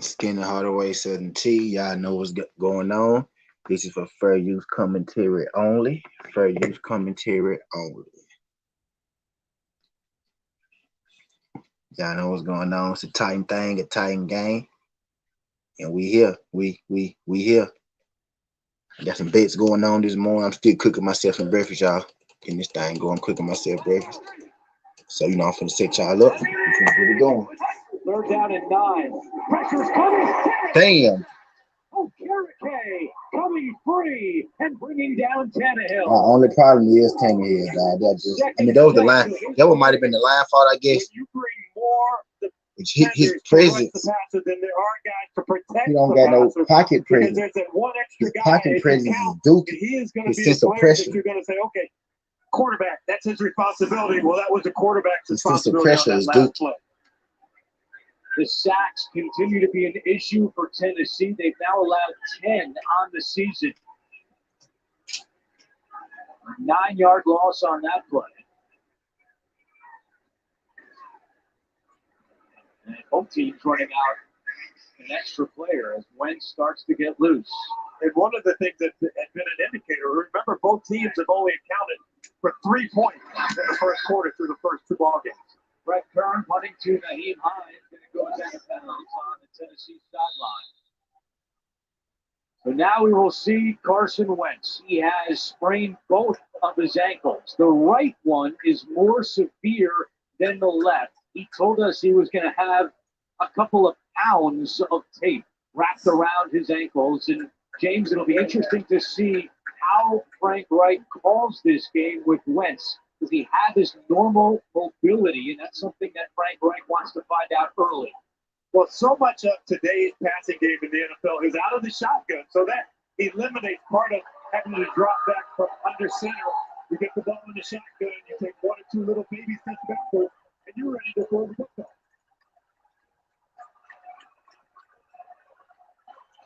Skinny Hardaway Southern T. Y'all know what's going on. This is for fair use commentary only. Fair use commentary only. Y'all know what's going on. It's a Titan thing, a Titan game. And we here. We here. I got some bets going on this morning. I'm still cooking myself some breakfast, y'all. Getting this thing going, cooking myself breakfast. So, I'm finna set y'all up. We're finna get it going. Third down and 9. Pressure's coming. Damn. Oh, K coming free and bringing down Tannehill. My only problem is Tannehill, dog. That was the line. That one might have been the line fault, I guess. When you bring more his presence. The passer, then there are guys to protect. He don't got no pocket presence. There's that one extra his guy. Pocket presence is Duke. He is going to his be sense the of player pressure. that you're going to say, okay, quarterback, that's his responsibility. Well, that was the quarterback's his sense of responsibility pressure on is that Duke. last play. The sacks continue to be an issue for Tennessee. They've now allowed 10 on the season. 9-yard loss on that play. And both teams running out an extra player as Wentz starts to get loose. And one of the things that had been an indicator, remember both teams have only accounted for 3 points in the first quarter through the first 2 ball games. Brett Kern punting to Naheem Hines, going to go down the penalties on the Tennessee sideline. So now we will see Carson Wentz. He has sprained both of his ankles. The right one is more severe than the left. He told us he was going to have a couple of pounds of tape wrapped around his ankles. And James, it'll be interesting to see how Frank Reich calls this game with Wentz. Does he have his normal mobility? And that's something that Frank Reich wants to find out early. Well, so much of today's passing game in the NFL is out of the shotgun, so that eliminates part of having to drop back from under center. You get the ball in the shotgun, you take 1 or 2 little baby steps backward, and you're ready to throw the football.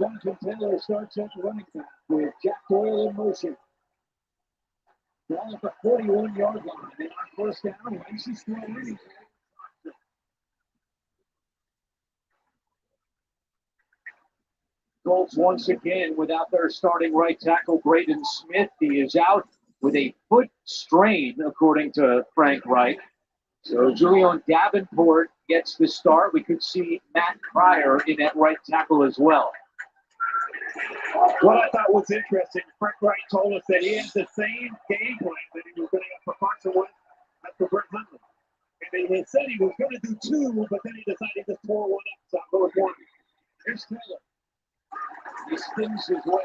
Jonathan Taylor starts at running back with Jack Doyle in motion. Ball at the 41-yard line. And on first down, Wentz is throwing. Colts once again without their starting right tackle, Braden Smith. He is out with a foot strain, according to Frank Reich. So Julian Davenport gets the start. We could see Matt Pryor in at right tackle as well. What I thought was interesting, Frank Wright told us that he has the same game plan that he was going to have for Carson Wentz as for Brett Hundley. And he had said he was going to do 2, but then he decided to pour one up, so I'm going 1. Here's Taylor. He spins his way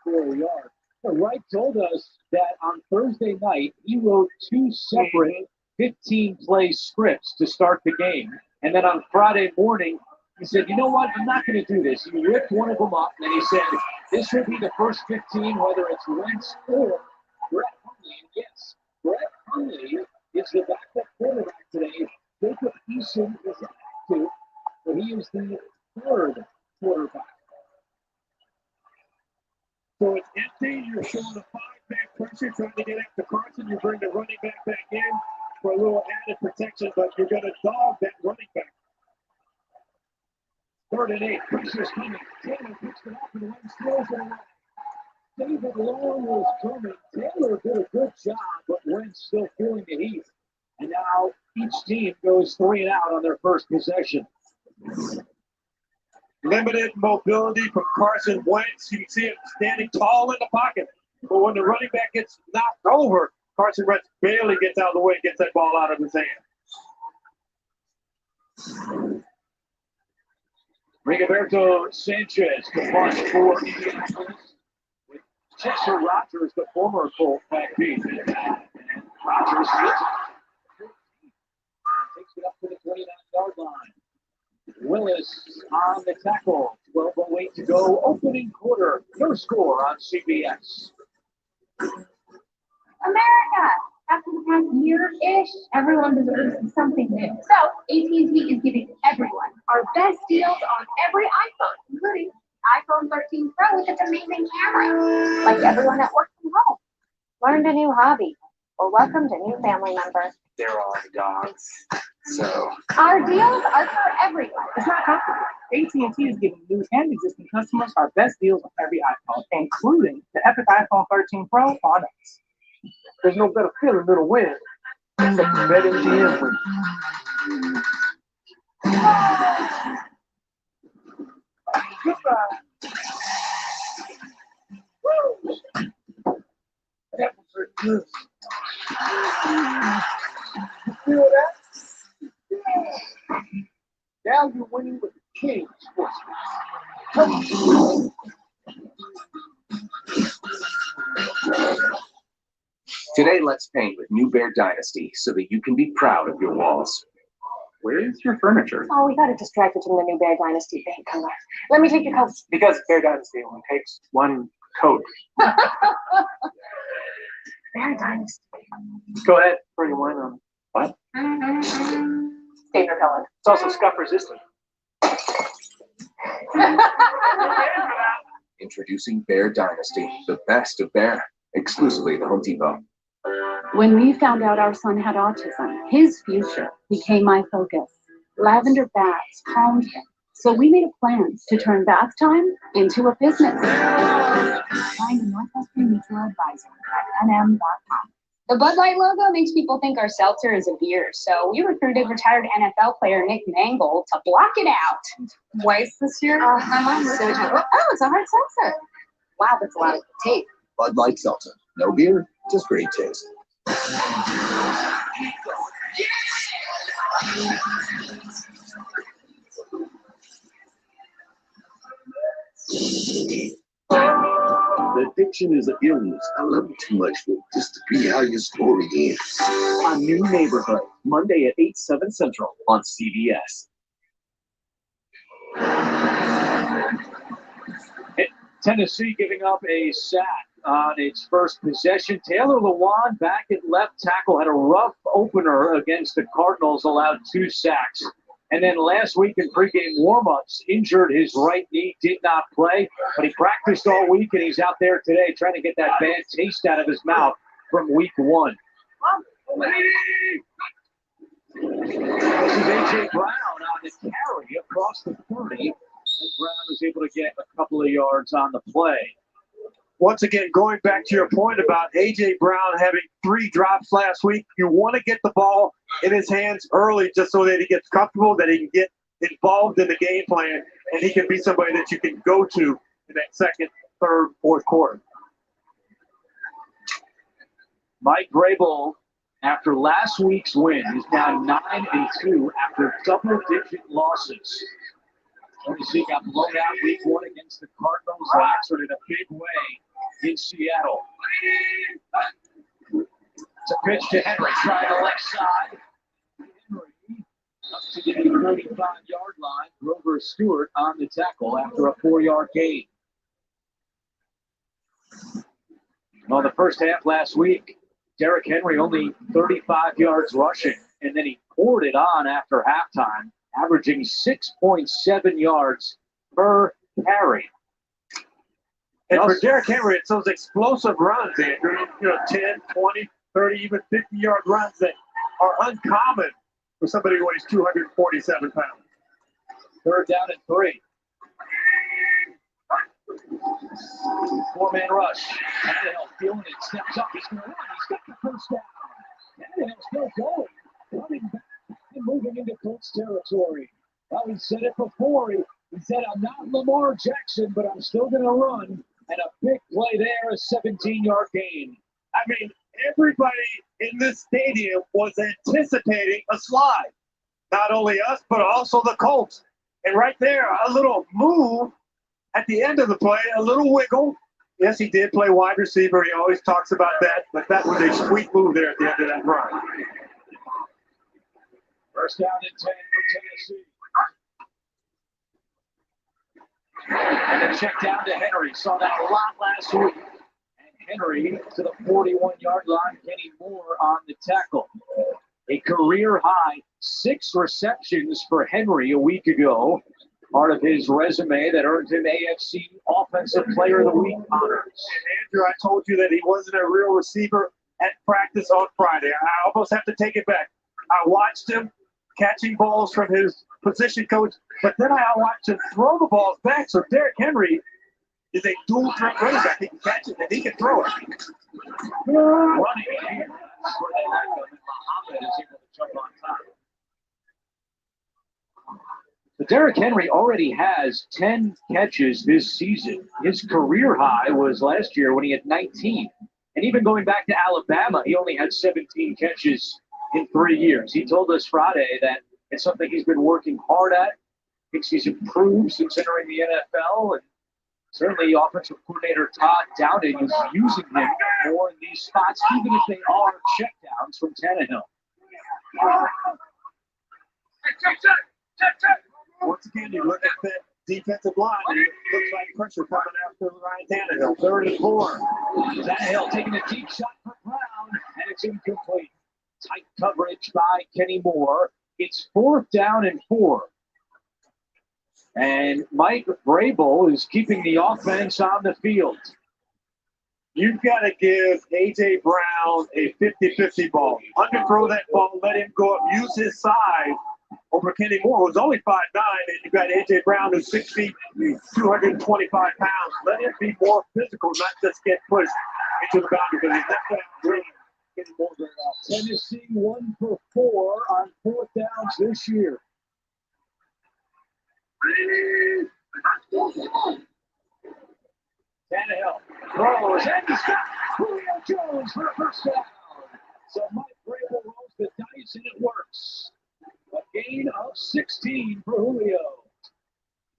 for a yard. Wright told us that on Thursday night, he wrote 2 separate 15-play scripts to start the game. And then on Friday morning, he said, you know what, I'm not going to do this. He ripped one of them up, and he said, this will be the first 15, whether it's Wentz or Brett Hundley. And yes, Brett Hundley is the backup quarterback today. Jacob Eason is active, but he is the 3rd quarterback. So it's empty. You're showing a 5-back pressure, trying to get after Carson. You bring the running back in for a little added protection, but you're going to dog that running back. 3rd and 8. Pressure's coming. Taylor picks it up and Wentz throws it away. David Long was coming. Taylor did a good job, but Wentz still feeling the heat. And now each team goes 3 and out on their first possession. Limited mobility from Carson Wentz. You can see him standing tall in the pocket. But when the running back gets knocked over, Carson Wentz barely gets out of the way and gets that ball out of his hand. Rigoberto Sanchez to punt for Indianapolis with Chester Rogers, the former Colt backbeat. Rogers takes it up to the 29-yard line. Willis on the tackle. 12:08 to go. Opening quarter. Your score on CBS. America! After the past year-ish, everyone deserves something new. So, AT&T is giving everyone our best deals on every iPhone, including iPhone 13 Pro with its amazing camera. Like everyone that works from home, learned a new hobby, or welcomed a new family member. There are dogs. So Our deals are for everyone. It's not complicated. AT&T is giving new and existing customers our best deals on every iPhone, including the epic iPhone 13 Pro on us. There's no better feeling than a win. Except for BetMGM win. Goodbye. Woo! That was very good. You feel that? Yeah. Now you're winning with the King Sports. Come on. Today, let's paint with New Bear Dynasty so that you can be proud of your walls. Where's your furniture? Oh, we got it distracted from the new Bear Dynasty paint color. Let me take your coat. Because Bear Dynasty only takes one coat. Bear Dynasty. Go ahead, pour your wine on. What? Stain repellent. It's also scuff resistant. Introducing Bear Dynasty, the best of Bear, exclusively at Home Depot. When we found out our son had autism, his future became my focus. Lavender baths calmed him, so we made a plan to turn bath time into a business. Find a Northwestern Mutual advisor at nm.com. The Bud Light logo makes people think our seltzer is a beer, so we recruited retired NFL player Nick Mangold to block it out. Twice this year? Oh, it's a hard seltzer. Wow, that's a lot of tape. Bud Light Seltzer. No beer, just great taste. Addiction is an illness. I love you too much for just to be how your story is. A New Neighborhood, Monday at 8, 7 Central on CBS. Tennessee giving up a sack on its first possession. Taylor Lewan back at left tackle had a rough opener against the Cardinals, allowed 2 sacks. And then last week in pregame warmups, injured his right knee, did not play, but he practiced all week and he's out there today trying to get that bad taste out of his mouth from week 1. This is A.J. Brown on the carry across the 30. And Brown is able to get a couple of yards on the play. Once again, going back to your point about A.J. Brown having 3 drops last week, you want to get the ball in his hands early just so that he gets comfortable, that he can get involved in the game plan, and he can be somebody that you can go to in that second, third, fourth quarter. Mike Vrabel, after last week's win, is now 9-2 after double-digit losses. Tennessee got blown out week 1 against the Cardinals and answered in a big way in Seattle. It's a pitch to Henry, trying the left side. Henry up to the 35-yard line. Grover Stewart on the tackle after a 4-yard gain. Well, the first half last week, Derrick Henry only 35 yards rushing, and then he poured it on after halftime, averaging 6.7 yards per carry. And for Derrick Henry, it's those explosive runs, Andrew. 10, 20, 30, even 50-yard runs that are uncommon for somebody who weighs 247 pounds. Third down and 3. 4-man rush. Tannehill feeling it, steps up. He's going to run. He's got the first down. Tannehill's still going. Running back and moving into Colts territory. Well, he said it before. He said, I'm not Lamar Jackson, but I'm still going to run. And a big play there, a 17-yard gain. I mean, everybody in this stadium was anticipating a slide. Not only us, but also the Colts. And right there, a little move at the end of the play, a little wiggle. Yes, he did play wide receiver. He always talks about that. But that was a sweet move there at the end of that run. First down and 10 for Tennessee. And then check down to Henry. Saw that a lot last week. And Henry to the 41-yard line. Kenny Moore on the tackle. A career high 6 receptions for Henry a week ago. Part of his resume that earned him AFC Offensive Player of the Week honors. And Andrew, I told you that he wasn't a real receiver at practice on Friday. I almost have to take it back. I watched him. catching balls from his position coach, but then I watch him throw the balls back. So Derrick Henry is a dual threat running back. He can catch it and he can throw it. Running here. That's where they like him. And Muhammad is able to jump on top. But Derrick Henry already has 10 catches this season. His career high was last year when he had 19. And even going back to Alabama, he only had 17 catches in 3 years. He told us Friday that it's something he's been working hard at. Thinks he's improved since entering the NFL. And certainly offensive coordinator Todd Downing is using him more in these spots, even if they are checkdowns from Tannehill. Once again, you look at that defensive line, and it looks like pressure coming after Ryan Tannehill. 3rd and 4. Tannehill taking a deep shot for Brown, and it's incomplete. Tight coverage by Kenny Moore. It's 4th down and 4. And Mike Vrabel is keeping the offense on the field. You've got to give A.J. Brown a 50-50 ball. Underthrow that ball, let him go up, use his size over Kenny Moore, who's only 5'9", and you've got A.J. Brown, who's 6 feet, 225 pounds. Let him be more physical, not just get pushed into the boundary, because he's not going to bring Kenny Moore very often. Tennessee 1 for 4 on 4th downs this year. Tannehill throws and he's got Julio Jones for a first down. So Mike Vrabel rolls the dice and it works. A gain of 16 for Julio.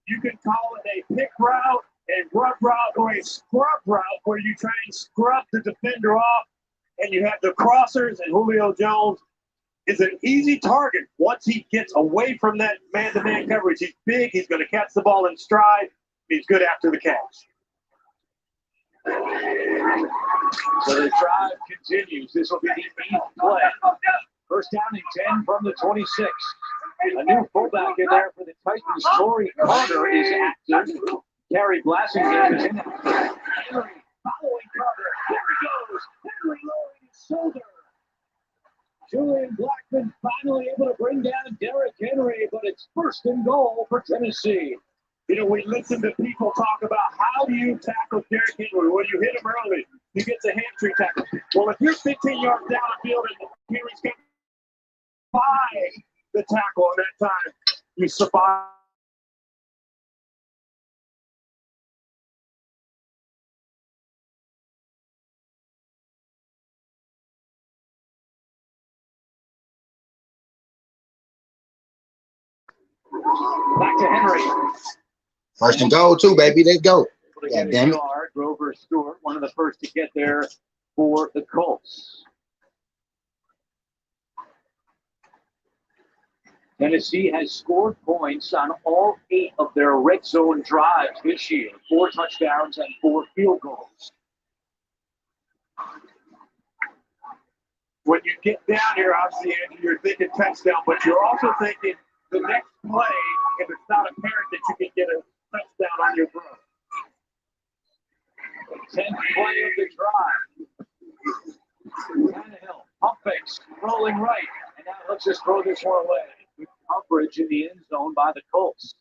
You can call it a pick route, a rub route, or a scrub route where you try and scrub the defender off and you have the crossers, and Julio Jones is an easy target once he gets away from that man-to-man coverage. He's big. He's going to catch the ball in stride. He's good after the catch. So the drive continues. This will be the 8th play. First down and 10 from the 26. A new fullback in there for the Titans. Torrey Carter is active. Gary Blasingame is inactive. Henry following Carter. Here he goes. Henry lowering his shoulder. Julian Blackman finally able to bring down Derrick Henry, but it's 1st and goal for Tennessee. You know, we listen to people talk about how do you tackle Derrick Henry? Well, you hit him early. You get the hamstring tackle. Well, if you're 15 yards down the field and Henry's got the tackle on that time, you survive. Back to Henry. 1st and goal, too, baby. Let's go. Yeah, damn it. Grover Stewart, one of the first to get there for the Colts. Tennessee has scored points on all 8 of their red zone drives this year. 4 touchdowns and 4 field goals. When you get down here, obviously, Andrew, you're thinking touchdown, but you're also thinking the next play, if it's not apparent that you can get a touchdown on your throw. 10th play of the drive. Tannehill, pump fakes, rolling right. And now let's just throw this one away. Good coverage in the end zone by the Colts.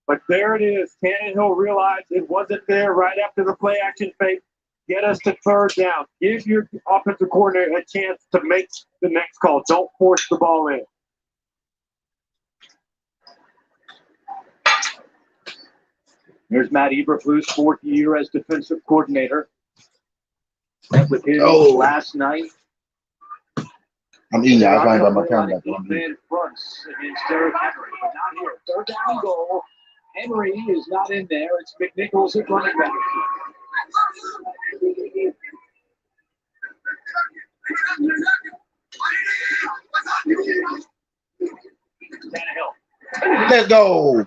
But there it is. Tannehill realized it wasn't there right after the play action fake. Get us to 3rd down. Give your offensive coordinator a chance to make the next call. Don't force the ball in. There's Matt Eberflus, 4th year as defensive coordinator. Met with him last night. I'm eating. I was trying to my camera. Man fronts against Derrick Henry, but not here. 3rd down and goal. Henry is not in there. It's McNichols at running back. Tannehill. Let's go.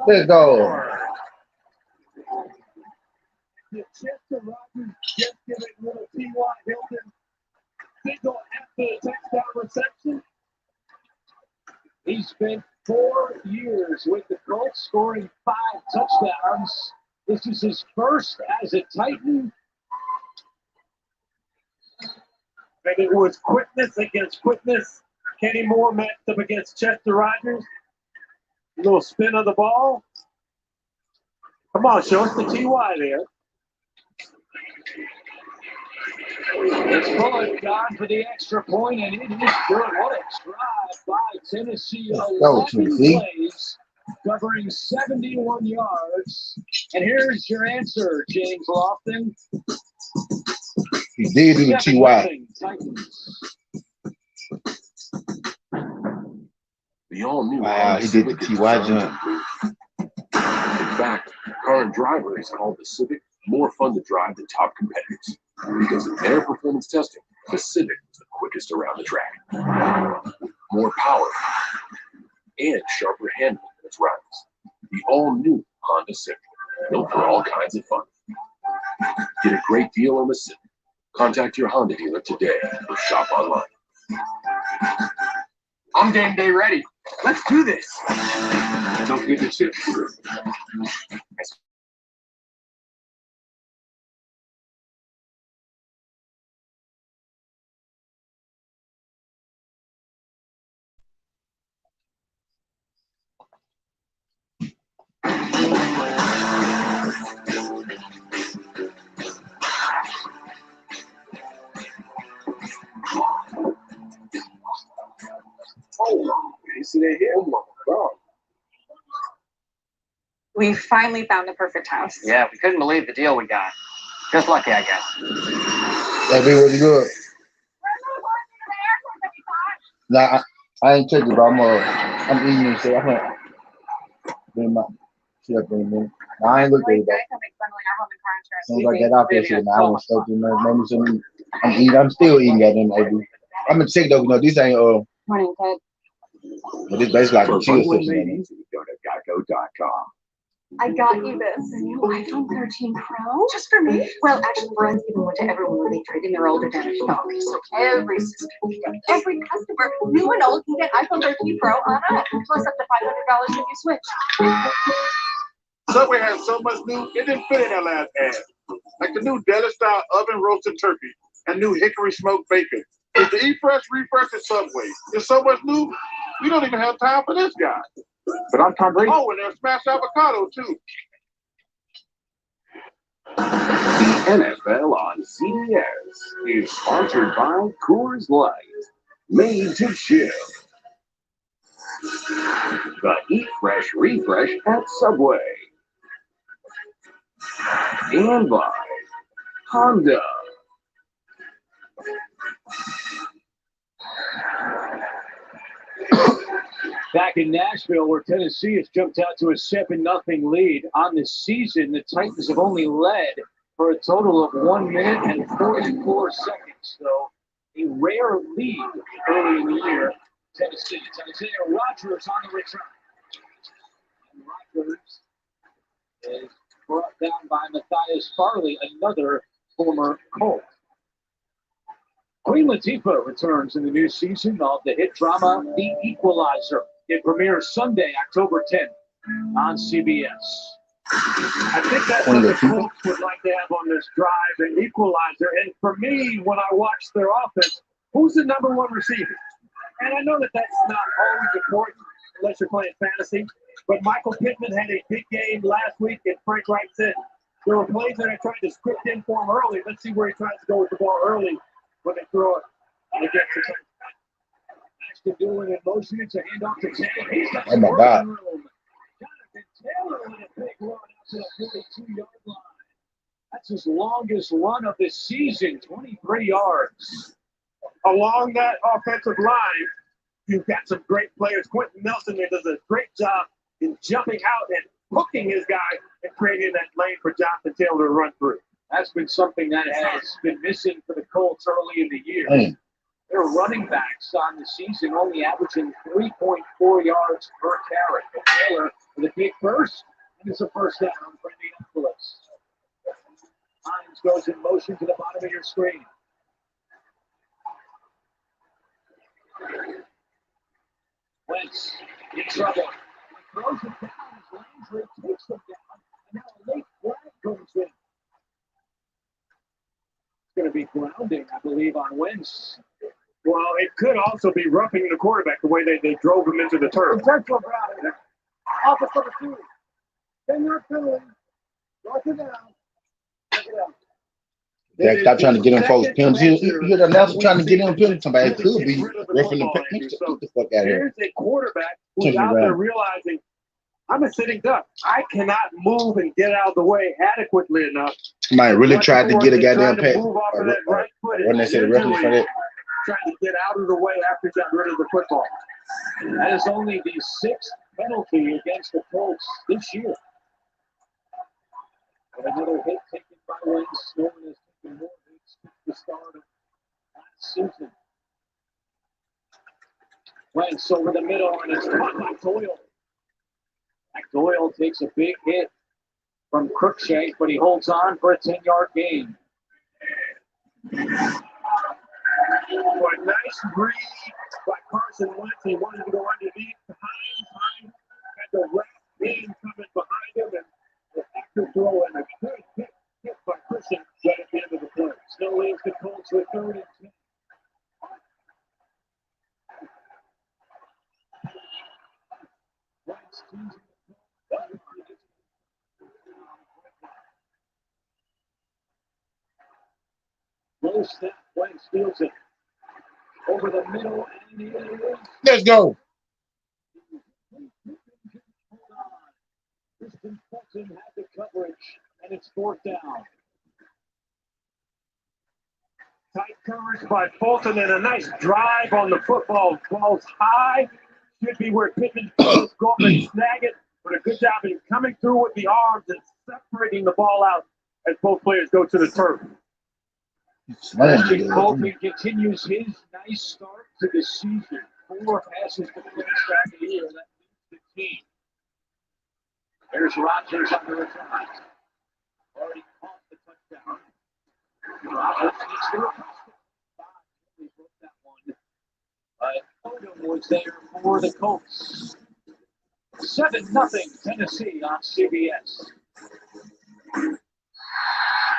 Let's go. Chester Rogers just giving little T.Y. Hilton single after the touchdown reception. He spent 4 years with the Colts, scoring 5 touchdowns. This is his first as a Titan. And it was quickness against quickness. Kenny Moore matched up against Chester Rogers. A little spin of the ball. Come on, show us the TY there. It's Bullock gone for the extra point, and it is good. What a drive by Tennessee. 11 plays, covering 71 yards. And here's your answer, James Lofton. He did do the TY. The all-new. Wow, he did the TY jump. In fact, current drivers call the Civic more fun to drive than top competitors. Because in their performance testing, the Civic was the quickest around the track. More power and sharper handling than its rivals. The all-new Honda Civic, built for all kinds of fun. Get a great deal on the Civic. Contact your Honda dealer today or shop online. I'm game day ready. Let's do this. Don't forget the chips. You see that here? Oh my God. We finally found the perfect house. Yeah, we couldn't believe the deal we got. Just lucky, I guess. That'd be really good. Nah, I ain't checked it, but I'm eating and shit. I'm gonna bring my shit up in a minute. Nah, I ain't looked at it though. As soon as I get out there, shit, I went straight to maybe some. I'm still eating that in AB. I'm gonna check it though. You know, this ain't Morning, Ted. but this basically like a chill Go section. to geico.com. I got you this. The new iPhone 13 Pro? Just for me? Well, actually, Brian's giving one to everyone when they trade in their older damaged phone. So every system, every customer, new and old, can get iPhone 13 Pro on us, plus up to $500 when you switch. Subway has so much new, it didn't fit in that last ad. Like the new deli-style oven roasted turkey and new hickory smoked bacon. It's the Eat Fresh, Refresh at Subway. There's so much new, we don't even have time for this guy. But I'm Tom Brady. Oh, and there's smashed avocado, too. The NFL on CBS is sponsored by Coors Light, made to chill. The Eat Fresh, Refresh at Subway. And by Honda. Back in Nashville, where Tennessee has jumped out to a 7-0 lead on the season, the Titans have only led for a total of 1 minute and 44 seconds. So a rare lead early in the year. Tennessee, Rogers on the return. And Rogers is brought down by Matthias Farley, another former Colt. Queen Latifah returns in the new season of the hit drama The Equalizer. It premieres Sunday, October 10th on CBS. I think that's what the Colts would like to have on this drive, an equalizer. And for me, when I watch their offense, who's the number one receiver? And I know that that's not always important unless you're playing fantasy, but Michael Pittman had a big game last week, and Frank Wright said there were plays that I tried to script in for him early. Let's see where he tries to go with the ball early when they throw it against the Titans. Ashton doing in motion. It's a handoff to Taylor. He's got Oh my God. Jonathan Taylor with a big run out to the 42-yard line. That's his longest run of the season, 23 yards. Along that offensive line, you've got some great players. Quentin Nelson there does a great job in jumping out and hooking his guy and creating that lane for Jonathan Taylor to run through. That's been something that has been missing for the Colts early in the year. Their running backs on the season only averaging 3.4 yards per carry. But Taylor with a big burst, and it's a first down for Indianapolis. Hines goes in motion to the bottom of your screen. Wentz in trouble. He throws it down as Landry takes them down, and now a late flag goes in. going to be grounding, I believe, on Wentz. Well, it could also be roughing the quarterback the way they drove him into the turf. Intentional grounding. Office number 2. 10-yard penalty. Mark it down. Check it out. Jack, stop trying to get him folks penalties. You hear the announcer trying to get him penalties. Somebody could be referring the penalties. Get the fuck out of here. Here's a quarterback who's out there realizing, I'm a sitting duck. I cannot move and get out of the way adequately enough. Somebody really tried to get a goddamn pass. Wasn't they say the referee for that? Trying to get out of the way after he got rid of the football. That is only the 6th penalty against the Colts this year. But another hit taken by Wentz. Norman has taken more hits since the start of last season. Wentz over the middle, and it's caught by Doyle. Doyle takes a big hit from Cruikshank, but he holds on for a 10-yard gain. So a nice read by Carson Wentz. He wanted to go underneath. Time had the left hand coming behind him, and the after throw and a good hit by Christian right at the end of the play. Still leaves the Colts with 3rd and 10. Wentz teasing. No snap, Wentz steals it over the middle, and it is. Let's go. Kristen Fulton had the coverage, and it's 4th down. Tight coverage by Fulton and a nice drive on the football. Ball's high. Should be where Pittman goes go up and snag it. But a good job in coming through with the arms and separating the ball out as both players go to the turf. Fulton continues his nice start to the season. 4 passes to the back of the year. That leads the team. There's Rodgers on the return. Already caught the touchdown. Rodgers needs to request it. He broke that one. Odom was there for the Colts. 7-0 Tennessee on CBS.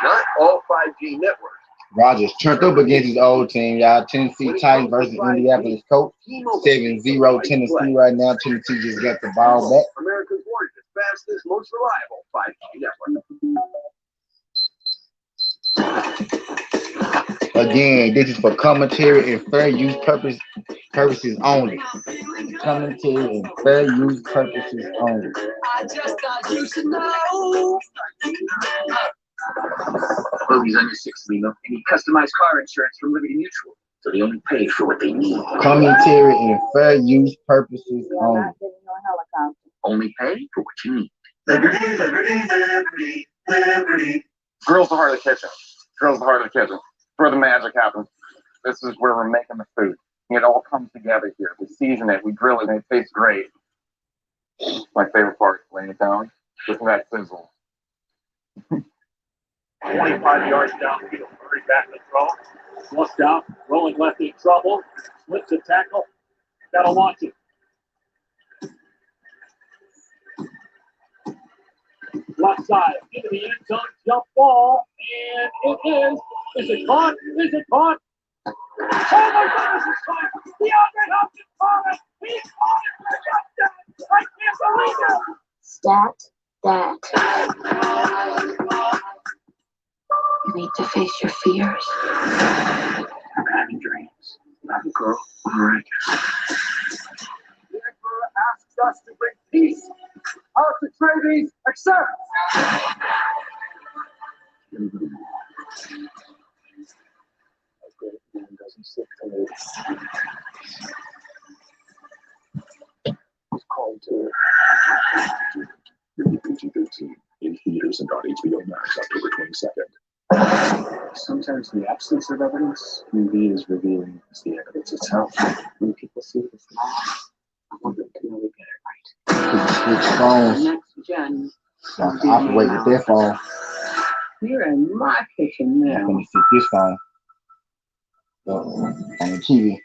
Not all 5G networks. Rodgers turned up against his old team, y'all. Tennessee Titans versus Indianapolis Colts. 7-0 Tennessee right now. Tennessee just got the ball back. America's largest, fastest, most reliable 5G network. Again, this is for commentary and fair use purposes only. Commentary and fair use purposes only. I just thought you should know. Bogey's on your 6th, Lino, and he customized car insurance from Liberty Mutual, so they only pay for what they need. Commentary and fair use purposes only. Only pay for what you need. Liberty, liberty, liberty, liberty. Grill's the heart of the kitchen. Grill's the heart of the kitchen. Where the magic happens. This is where we're making the food. It all comes together here. We season it, we grill it, and it tastes great. My favorite part, laying it down, just that sizzle. 25 yards downfield. Hurry back to throw. Flushed out, rolling left in trouble. Slips the tackle. Gotta launch it. Left side, into the end zone, jump ball, and it is. Is it caught? Is it caught? Oh my goodness, it's caught! DeAndre Hopkins caught it! He caught it for the touchdown! I can't believe it! Stat that. You need to face your fears. I'm having dreams. I'm a girl. All right. The Emperor asks us to bring peace. House Atreides accepts. Doesn't stick to me. It's called to PG-13 in theaters and on HBO Max October 22nd. Sometimes the absence of evidence can be as revealing as the evidence itself. When people see this law, I want them to know we get it right. Switch phones. Next gen. So I can operate with their phone. You're in my kitchen now. I'm going to sit this phone on the TV.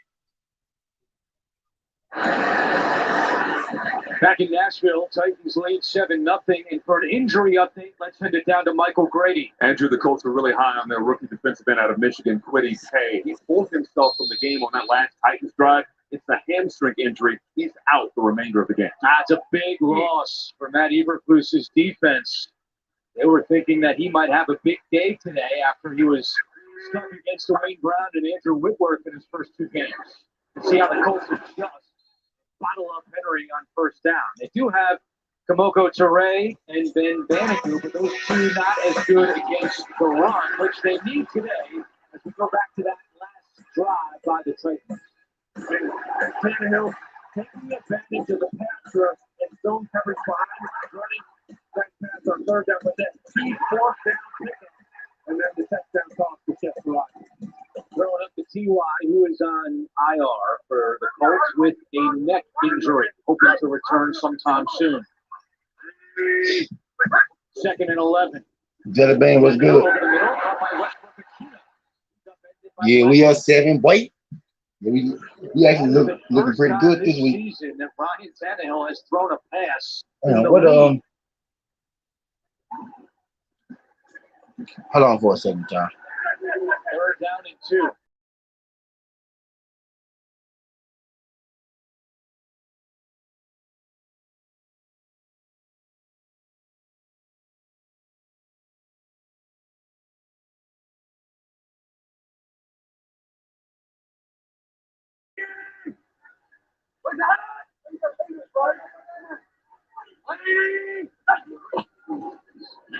Back in Nashville, Titans lead 7-0. And for an injury update, let's send it down to Michael Grady. Andrew, the Colts were really high on their rookie defensive end out of Michigan, Kwity Paye. He pulled himself from the game on that last Titans drive. It's a hamstring injury. He's out the remainder of the game. That's a big loss for Matt Eberflus's defense. They were thinking that he might have a big day today after he was stuck against Dwayne Brown and Andrew Whitworth in his first 2 games. Let's see how the Colts adjust. Bottle up Henry on first down. They do have Kamoko Toure and Ben Bannigu, but those two not as good against the run, which they need today as we go back to that last drive by the Titans. Tannehill taking advantage of the pass rush and zone coverage behind, running that pass on third down with that key fourth down pickup, and then the touchdown toss to Seth Rogers. Throwing up to T.Y., who is on IR for the Colts with a neck injury, hoping to return sometime soon. 2nd and 11. Jelly Bean was good. Yeah, we are 7. Wait. We actually looking pretty good this week. Season that Ryan Tannehill has thrown a pass. Hold on for a second, John. 3rd down and 2.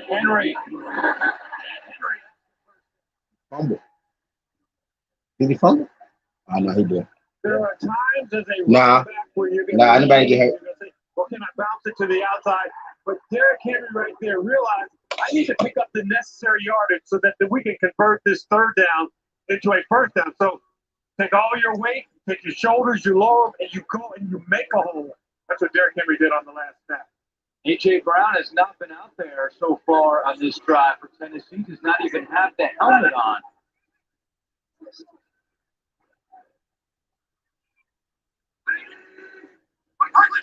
Henry. Fumble. Did he fumble? I know he did. There are times as a Nah. running back where you're going Anybody get hurt. say, well, can I bounce it to the outside? But Derrick Henry right there realized I need to pick up the necessary yardage so that we can convert this 3rd down into a 1st down. So take all your weight, take your shoulders, you lower them, and you go and you make a hole. That's what Derrick Henry did on the last snap. A.J. Brown has not been out there so far on this drive for Tennessee. Does not even have the helmet on.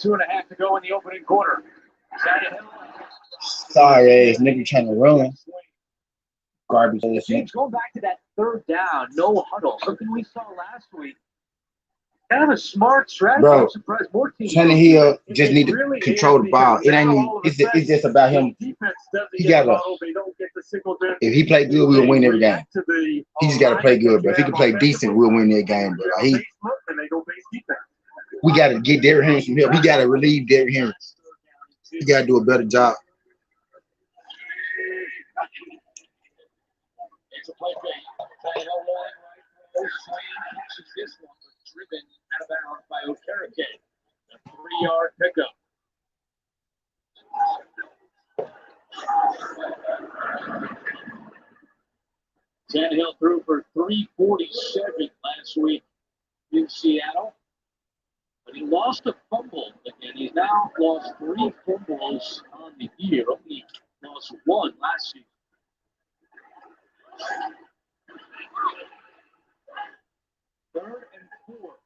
Two and a half to go in the opening quarter. Sorry, nigga trying to run. Garbage. James, going back to that 3rd down, no huddle, something we saw last week. Kind of a smart strategy. Bro, I'm surprised more teams. Tannehill just need to control the ball. It ain't even, it's just about him. He gotta. If he play good, we'll win every game. He just gotta play good, bro. If he can play decent, we'll win that game, bro. Like we gotta get Derrick Henry some help. We gotta relieve Derrick Henry. He gotta do a better job. It's a play fake. Tannehill rolling right. Swain catches this one, but driven out of bounds by Okereke. A 3-yard pickup. Tannehill threw for 347 last week in Seattle. But he lost a fumble again. He's now lost 3 fumbles on the year. Only lost 1 last season. 3rd and 4.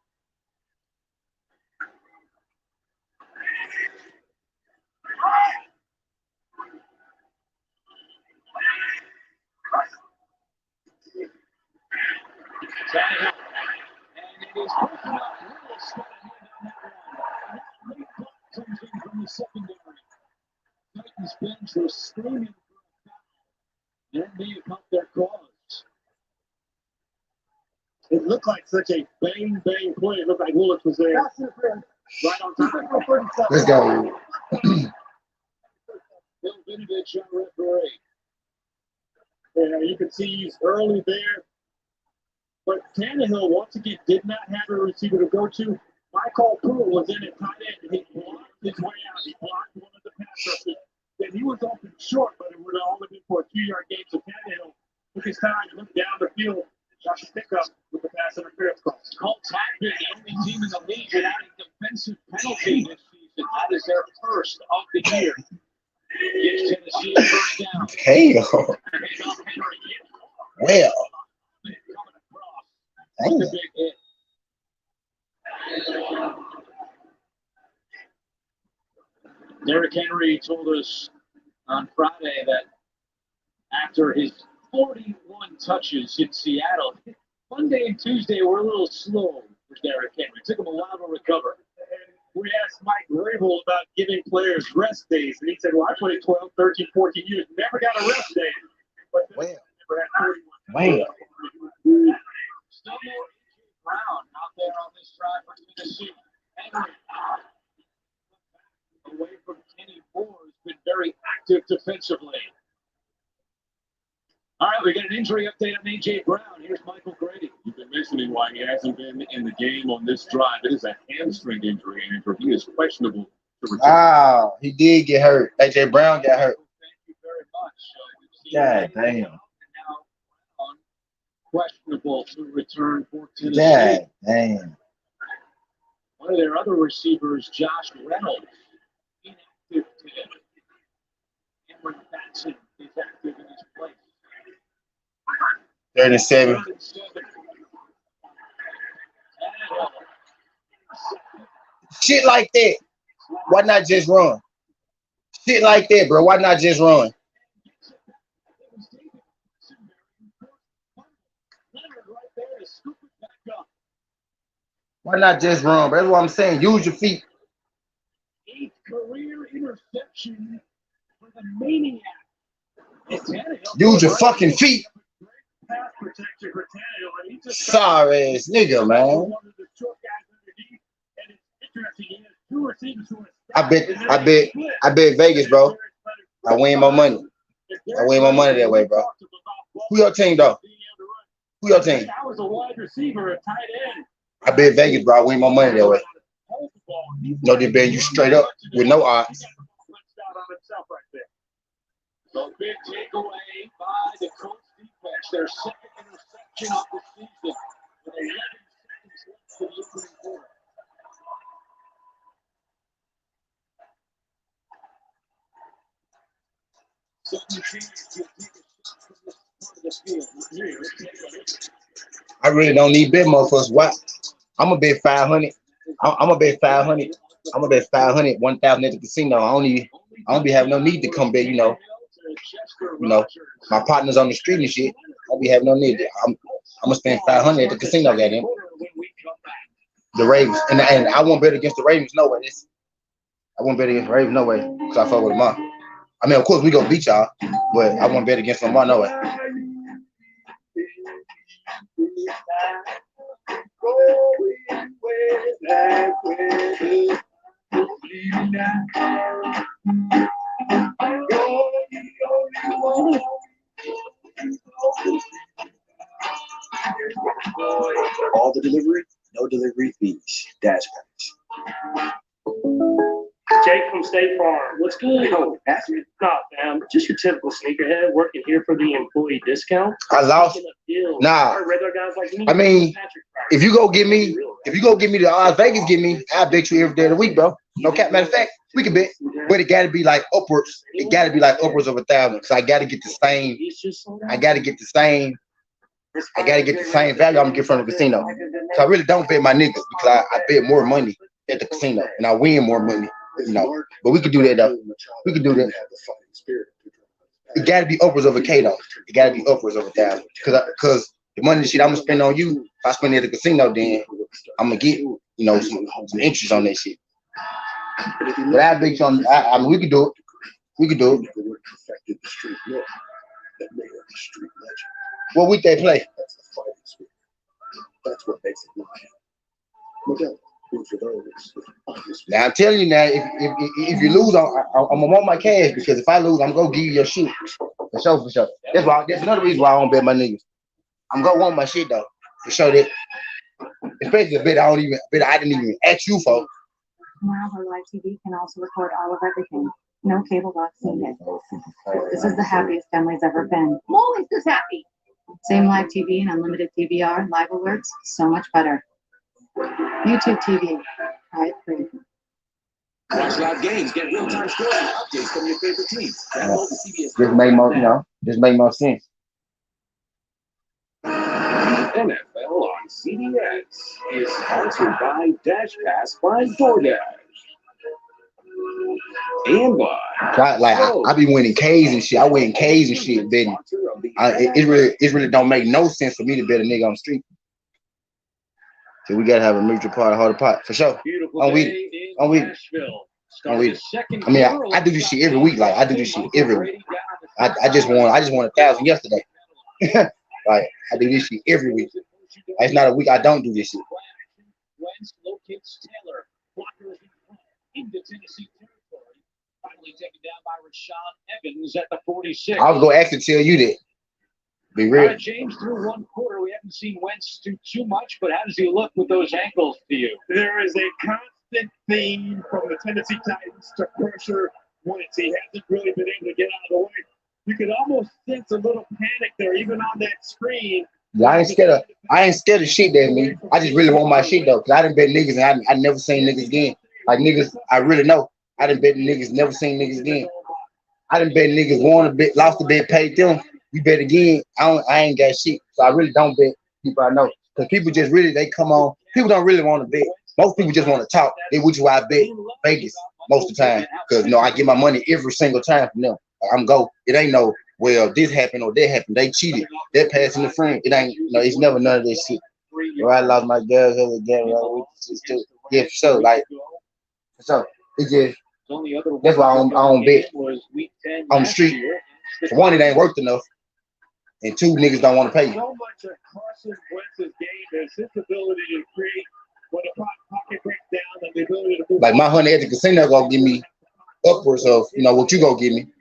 Tannehill. And it is open up. Reynolds got a hand on that one. Late block comes in from the secondary. Titans bench was screaming for a foul. That may have helped their cause. It looked like such a bang play. It looked like Bullock was there. Right on time. Let's go. Bill Vinovich on referee. Yeah, you can see he's early there. But Tannehill, once again, did not have a receiver to go to. Michael Pruitt was in at tight end, and he blocked his way out. He blocked one of the pass rushes. And he was open short, but it would have only been for a 2-yard gain. So Tannehill took his time, looked down the field, got the pickup with the pass interference call. Colts have been the only team in the league without a defensive penalty this season. That is their first of the year. Gives Tennessee a 1st down. Hell. Well. That's a big hit. Derrick Henry told us on Friday that after his 41 touches in Seattle, Monday and Tuesday were a little slow for Derrick Henry. It took him a while to recover. We asked Mike Vrabel about giving players rest days, and he said, well, I played 12, 13, 14 years, never got a rest day. But Well, never had 41. well. Still more Brown out there on this drive for Tennessee. Henry away from Kenny Moore has been very active defensively. All right, we got an injury update on A.J. Brown. Here's Michael Grady. You've been mentioning why he hasn't been in the game on this drive. It is a hamstring injury, Andrew. He is questionable to return. Wow, he did get hurt. A.J. Brown got hurt. Thank you very much. God damn. Now, Brown questionable to return for Tennessee. God damn. One of their other receivers, Josh Reynolds, inactive today. Cameron Batson is active in his place. 37. Shit like that. Why not just run? Shit like that, bro. Why not just run? Why not just run? That's what I'm saying. Use your feet. 8th career interception for the Maniac. Use your fucking feet. Pass protection for Tannehill, and he just Sorry ass nigga, man. one of the short guys underneath, and it's interesting. He has two receivers who are I bet Vegas, bro. I win more money. I win more money that way, bro. Who your team, though? Who your team? I was a wide receiver, a tight end. I bet Vegas, bro. I win more money that way. No, they bet you straight up with no odds. So big takeaway by the Colts defense. Their second interception of the season with 11 seconds left in the opening quarter. I really don't need bet motherfuckers. Why? I'm gonna bet 500. I'm gonna bet 500. I'm gonna bet 500, 1,000 at the casino. I don't be having no need to come bet. You know, my partners on the street and shit. I don't be having no need. I'm gonna spend 500 at the casino. Goddamn. The Ravens, and I won't bet against the Ravens no way. I won't bet against the Ravens no way because I fuck with them all. I mean, of course we gonna beat y'all, but I won't bet against them all no way. All the delivery, no delivery fees. Dash Pass. Jake from State Farm. What's good? Oh, Patrick. Nah, fam. Just your typical sneakerhead working here for the employee discount. I lost. Nah. Our regular guys like me. I mean, if you go get me the odds Vegas give me, I'll bet you every day of the week, bro. No cap. Matter of fact, we can bet, but it gotta be like upwards. It gotta be like upwards of 1,000. Cause I gotta get the same. I gotta get the same value I'm gonna get from the casino. So I really don't bet my niggas because I bet more money at the casino and I win more money. You know, but we could do that though. We could do that. It gotta be upwards of a K though. It gotta be upwards of 1,000. Cause the money and shit I'm gonna spend on you, if I spend it at the casino, then I'm gonna get some interest on that shit. But I bet you on. I mean, we could do it. We could do it. What week they play? That's what makes it live. Now I'm telling you now, if you lose, I'm gonna want my cash because if I lose, I'm gonna give you your shit for sure. That's another reason why I don't bet my niggas. I'm gonna want my shit though for sure. That especially a bet I didn't even ask you for. Now her live TV can also record all of everything. No cable box needed. This is the happiest family's ever been. I'm always this happy. Same live TV and unlimited DVR, live alerts, so much better. YouTube TV, try it free. Watch live games, get real-time scores and updates from your favorite teams. Download the CBS. This make more sense. NFL on CBS is sponsored by Dash Pass by DoorDash. And by I be winning K's and shit. I win K's and shit betting. It really don't make no sense for me to bet a nigga on the street. So we gotta have a neutral part, a harder pot for sure. On week. I mean, I do this shit every week. Like I do this shit every week. I just won 1,000 yesterday. Like I do this shit every week. It's not a week I don't do this shit. Wentz locates Taylor. Blockers into Tennessee territory. Finally taken down by Rashaan Evans at the 46. I was gonna actually tell you that. Be real. James, through one quarter, we haven't seen Wentz do too much, but how does he look with those ankles to you? There is a constant theme from the Tennessee Titans to pressure Wentz. He hasn't really been able to get out of the way. You could almost sense a little panic there, even on that screen. Yeah, I ain't scared of shit that me. I just really want my shit though, cause I done bet niggas and I never seen niggas again. Like niggas, I really know. I done bet niggas, never seen niggas again. I done bet niggas won a bet, lost a bet, paid them. You bet again. I ain't got shit, so I really don't bet people I know. Cause people just really they come on. People don't really want to bet. Most people just want to talk. Which is why I bet Vegas most of the time. Cause I get my money every single time from them. I'm go. It ain't no. Well, this happened or that happened. They cheated. They're passing the friend. It ain't, it's never none of this shit. I lost my girls over again. Yeah, for sure. Like, for sure. It just, that's why I don't bet on the street. For one, it ain't worth enough. And two, niggas don't want to pay you. So much of Carson Wentz's game is his ability to create when the pocket breaks down and the ability to move. Like, my honey at the casino gonna give me upwards of, what you gonna give me.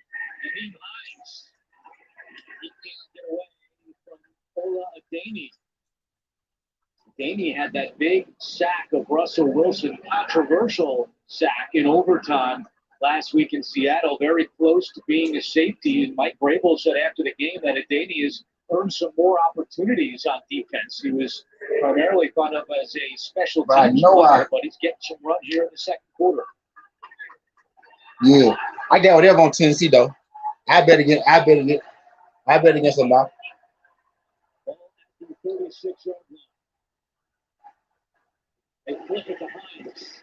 Daney had that big sack of Russell Wilson, controversial sack in overtime last week in Seattle, very close to being a safety. And Mike Vrabel said after the game that Daney has earned some more opportunities on defense. He was primarily thought of as a special teams player, but he's getting some run here in the second quarter. Yeah, I got whatever on Tennessee though. I bet against them now. 36-yard line. They flip it to Hines.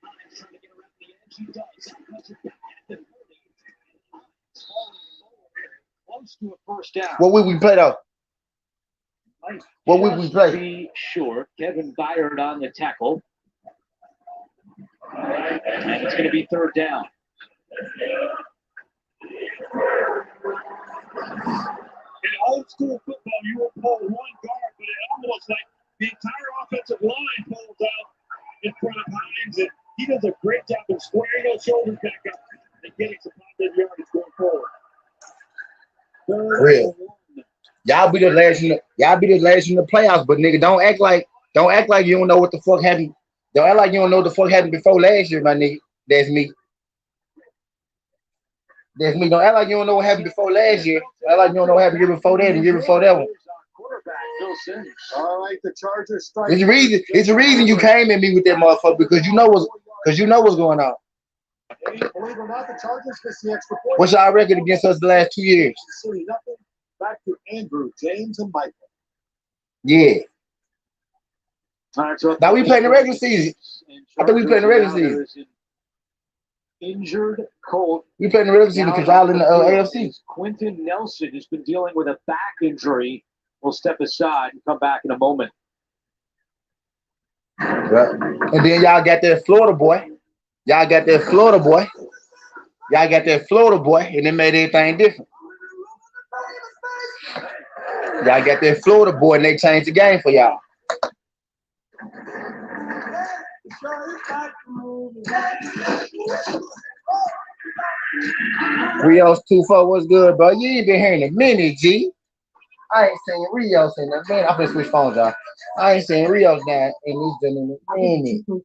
Hines trying to get around the edge. He does. Cuts it back at the 30. Close to a first down. What would we play though? What would we play? Be short. Kevin Byard on the tackle. And it's going to be third down. In old school football, you will pull one guard, but it almost like the entire offensive line pulls out in front of Hines, and he does a great job of squaring those shoulders back up and getting some positive yardage going forward. Real. Y'all be the last in the playoffs, but nigga, don't act like you don't know what the fuck happened. Don't act like you don't know what the fuck happened before last year, my nigga. That's me. That's me. Don't act like you don't know what happened before last year. Act like you don't know what happened the year before that and the year before that one. All right, the Chargers strike. It's the reason you came at me with that motherfucker because you know what's going on. Believe it or not, the Chargers gets the extra point. What's our record against us the last 2 years? Nothing. Back to Andrew, James, and Michael. Yeah. Now we playing the regular season. I think we playing the regular season. Injured Colt. We playing the regular season because y'all in the AFC. Quentin Nelson has been dealing with a back injury. We'll step aside and come back in a moment. Right. And then y'all got that Florida boy. And it made everything different. Y'all got that Florida boy, and they changed the game for y'all. Rios 2-4, what's good, bro? You ain't been here in a minute, G. I ain't seen Rios in a minute. I'm gonna switch phones, y'all. I ain't seen Rios down, and he's been in a minute. My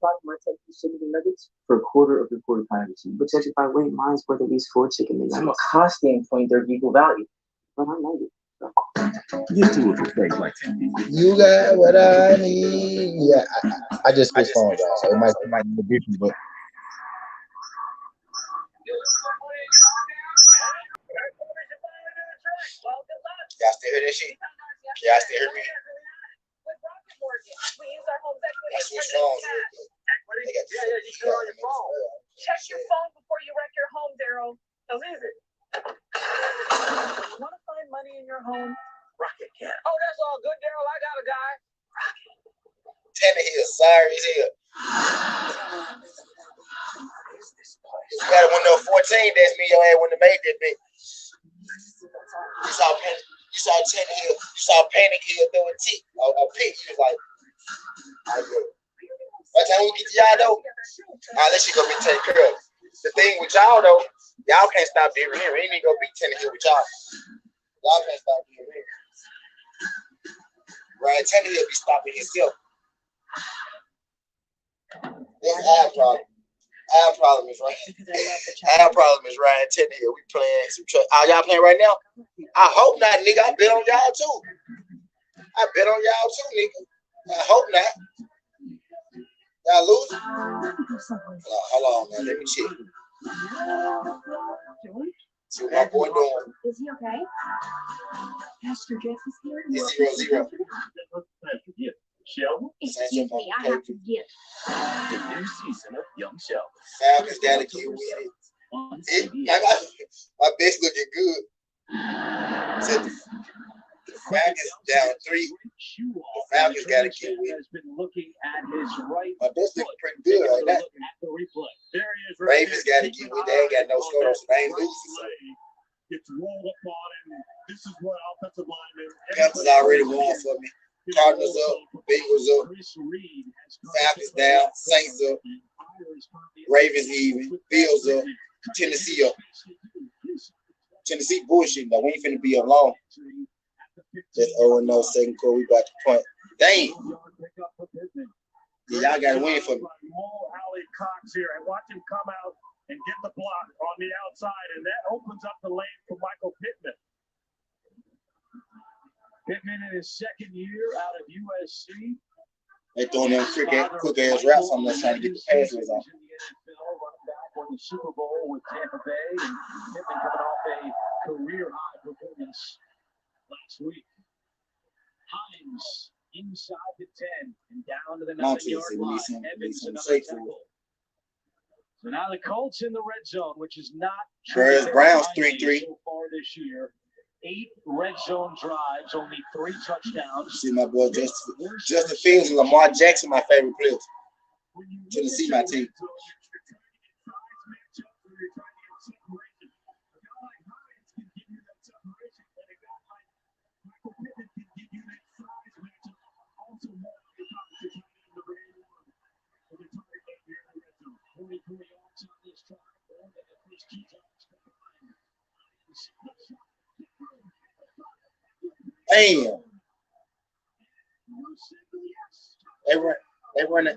chicken nuggets for a quarter of the quarter pound, but judging by weight, mine's worth at least 4 chicken nuggets. From a cost standpoint, they're equal value, but I like it. Get to it for things like 10 people. You got what I need. Yeah, I just switched phones, y'all. So it might be different, but. Y'all still hear that shit? Y'all still hear me? I switched phones. You can on your phone. Check your phone before you wreck your home. Sorry as hell. You got a window 14, that's me, your ass wouldn't have made that bit. You saw Tannehill, you saw Panic Hill throw a pick. You was like, by the time we get to y'all though, I'll let you go be taken care of. The thing with y'all though, y'all can't stop Derrick Henry. He ain't gonna beat Tannehill with y'all. Y'all can't stop Derrick Henry. Ryan Tannehill be stopping himself. That's our problem. Our problem is Ryan Tannehill. We playing some truck. Are y'all playing right now? I hope not, nigga. I bet on y'all too. Nigga. I hope not. Y'all losing? Hold on, man. Let me check. See what my boy doing. Is he okay? Pastor Jeff is here. It's 0-0. Sheldon? Excuse me, I have to get. The new season of Young Sheldon. Falcons gotta get with it. My best looking good. So the Falcons down 3. The Falcons gotta get with it. My best looking pretty good right now. Ravens gotta get with it. They ain't got no score, so they ain't losing. It's rolled up on him. This is what offensive linemen. Panthers already won for me. Cardinals up, Bengals up, Falcons down, Saints up, Ravens even, Bills up, Tennessee up. Tennessee bullshit though. We ain't finna be alone. Just 0-0 second quarter. We about to point. Dang. Yeah, y'all gotta win for me. Ali Cox here, and watch him come out and get the block on the outside, and that opens up the lane for Michael Pittman. Pittman in his second year out of USC. They throwing them quick ass routes. I'm just trying to get the passes on. Won the Super Bowl with Tampa Bay, and Pittman coming off a career high performance last week. Hines inside the 10 and down to the 9-yard line. Evans another tackle. So now the Colts in the red zone, which is not Browns 3-3 so far this year. 8 red zone drives, only 3 touchdowns. See my boy Justin Fields and Lamar Jackson, my favorite players. Tennessee, my team. Damn. They ran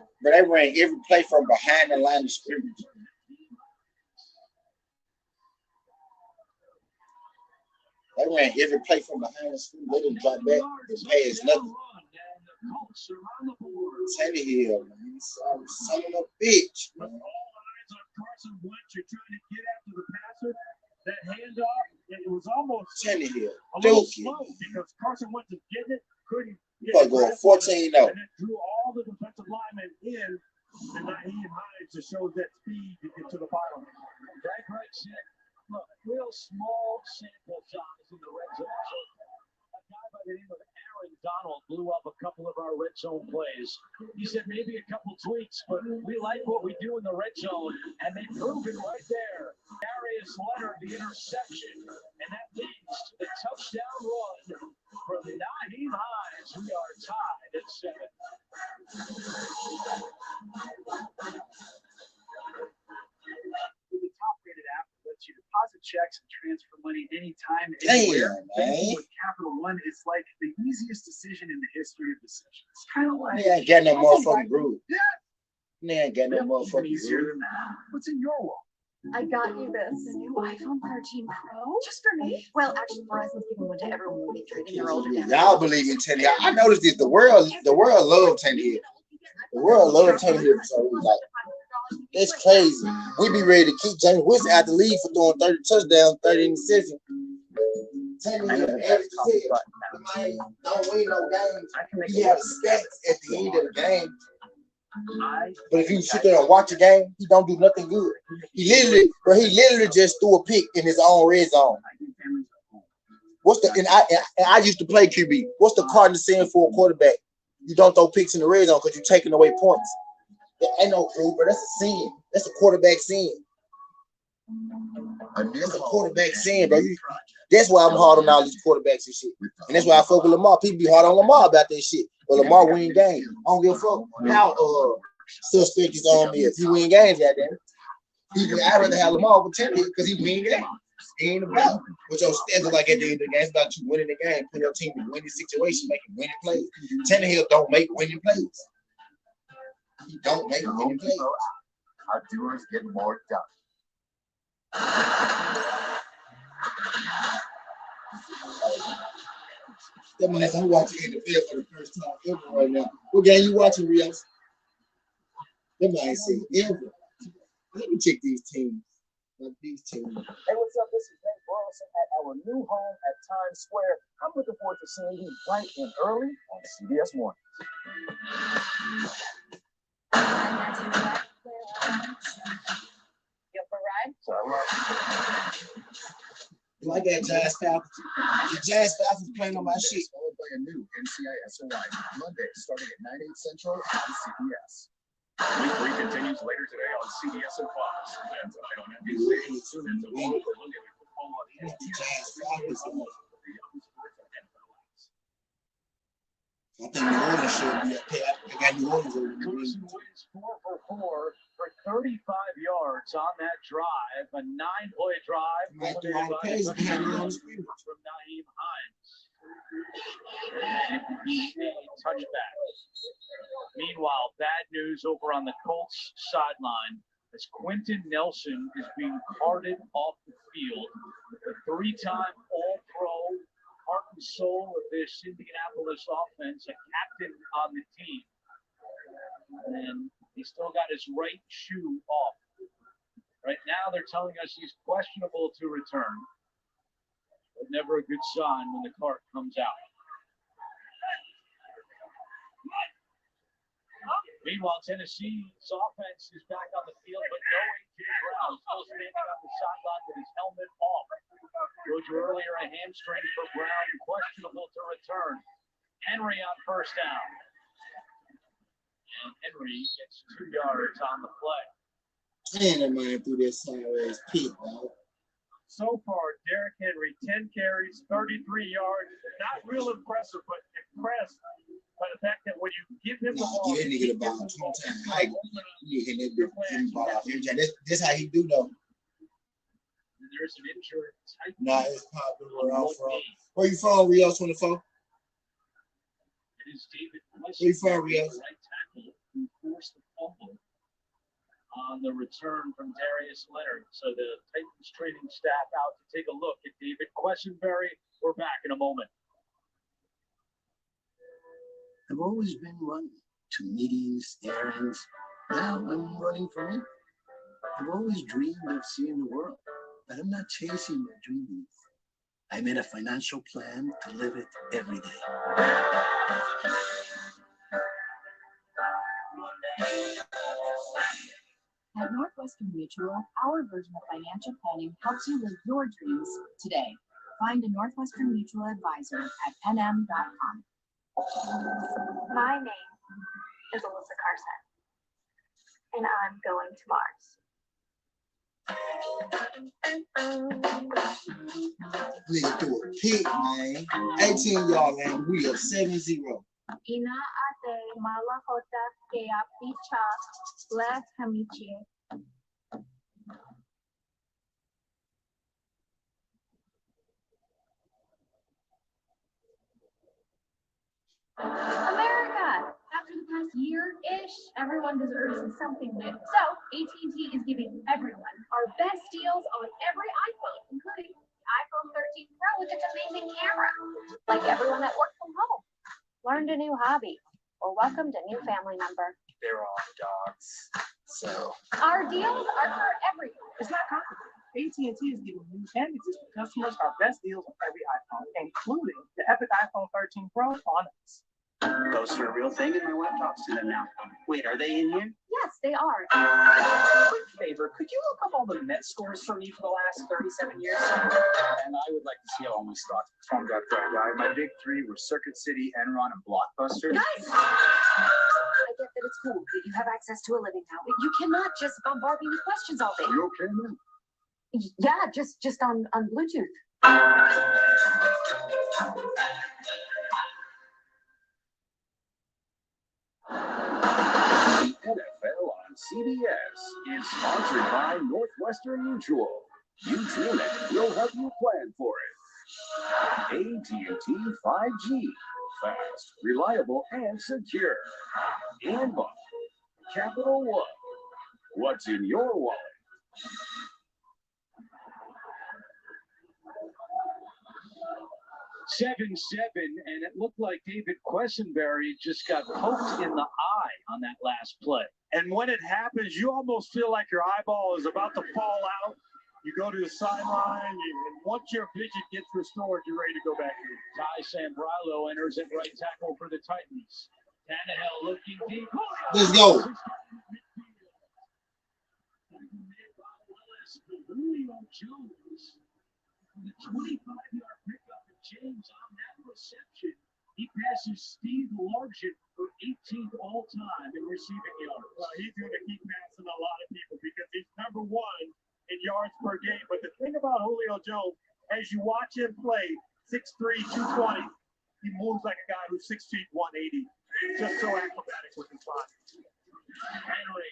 every play from behind the line of scrimmage. They ran every play from behind the scrimmage. They didn't drop back. They passed nothing. Tannehill, man. Son of a bitch. Man. Carson Wentz, you're trying to get after the passer. That handoff, it was almost Tannehill. a little slow because Carson Wentz is getting it, couldn't get it. Going 14-0. And then drew all the defensive linemen in, and Naheem Hines to show that speed to get to the bottom. Greg said, look, real small sample size in the red zone. A guy by the name of Aaron Donald blew up a couple of our red zone plays. He said maybe a couple tweaks, but we like what we do in the red zone, and they proved it right there. Darius Leonard, the interception, and that leads to the touchdown run from Naheem Hines. We are tied at 7. The top-rated app lets you deposit checks and transfer money anytime, anywhere. Banking with Capital One is like the easiest decision in the history of decisions. Kind of like they ain't got no motherfucking groove. Yeah. They ain't got no motherfucking easier groove. than that. What's in your wallet? I got you this. The new iPhone 13 Pro? Just for me? Well, actually, Verizon's giving one to everyone who will be trading their older dad. Y'all believe in Tannehill. I noticed this. The world loves Tannehill. The world loves Tannehill. So like, it's crazy. We be ready to keep James Winston out the league for throwing 30 touchdowns, 30 interceptions. Tannehill, don't win no games. He has stats at the end of the game. But if you sit there and watch a game, he don't do nothing good. He literally just threw a pick in his own red zone. What's the and I used to play QB. What's the Cardinals saying for a quarterback? You don't throw picks in the red zone because you're taking away points. There ain't no Uber. That's a sin. That's a quarterback sin. That's a quarterback sin, bro. That's why I'm hard on all these quarterbacks and shit. And that's why I fuck with Lamar. People be hard on Lamar about that shit. But Lamar win games. I don't give a fuck how suspect his arm is. He win games, goddamn. I'd rather have Lamar over Tannehill because he win games. He ain't about what your stats are like at the end of the game. It's about you winning the game, putting your team in winning situations, making winning plays. Tannehill don't make winning plays. He don't make winning plays. Our doers get more done. That man, I'm watching NFL for the first time ever right now. What game you watching, Rios? That man say ever. Let me check these teams. Hey, what's up? This is Nate Burleson at our new home at Times Square. I'm looking forward to seeing you bright and early on CBS Mornings. You up for a ride? Do I got Jazz Falcons? The Jazz Falcons playing on my shit. Followed by a new NCISOI Monday starting at 9, 8 central on CBS. Week 3 continues later today on CBS and Fox. And tonight on NBC. And tomorrow for Monday Night Football on ESPN. I think New Orleans should be up there. I got New Orleans over the Carson Wentz 4 for 35 yards on that drive. A 9-play drive. From Naeem Hines. And a touchback. Meanwhile, bad news over on the Colts sideline as Quentin Nelson is being carted off the field. The 3-time All-Pro, heart and soul of this Indianapolis offense, a captain on the team. And he still got his right shoe off. Right now, they're telling us he's questionable to return. But never a good sign when the cart comes out. Meanwhile, Tennessee's offense is back on the field, but no A.J. Brown, still standing on the sideline with his helmet off. Told you earlier, a hamstring for Brown, questionable to return. Henry on first down. And Henry gets 2 yards on the play. Man, that man threw that sideways pick, dog. So far, Derrick Henry, 10 carries, 33 yards. Not real impressive, but impressed by the fact that when you give him the ball, get that nigga the ball 20 times. Like, you hit that bitch, give him the ball off every time. That's how he do, though. There's an injury. Nah, it's probably where I'm from. Where you from, Rio 24? It is David. Where you from, Rio? Right tackle who forced the fumble on the return from Darius Leonard. So the Titans training staff out to take a look at David Quessenberry. We're back in a moment. I've always been running to meetings, errands. Now I'm running for me. I've always dreamed of seeing the world, but I'm not chasing my dreams. I made a financial plan to live it every day. At Northwestern Mutual, our version of financial planning helps you live your dreams today. Find a Northwestern Mutual advisor at nm.com. My name is Alyssa Carson, and I'm going to Mars. Nigga threw a pick, man. 18-yard line. We up 7-0. Inaate malahota kaya picha last hamichi. America! After the past year-ish, everyone deserves something new. So, AT&T is giving everyone our best deals on every iPhone, including the iPhone 13 Pro with its amazing camera. Like everyone that works from home, learned a new hobby, or welcomed a new family member. They're all dogs. So Our deals are for everyone. It's not complicated. AT&T is giving new and existing customers our best deals on every iPhone, including the epic iPhone 13 Pro on us. Ghosts are a real thing, and my wife talks to them now. Wait, are they in here? Yes, they are. Quick favor, could you look up all the Met scores for me for the last 37 years? And I would like to see how all my stocks performed after I died. My big three were Circuit City, Enron, and Blockbuster. Guys! I get that it's cool that you have access to a living now, but you cannot just bombard me with questions all day. Are you okay, man? Yeah, just on Bluetooth. The NFL on CBS is sponsored by Northwestern Mutual. You dream it, we'll help you plan for it. AT&T 5G, fast, reliable, and secure. And by Capital One. What's in your wallet? Seven, and it looked like David Quessenberry just got poked in the eye on that last play. And when it happens, you almost feel like your eyeball is about to fall out. You go to the sideline, and once your vision gets restored, you're ready to go back in. Ty Sambrailo enters at right tackle for the Titans. Tannehill looking deep. Let's go. Julio Jones, the 25-yard pickup, and James on that reception. He passes Steve Largent for 18th all-time in receiving yards. Well, he's going to keep passing a lot of people because he's number one in yards per game. But the thing about Julio Jones, as you watch him play, 6'3", 220, he moves like a guy who's 6 feet, 180. Just so acrobatic with his body. Henry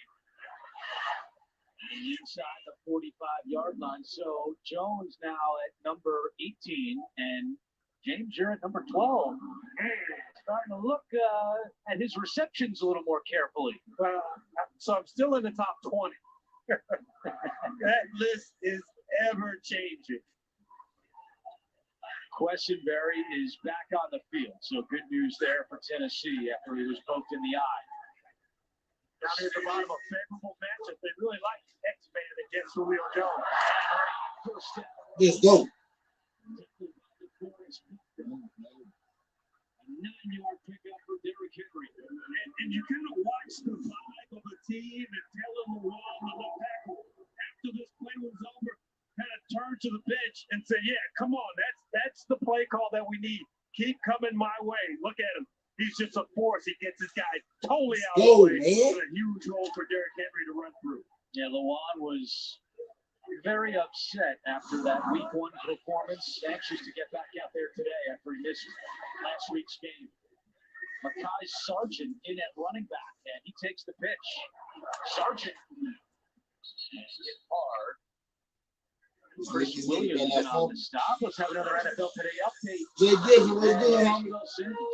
inside the 45-yard line. So Jones now at number 18, and James, you're at number 12. Starting to look at his receptions a little more carefully. So I'm still in the top 20. That list is ever changing. Quessenberry is back on the field, so good news there for Tennessee after he was poked in the eye. Down here at the bottom, a favorable matchup. They really like X-Man against Julio Jones. Let's go. A 9-yard pickup for Derrick Henry. And you kind of watch the vibe of the team and tell them the wrong of the tackle. After this play was over, kind of turn to the bench and say, yeah, come on, that's the play call that we need. Keep coming my way. Look at him. He's just a force. He gets this guy totally out of the way. It's a huge hole for Derrick Henry to run through. Yeah, Lawan was very upset after that week 1 performance. Anxious to get back out there today after he missed last week's game. Mekhi Sargent in at running back, and he takes the pitch. Sargent hit hard. Chris Williams in on the stop. Let's have another NFL Today update. Jay Diggs, what's good, homie?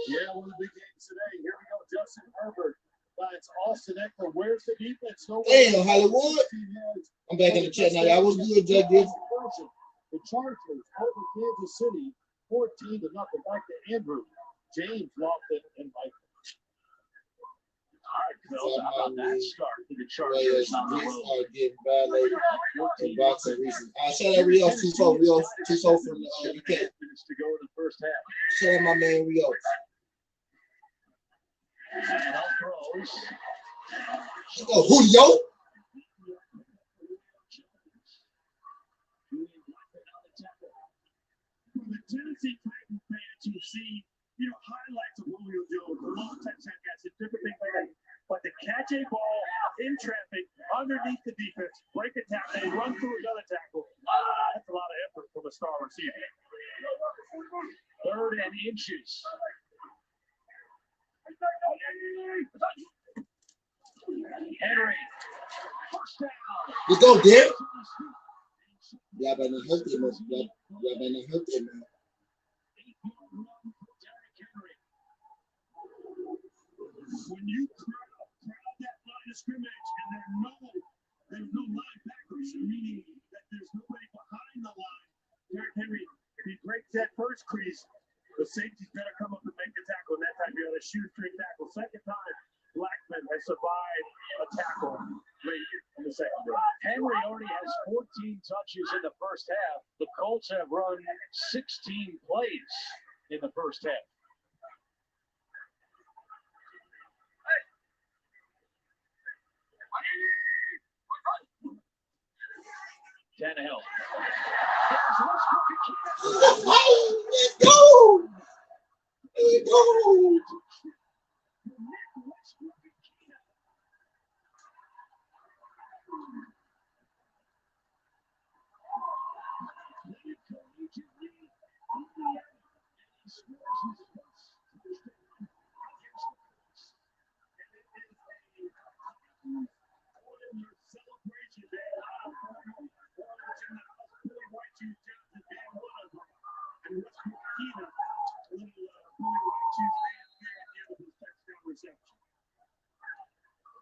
Yeah, one of the big games today. Here we go. Justin Herbert finds Austin Eckler. Where's the defense? Damn, Hollywood. I'm back in the chat now. Y'all was good, Jay Diggs. The Chargers over Kansas City, 14-0. Back to Andrew. James Lofton and Mike. All right, Phil, how about that start for the Chargers on the road? Getting violated in boxing reasons. Shout out Rio 2-4. Rio 2-4 from the UK. Minutes to go in the first half. Shout out my man Rio. Tannehill throws. Let's go, Julio. The Tennessee Titans fans who see, highlights of Julio Jones, the long touchdown catch, and different things like that. But to catch a ball in traffic underneath the defense, break a tackle, and run through another tackle, that's a lot of effort from a star receiver. 3rd and inches. Henry. First down. Let's go, Derek. Y'all better not hurt him, man. Y'all better not hurt him, man. When you crowd that line of scrimmage and there's no linebackers, meaning that there's nobody behind the line, Derrick Henry, if he breaks that first crease, the safety's better come up and make the tackle. And that time you got a shoestring tackle. Second time, Blackman has survived a tackle late in the second round. Henry already has 14 touches in the first half. The Colts have run 16 plays in the first half. Tannehill. Let's go! Let's go!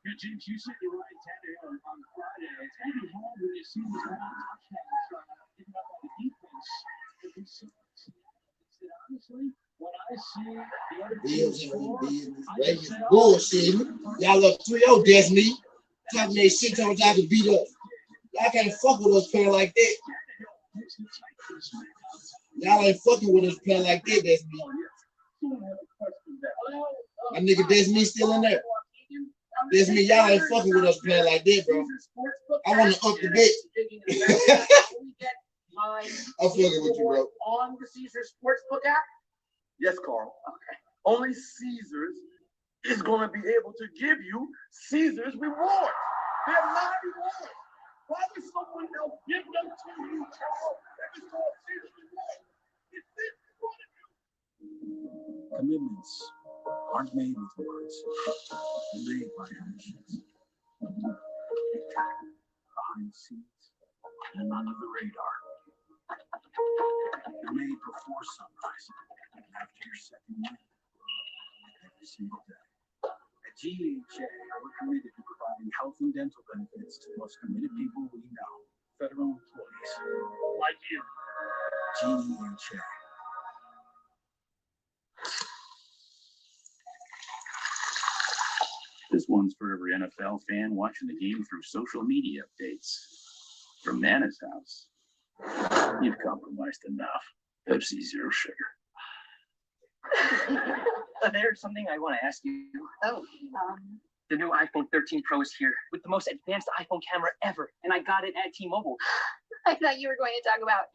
Yeah, James, you said you're right, Tannehill, on Friday. It's going to be hard when you see these kind of touchdowns given up on the defense. If we saw it, honestly, when I see the other team score, I just say, bullshit. Y'all up 3-0, that's me. Talking that shit, talking y'all can beat us. Y'all can't fuck with us playing like that. Y'all ain't fucking with us playing like that, that's me. My nigga, that's me still in there. That's me. Y'all ain't fucking with us playing like that, bro. I want to up the bet. I'm fucking with you, bro. On the Caesars Sportsbook app? Yes, Carl. Okay. Only Caesars is going to be able to give you Caesars rewards. They're not rewards. Why would someone else give them to you, Carl? That is called Caesars rewards. It's this one. Commitments aren't made with words. They're made by actions. Behind the scenes and under the radar. They're made before sunrise and after your second win. Every single day. At GEHA, we're committed to providing health and dental benefits to the most committed people we know. Federal employees. Like you. GEHA. This one's for every NFL fan watching the game through social media updates. From Nana's house. You've compromised enough. Pepsi Zero Sugar. There's something I want to ask you. The new iPhone 13 Pro is here with the most advanced iPhone camera ever, and I got it at T-Mobile. I thought you were going to talk about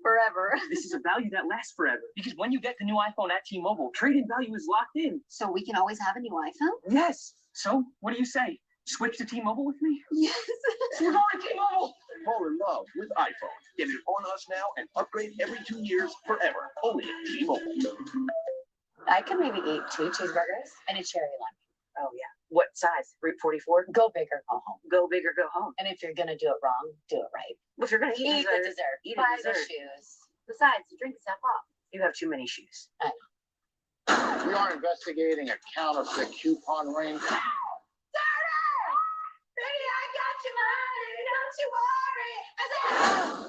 forever. This is a value that lasts forever, because when you get the new iPhone at T-Mobile, trade-in value is locked in. So we can always have a new iPhone? Yes. So, what do you say? Switch to T-Mobile with me? Yes. We're going to T-Mobile. Fall in love with iPhone. Get it on us now and upgrade every 2 years forever. Only at T-Mobile. I could maybe eat 2 cheeseburgers and a cherry lemon. Oh, yeah. What size? Route 44? Go big or go home. Go big or go home. And if you're going to do it wrong, do it right. Well, if you're going to Eat the dessert. Buy the shoes. Besides, you drink yourself off. You have too many shoes. I know. We are investigating a counterfeit coupon ring.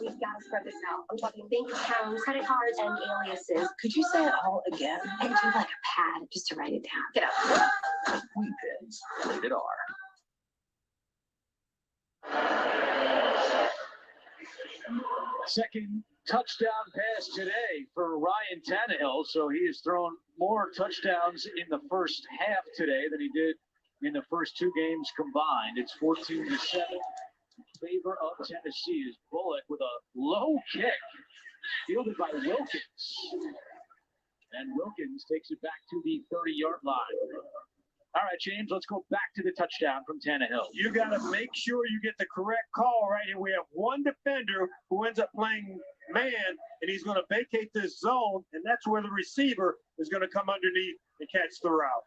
We've got to spread this out. I'm talking bank accounts, credit cards, and aliases. Could you say it all again? And do like a pad just to write it down. Get up. Weekends. Rated R. Second touchdown pass today for Ryan Tannehill. So he has thrown more touchdowns in the first half today than he did in the first 2 games combined. It's 14-7 in favor of Tennessee. Is Bullock with a low kick fielded by Wilkins. And Wilkins takes it back to the 30-yard line. All right, James, let's go back to the touchdown from Tannehill. You got to make sure you get the correct call right here. We have one defender who ends up playing man, and he's going to vacate this zone, and that's where the receiver is going to come underneath and catch the route.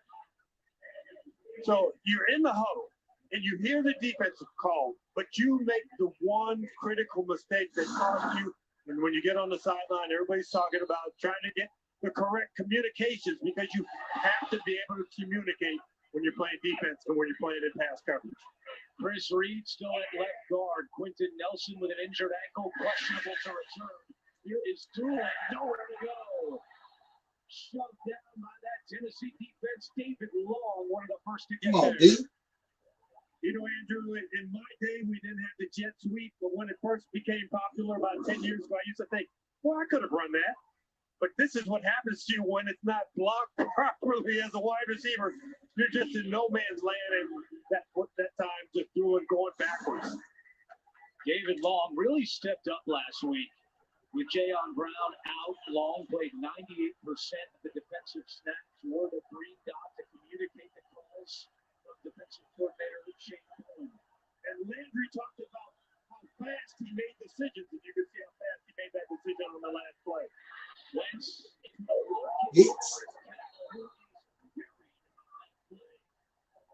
So you're in the huddle, and you hear the defensive call, but you make the one critical mistake that costs you. And when you get on the sideline, everybody's talking about trying to get the correct communications, because you have to be able to communicate when you're playing defense and when you're playing in pass coverage. Chris Reed still at left guard. Quentin Nelson with an injured ankle, questionable to return. Here is Doolin, nowhere to go. Shoved down by that Tennessee defense. David Long, one of the first to get there. You know, Andrew, in my day, we didn't have the jet sweep, but when it first became popular about 10 years ago, I used to think, well, I could have run that. But this is what happens to you when it's not blocked properly as a wide receiver. You're just in no man's land, and that time just threw it going backwards. David Long really stepped up last week. With Jayon Brown out, Long played 98% of the defensive snaps, wore the green dot to communicate the calls of defensive coordinator Shane Cohen. And Landry talked about how fast he made decisions, and you can see how fast he made that decision on the last play. Wentz,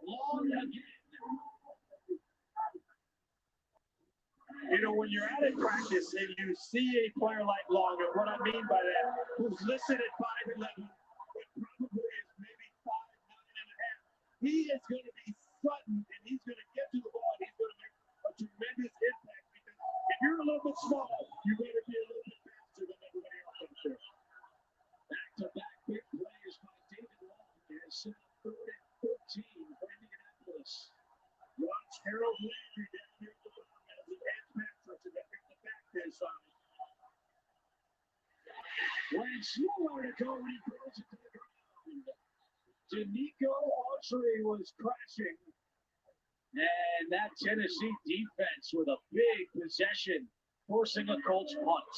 Long again. You know, when you're out at practice and you see a player like Long, and what I mean by that, who's listed at 5'11", but probably is maybe 5'9.5", he is going to be sudden, and he's going to get to the ball, and he's going to make a tremendous impact, because if you're a little bit small, you better be a little bit faster than everybody else up there. Back-to-back big plays by David Long as 3rd and 14 for Indianapolis. Watch Harold Landry down here at the bottom as he adds pass rushes that pick the back this side. Wentz nowhere to go when he throws it to the ground. Danico Autry was crashing. And that Tennessee defense with a big possession, forcing a Colts punt.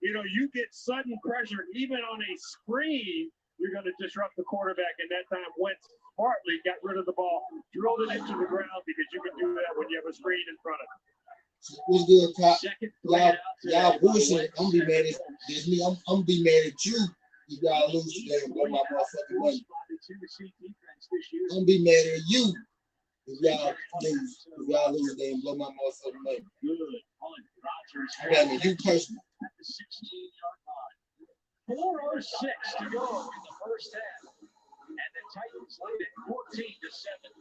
You know, you get sudden pressure, even on a screen, you're going to disrupt the quarterback. And that time, Wentz smartly got rid of the ball, drilled it into the ground, because you can do that when you have a screen in front of you. What's good, Pop? Y'all bullshit. I'm gonna be mad at Disney. I'm gonna be mad at you if y'all lose today and blow my motherfucking money. I'm gonna be mad at you if y'all lose. If y'all lose today and blow my motherfucking money. I got me, you personally. 4:06 to go in the first half, and the Titans lead it 14-7.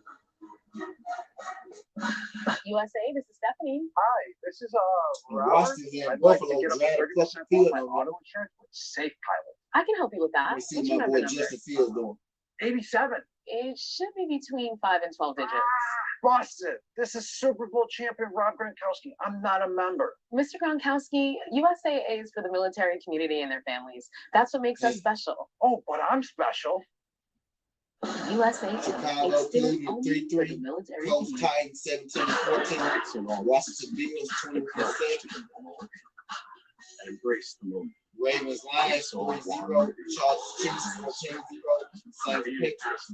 USA, this is Stephanie. Hi, this is Robert. I'd like to get up to 30% off my auto insurance with Safe Pilot. I can help you with that. Let me see my boy Justin Fields doing. 87. It should be between 5 and 12 digits. Busted. This is Super Bowl champion Rob Gronkowski. I'm not a member. Mr. Gronkowski, USAA is for the military community and their families. That's what makes us special. Oh, but I'm special. USA Chicago, Cleveland 3-3, Colts, Titans 17-14, Washington Bills 20%, embrace the moment. Ravens, Lions 40-0, Chargers, Chiefs 14-0, Saints, Patriots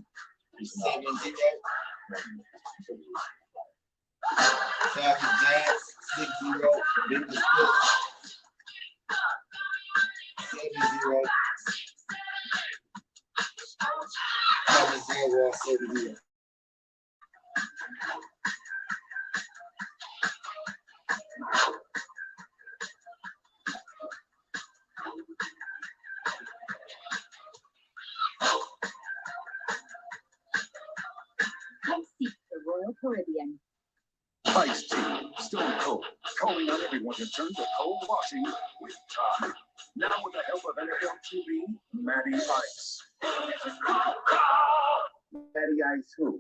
7-0, Falcons, Giants 6-0, Bengals, Bills 7-0. Come seek the Royal Caribbean. Ice Tea, Stone Cold, calling on everyone to turn to cold washing with Tide. Now with the help of NFL TV, Matty Ice. Matty Ice who?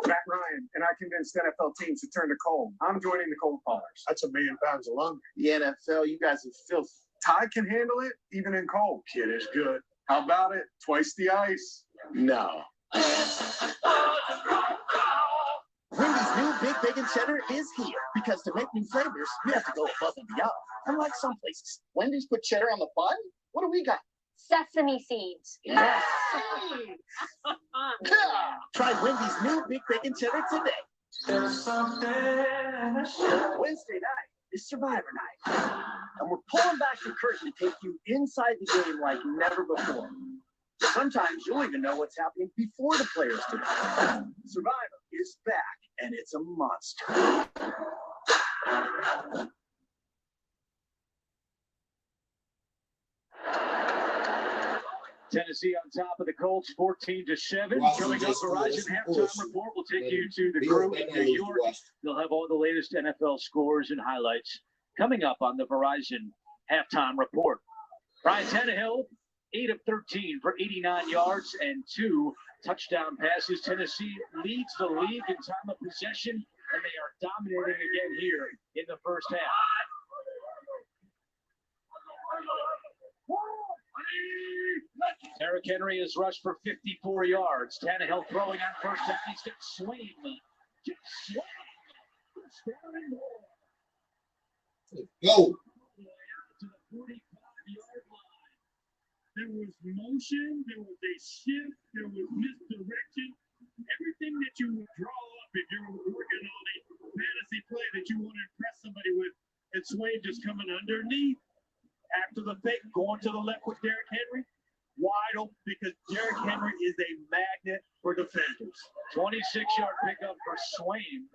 Matt Ryan, and I convinced NFL teams to turn to cold. I'm joining the cold callers. That's 1 million pounds of lumber. The NFL, you guys are filthy. Tide can handle it, even in cold. Kid is good. How about it? Twice the ice. No. Wendy's new Big Bacon Cheddar is here, because to make new flavors, you have to go above and beyond. Unlike some places, Wendy's put cheddar on the bun? What do we got? Sesame seeds. Yes. Try Wendy's new Big Bacon Cheddar today. There's something Wednesday night is Survivor Night. And we're pulling back the curtain to take you inside the game like never before. Sometimes you'll even know what's happening before the players do. Survivor is back, and it's a monster. Tennessee on top of the Colts, 14-7. Coming up, Verizon halftime report will take you to the crew in New York. They'll have all the latest NFL scores and highlights coming up on the Verizon halftime report. Ryan Tannehill, 8 of 13 for 89 yards and 2 touchdown passes. Tennessee leads the league in time of possession, and they are dominating again here in the first half. Derrick Henry has rushed for 54 yards. Tannehill throwing on first down. He's got Swain Go. There was motion, there was a shift, there was misdirection. Everything that you would draw up if you're working on a fantasy play that you want to impress somebody with, and Swain just coming underneath after the fake, going to the left with Derrick Henry, wide open because Derrick Henry is a magnet for defenders. 26-yard pickup for Swain.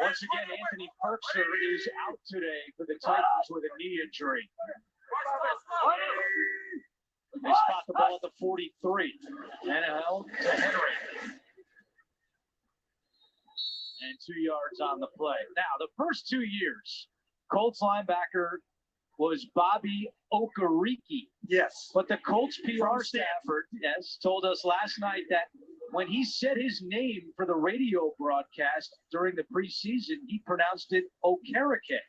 Once again, Anthony Perkser is out today for the Titans with a knee injury. They spot the ball at the 43. NHL to Henry. And 2 yards on the play. Now, the first 2 years, Colts linebacker was Bobby Okereke. Yes. But the Colts PR staff, told us last night that when he said his name for the radio broadcast during the preseason, he pronounced it Okereke.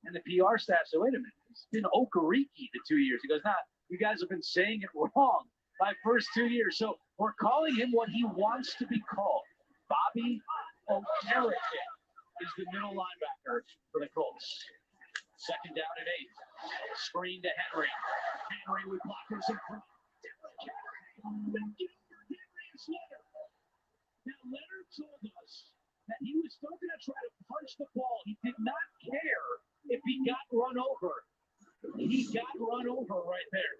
And the PR staff said, wait a minute, it's been Okereke the 2 years. He goes, nah, you guys have been saying it wrong my first 2 years. So we're calling him what he wants to be called. Bobby Okereke is the middle linebacker for the Colts. Second down and 8. Screen to Henry. Henry with blockers in front. Now, Leonard told us that he was still going to try to punch the ball. He did not care if he got run over. He got run over right there.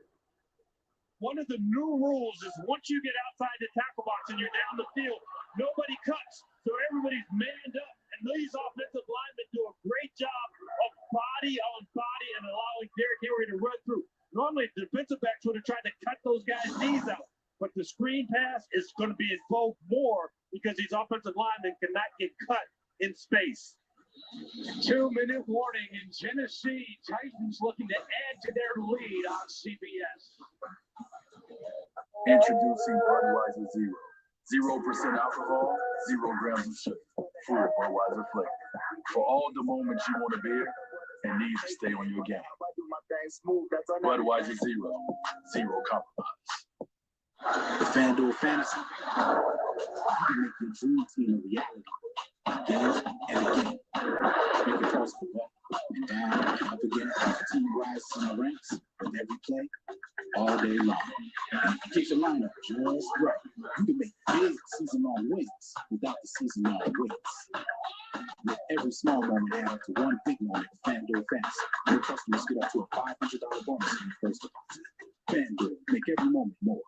One of the new rules is once you get outside the tackle box and you're down the field, nobody cuts. So everybody's manned up. And these offensive linemen do a great job of body on body and allowing Derrick Henry to run through. Normally, the defensive backs would have tried to cut those guys' knees out. But the screen pass is going to be invoked more because these offensive linemen cannot get cut in space. 2-minute warning in Tennessee. Titans looking to add to their lead on CBS. Introducing Budweiser Zero. 0% alcohol, 0 grams of sugar. Full Budweiser flavor. For all the moments you want a beer and need to stay on your game. Budweiser Zero. 0 compromise. The FanDuel Fantasy. You can make your dream team a reality. Again and again. Make it possible up and down and up again. The team rises in the ranks with every play all day long. And if you get your lineup just right, you can make big season-long wins without the season-long wins. With every small moment add up to one big moment at FanDuel Fantasy. Your customers get up to a $500 bonus in your first deposit. FanDuel, make every moment more.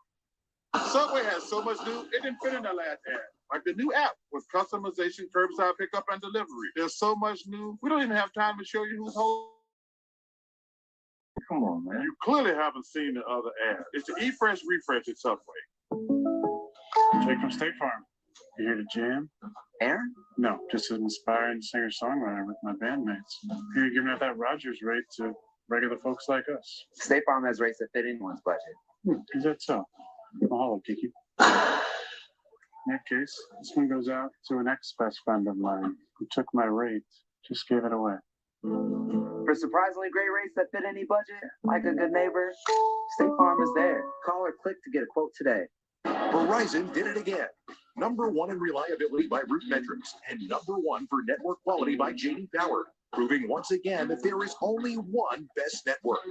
Subway has so much new, it didn't fit in the last ad. Like the new app with customization, curbside pickup, and delivery. There's so much new, we don't even have time to show you who's holding. Come on, man. You clearly haven't seen the other ad. It's the eFresh Refresh at Subway. Jake from State Farm. You here to jam? Aaron? No, just an inspiring singer-songwriter with my bandmates. Here you're giving out that Rogers rate to regular folks like us. State Farm has rates that fit anyone's budget. Is that so? Mahalo, Kiki. In that case, this one goes out to an ex-best friend of mine who took my rate, just gave it away. For surprisingly great rates that fit any budget, like a good neighbor, State Farm is there. Call or click to get a quote today. Verizon did it again. #1 in reliability by Root Metrics and #1 for network quality by J.D. Power, proving once again that there is only one best network.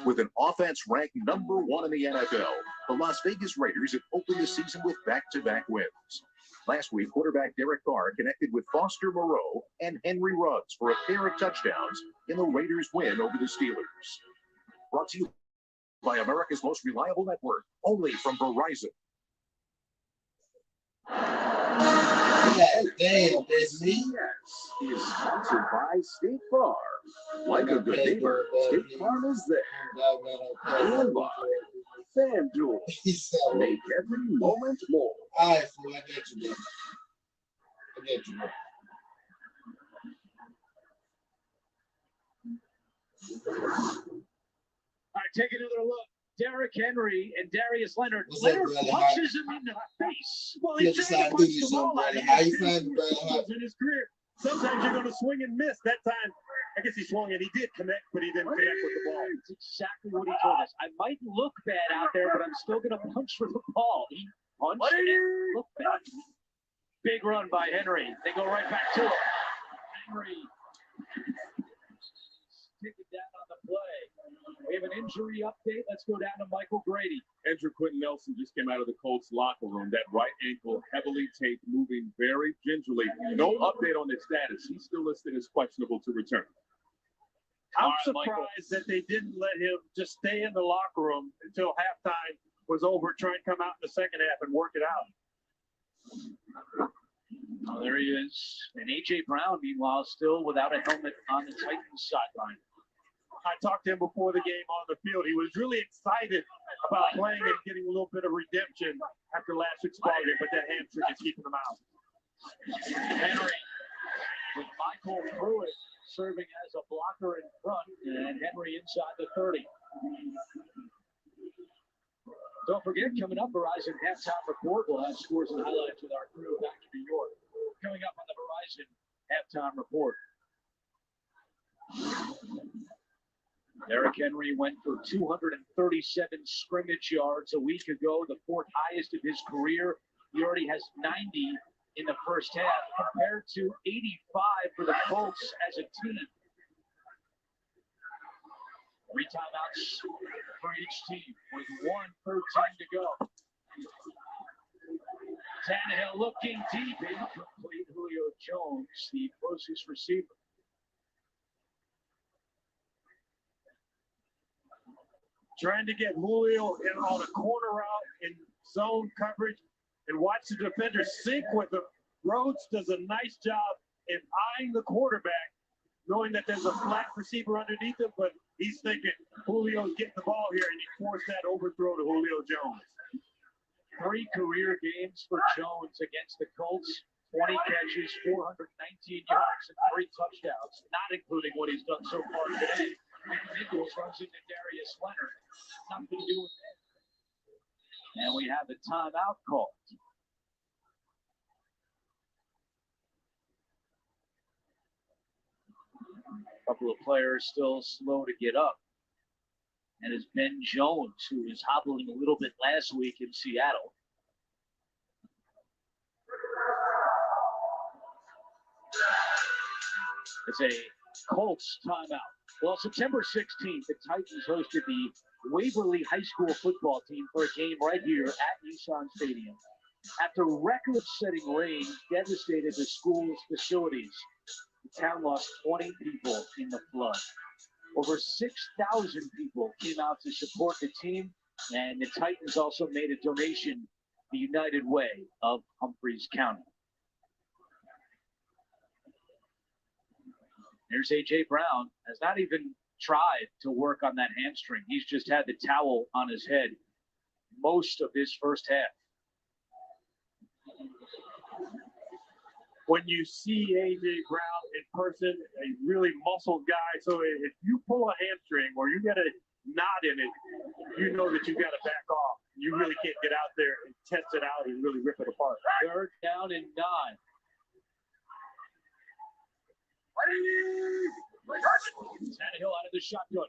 With an offense ranked #1 in the NFL, the Las Vegas Raiders have opened the season with back-to-back wins. Last week, quarterback Derek Carr connected with Foster Moreau and Henry Ruggs for a pair of touchdowns in the Raiders' win over the Steelers. Brought to you by America's most reliable network, only from Verizon. Damn, that's me. Is sponsored by State Farm. Like a good neighbor, State Farm is there. And by FanDuel. Make every moment more. All right, fool, I get you, man. I get you, man. All right, take another look. Derrick Henry and Darius Leonard. Leonard punches him in the face. Well, he's trying to punch the ball out. How you find brother? In his career, sometimes you're going to swing and miss. That time, I guess he swung and he did connect, but he didn't connect with the ball. That's exactly what he told us. I might look bad out there, but I'm still going to punch for the ball. He punched and looked bad. Big run by Henry. They go right back to him. Henry taken down on the play. We have an injury update. Let's go down to Michael Grady. Andrew Quentin Nelson just came out of the Colts locker room. That right ankle heavily taped, moving very gingerly. No update on his status. He's still listed as questionable to return. I'm surprised that they didn't let him just stay in the locker room until halftime was over, try and come out in the second half and work it out. Oh, there he is. And A.J. Brown, meanwhile, still without a helmet on the Titans sideline. I talked to him before the game on the field. He was really excited about playing and getting a little bit of redemption after last week's ball game, but that hamstring is keeping him out. Henry with Michael Pruitt serving as a blocker in front, and Henry inside the 30. Don't forget, coming up, Verizon halftime report. We'll have scores and highlights with our crew back in New York. Coming up on the Verizon halftime report. Derrick Henry went for 237 scrimmage yards a week ago, the fourth highest of his career. He already has 90 in the first half, compared to 85 for the Colts as a team. 3 timeouts for each team with 1:13 to go. Tannehill looking deep, incomplete. Julio Jones, the closest receiver. Trying to get Julio in on a corner route in zone coverage and watch the defender sink with him. Rhodes does a nice job in eyeing the quarterback, knowing that there's a flat receiver underneath him, but he's thinking Julio's getting the ball here, and he forced that overthrow to Julio Jones. 3 career games for Jones against the Colts. 20 catches, 419 yards, and 3 touchdowns, not including what he's done so far today. Nichols runs into Darius Leonard. Nothing to do with it. And we have a timeout called. A couple of players still slow to get up. And it's Ben Jones, who was hobbling a little bit last week in Seattle. It's a Colts timeout. Well, September 16th, the Titans hosted the Waverly High School football team for a game right here at Eason Stadium. After record-setting rain devastated the school's facilities, the town lost 20 people in the flood. Over 6,000 people came out to support the team, and the Titans also made a donation the United Way of Humphreys County. There's A.J. Brown, has not even tried to work on that hamstring. He's just had the towel on his head most of his first half. When you see A.J. Brown in person, a really muscled guy, so if you pull a hamstring or you get a knot in it, you know that you got to back off. You really can't get out there and test it out and really rip it apart. 3rd down and 9. Tannehill out of the shotgun.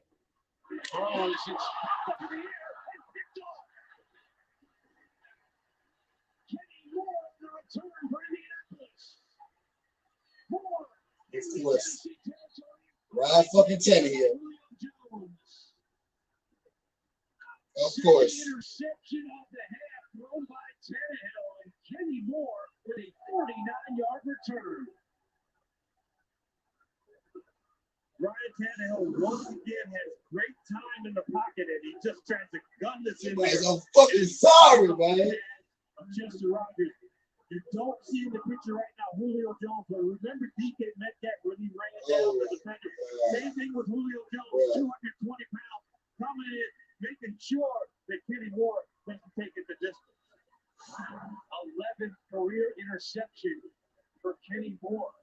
Throws it to the air. Picked off. Kenny Moore, the return for Indianapolis. Moore. It's worse. Ryan fucking Tannehill. Of course. Interception of the half thrown by Tannehill, and Kenny Moore with a 49-yard return. Ryan Tannehill once again has great time in the pocket, and he just tries to gun this in Guys, there. I'm fucking sorry, man. Chester Rogers. You don't see in the picture right now Julio Jones, but remember DK Metcalf when he ran down the defender. Same thing with Julio Jones, 220 pounds, coming in, making sure that Kenny Moore doesn't take it the distance. 11th career interception for Kenny Moore.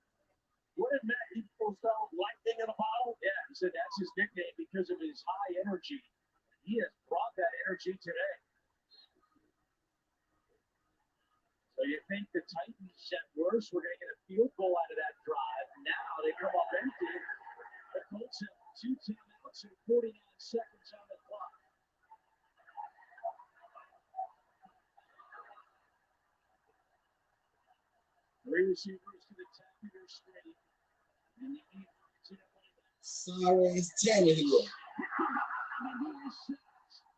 What did Matt Eason spell? Lightning in a bottle? Yeah, he said that's his nickname because of his high energy. He has brought that energy today. So you think the Titans at worst, we're going to get a field goal out of that drive. Now they come up empty. The Colts have 2 timeouts and 49 seconds on the clock. Three receivers to the top of their straight. And the Sorry, it's Tannehill.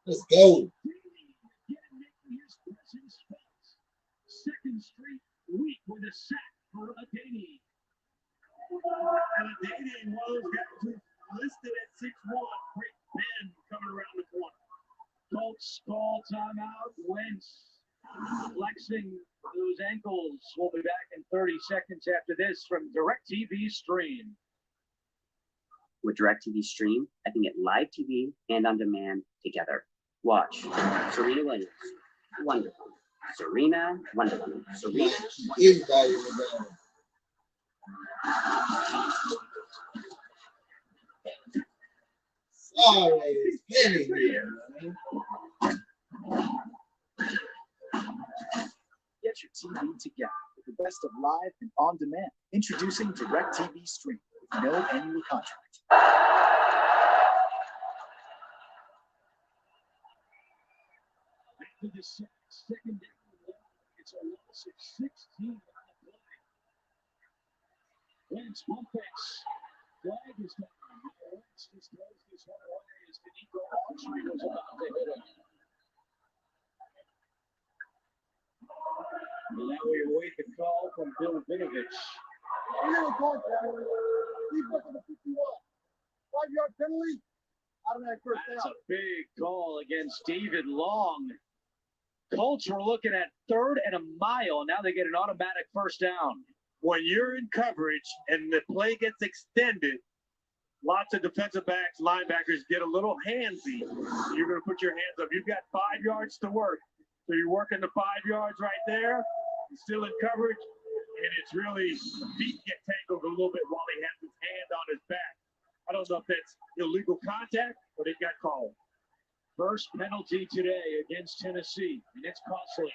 Let's go. Second straight week with a sack for Adani. And Adani, one of those guys who's listed at 6'1", great man coming around the corner. Colts call timeout. Wentz flexing those ankles. We'll be back in 30 seconds after this from DirecTV Stream. With DirecTV Stream, I can get live TV and on demand together. Watch Serena Williams, wonderful. Serena, wonderful. Serena, Everybody in the band. Sorry, it's Tannehill. Get your TV together with the best of live and on demand. Introducing DirecTV Stream with no annual contract. After the second down, it's a loss of 16 on the play. Wentz pump fakes. Flag is down. Wentz just throws this one away as Danico Autry was about to hit him. And now we await the call from Bill Vinovich. He's looking at 51. 5-yard penalty. Automatic first down. That's a big call against David Long. Colts were looking at 3rd and a mile. Now they get an automatic first down. When you're in coverage and the play gets extended, lots of defensive backs, linebackers get a little handsy. You're going to put your hands up. You've got 5 yards to work. So you're working the 5 yards right there. You're still in coverage. And it's really, feet get tangled a little bit while he has his hand on his back. I don't know if that's illegal contact, but it got called. First penalty today against Tennessee, and it's costly.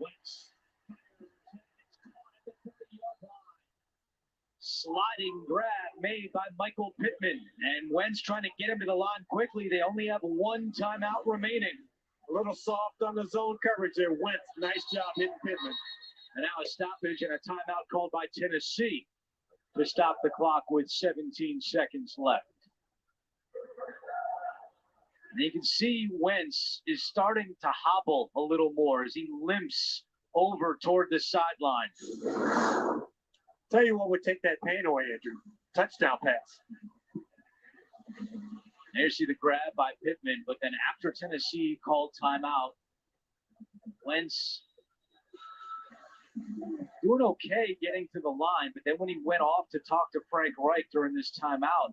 Wentz. Sliding grab made by Michael Pittman, and Wentz trying to get him to the line quickly. They only have one timeout remaining. A little soft on the zone coverage there. Wentz, nice job hitting Pittman. And now a stoppage and a timeout called by Tennessee to stop the clock with 17 seconds left. And you can see Wentz is starting to hobble a little more as he limps over toward the sideline. Tell you what would take that pain away, Andrew. Touchdown pass. There you see the grab by Pittman, but then after Tennessee called timeout, Wentz doing okay getting to the line, but then when he went off to talk to Frank Reich during this timeout,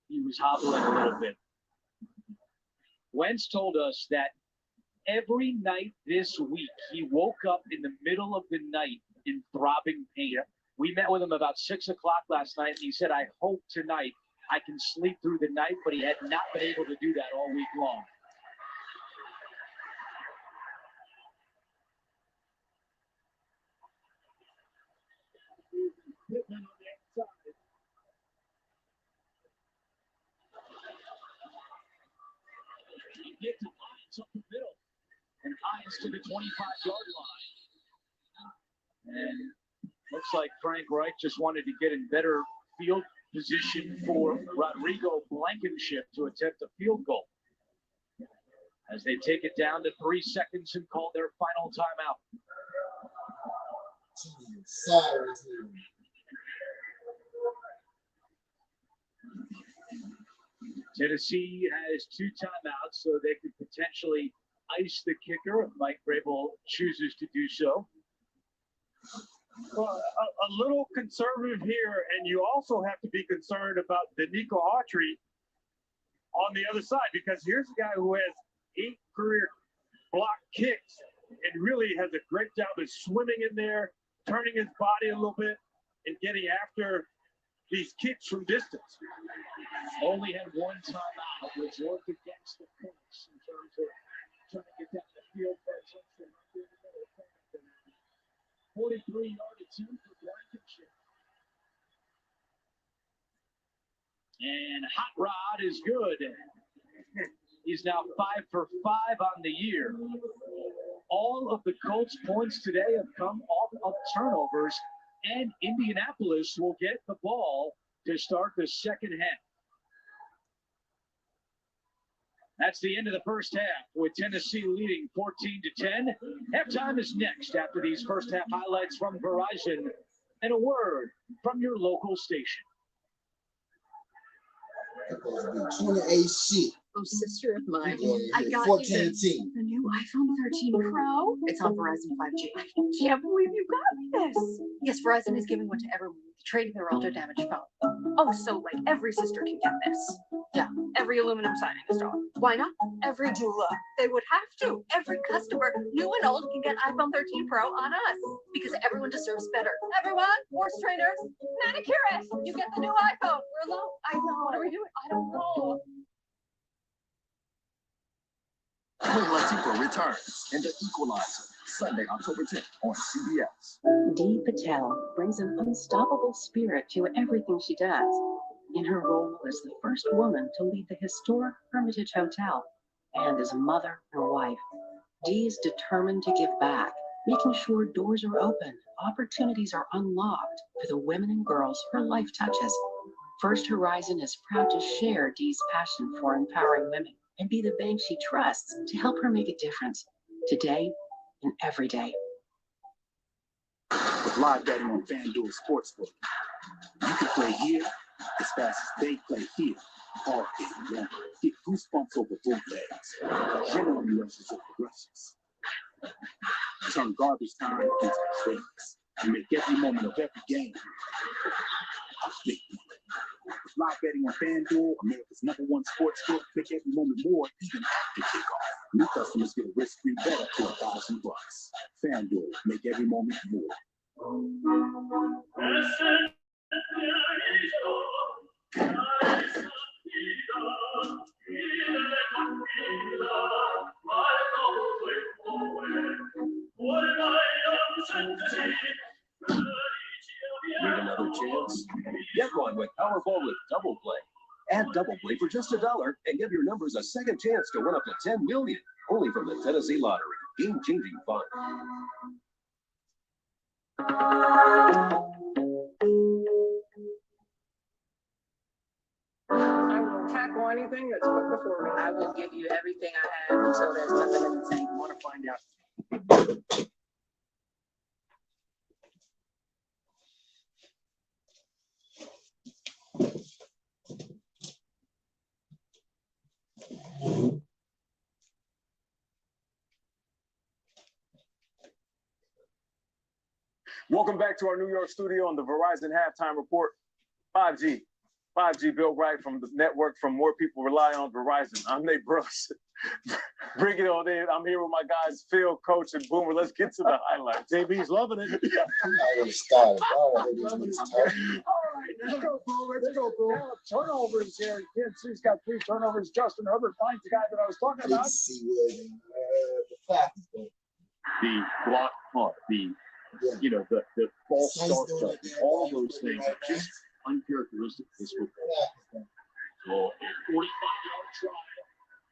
he was hobbling a little bit. Wentz told us that every night this week, he woke up in the middle of the night in throbbing pain. We met with him about 6 o'clock last night, and he said, I hope tonight I can sleep through the night, but he had not been able to do that all week long. Pittman on the outside. He gets to Hines up the middle, and Hines to the 25-yard line. And looks like Frank Reich just wanted to get in better field position for Rodrigo Blankenship to attempt a field goal. As they take it down to 3 seconds and call their final timeout. Sorry. Tennessee has 2 timeouts, so they could potentially ice the kicker if Mike Vrabel chooses to do so. Well, a little conservative here, and you also have to be concerned about Danico Autry on the other side, because here's a guy who has 8 career block kicks and really has a great job of swimming in there, turning his body a little bit, and getting after these kicks from distance. Only had 1 timeout, which worked against the Colts in terms of trying to get down the field for a touchdown. 43-yard attempt for Blankenship. And Hot Rod shot is good. He's now 5 for 5 on the year. All of the Colts' points today have come off of turnovers, and Indianapolis will get the ball to start the second half. That's the end of the first half, with Tennessee leading 14-10. Halftime is next after these first half highlights from Verizon and a word from your local station. That's supposed to be 28 shit. Oh, sister of mine, I got 14 team. the new iPhone 13 Pro. It's on Verizon 5G. I can't believe you got this. Yes, Verizon is giving one to everyone trading their older damaged phone. Oh, so like every sister can get this. Yeah, every aluminum siding installer. Why not? Every doula. They would have to. Every customer, new and old, can get iPhone 13 Pro on us because everyone deserves better. Everyone, horse trainers, manicurists, you get the new iPhone. We're alone. I know. What are we doing? I don't know. Latifah returns in The Equalizer, Sunday, October 10th on CBS. Dee Patel brings an unstoppable spirit to everything she does. In her role as the first woman to lead the historic Hermitage Hotel, and as a mother and wife, Dee is determined to give back, making sure doors are open, opportunities are unlocked for the women and girls her life touches. First Horizon is proud to share Dee's passion for empowering women and be the bank she trusts to help her make a difference today and every day. With live betting on FanDuel Sportsbook, you can play here as fast as they play here, or if you want, get goosebumps over bootlegs, generally rushes over rushes. Turn garbage time into mistakes and make every moment of every game a big one. With live betting on FanDuel, America's #1 sportsbook, make every moment more even after kickoff. New customers get a risk-free bet up to $1,000. FanDuel, make every moment more. Need another chance? Get one with Powerball with Double Play. Add Double Play for just $1 and give your numbers a second chance to win up to $10 million. Only from the Tennessee Lottery. Game-changing fun. I will tackle anything that's put before me. I will give you everything I have until there's nothing in the tank. I want to find out. Welcome back to our New York studio on the Verizon Halftime Report. 5G built right from the network from more people rely on Verizon. I'm Nate Brooks. Bring it on in. I'm here with my guys, Phil, Coach, and Boomer. Let's get to the highlights. JB's loving it. I already started. All right, let's go, Boomer. Let's go, Boomer. Turnovers here. He's got 3 turnovers. Justin Herbert finds the guy that I was talking about. Let's see where the Falcons go. The block punt, the false start cut, all of those things are just uncharacteristic of this football. So a 45-yard try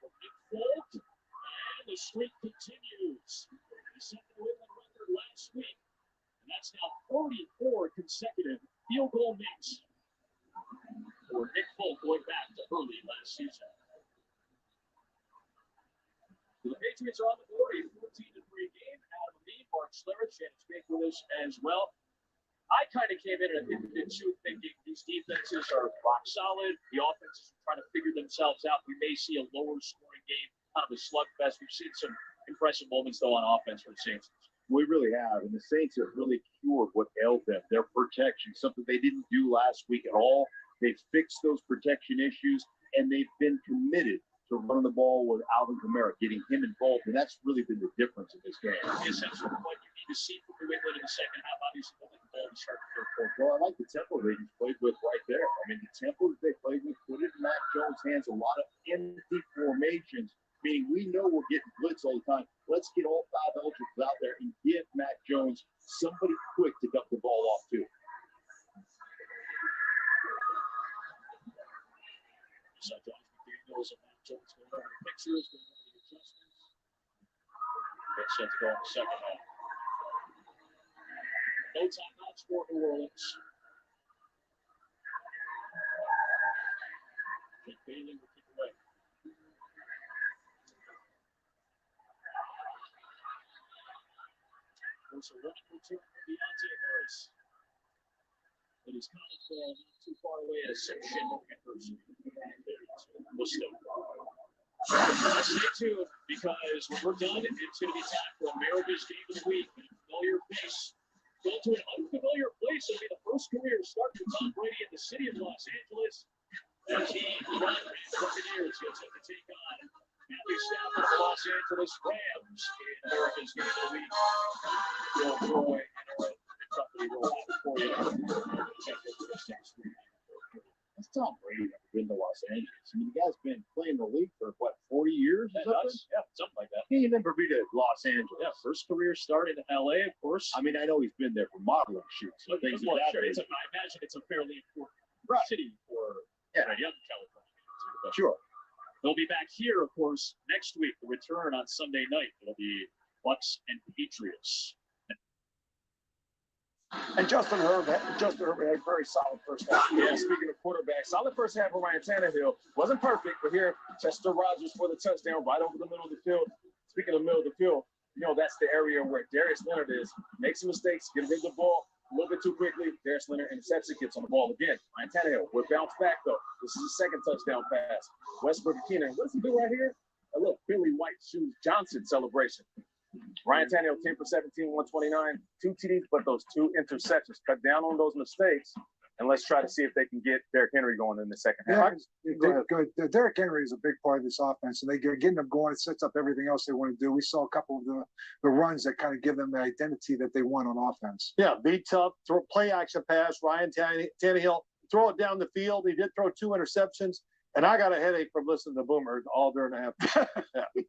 from Nick Folk, and the streak continues. He set the winning record last week, and that's now 34 consecutive field goal makes for Nick Folk going back to early last season. So the Patriots are on the board, a 14-3 game. Adam Lee, Mark Schlerich, and Jake with us as well. I kind of came in into thinking these defenses are rock solid. The offenses are trying to figure themselves out. We may see a lower scoring game, kind of a slugfest. We've seen some impressive moments, though, on offense for the Saints. We really have, and the Saints have really cured what ailed them, their protection, something they didn't do last week at all. They've fixed those protection issues, and they've been committed to running the ball with Alvin Kamara, getting him involved, and that's really been the difference in this game. Essentially, what you need to see from New England in the second half, obviously, the ball to start the third quarter. Well, I like the tempo they just played with right there. I mean, the tempo that they played with put it in Mac Jones' hands, a lot of empty formations, meaning we know we're getting blitz all the time. Let's get all 5 eligibles out there and give Mac Jones somebody quick to dump the ball off to. So Josh McDaniels and Matt Jones going over the pictures, going over the adjustments. Get set to go in the second half. No timeouts for New Orleans. Jake Bailey will kick away. There's a running return from Deontay Harris. But he's kind of not too far away at a section Anderson. Musto. Stay tuned because when we're done, it's going to be time for America's Game of the Week. A familiar face. Go to an unfamiliar place. It'll be the first career start for Tom Brady in the city of Los Angeles. As he Buccaneers gets up to take on Matthew Stafford of the Los Angeles Rams in America's Game of the Week. Bill Troy and a company will have it for you. That's Tom Brady never been to Los Angeles. I mean, the guy's been playing the league for what, 40 years? Yeah, something like that. He never been to Los Angeles. Yeah, first career start in LA, of course. I mean, I know he's been there for modeling shoots and things like that. Sure. I imagine it's a fairly important city for a young California. But sure. They'll be back here, of course, next week. The return on Sunday night. It'll be Bucks and Patriots. And Justin Herbert had a very solid first half. Yeah, speaking of quarterbacks, solid first half for Ryan Tannehill. Wasn't perfect, but here, Chester Rogers for the touchdown right over the middle of the field. Speaking of the middle of the field, you know, that's the area where Darius Leonard is. Makes some mistakes, gets rid of the ball a little bit too quickly. Darius Leonard intercepts it, gets on the ball again. Ryan Tannehill will bounce back, though. This is his second touchdown pass. Westbrook and Keenan, what does he do right here? A little Billy White Shoes Johnson celebration. Ryan Tannehill, 10 for 17, 129, 2 TDs, but those 2 interceptions. Cut down on those mistakes, and let's try to see if they can get Derrick Henry going in the second half. Yeah, Derrick Henry is a big part of this offense, and getting them going, it sets up everything else they want to do. We saw a couple of the runs that kind of give them the identity that they want on offense. Yeah, be tough, throw play action pass. Ryan Tannehill, throw it down the field. He did throw 2 interceptions. And I got a headache from listening to Boomer all during the half.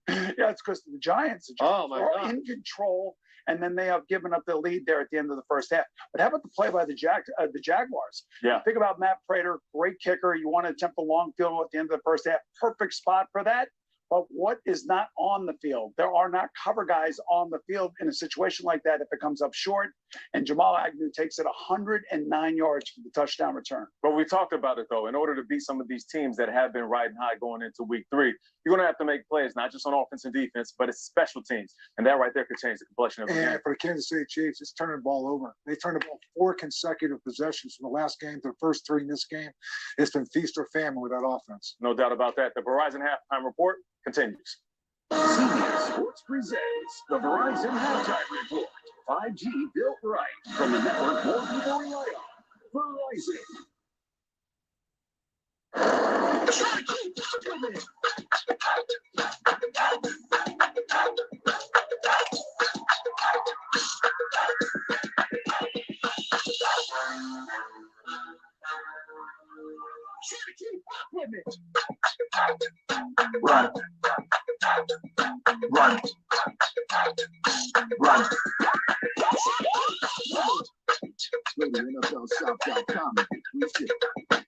Yeah, it's because the Giants are in control, and then they have given up the lead there at the end of the first half. But how about the play by the Jaguars? Yeah. Think about Matt Prater, great kicker. You want to attempt a long field goal at the end of the first half. Perfect spot for that. But what is not on the field? There are not cover guys on the field in a situation like that if it comes up short. And Jamal Agnew takes it 109 yards for the touchdown return. But we talked about it, though. In order to beat some of these teams that have been riding high going into week 3, you're going to have to make plays, not just on offense and defense, but it's special teams. And that right there could change the complexion of the game. And for the Kansas City Chiefs, it's turning the ball over. They turned the ball 4 consecutive possessions from the last game to the first 3 in this game. It's been feast or famine with that offense. No doubt about that. The Verizon halftime report continues. CBS Sports presents the Verizon Halftime Report. 5G built right from the network more people rely on. Verizon. Run. Run. Run. Go to NFLShop.com and get free shipping.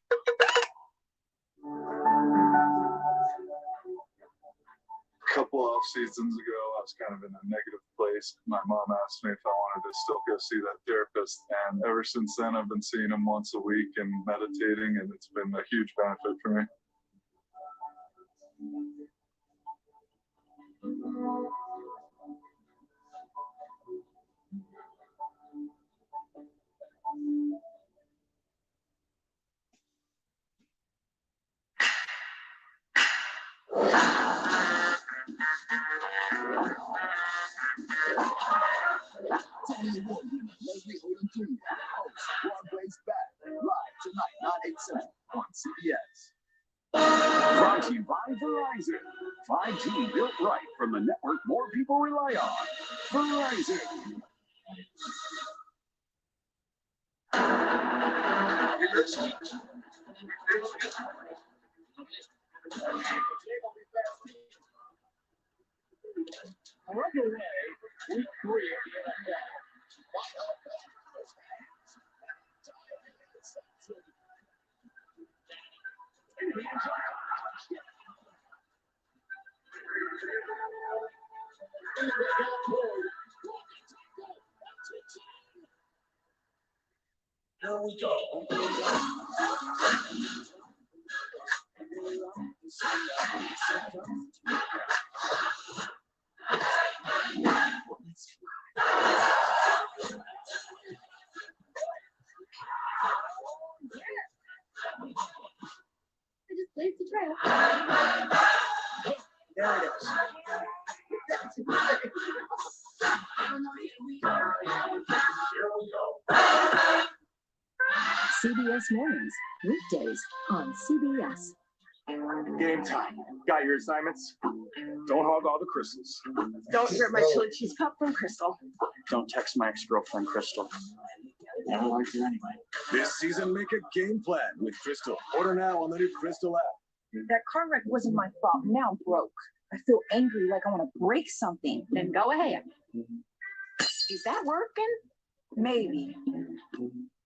A couple off seasons ago, I was kind of in a negative place. My mom asked me if I wanted to still go see that therapist, and ever since then, I've been seeing him once a week and meditating, and it's been a huge benefit for me. Broadway's back live tonight, 9/8/7 on CBS. Brought to you by Verizon. 5G built right from the network more people rely on. Verizon. Underway, week 3 of the NFL. we go. I just blazed the trail. There it is. CBS Mornings, weekdays on CBS. Game time. Got your assignments? Don't hog all the crystals. Don't rip my chili cheese cup from Crystal. Don't text my ex-girlfriend, Crystal. Never liked her anyway. This season, make a game plan with Crystal. Order now on the new Crystal app. That car wreck wasn't my fault. Now I'm broke. I feel angry, like I want to break something. Then go ahead. Is that working? Maybe.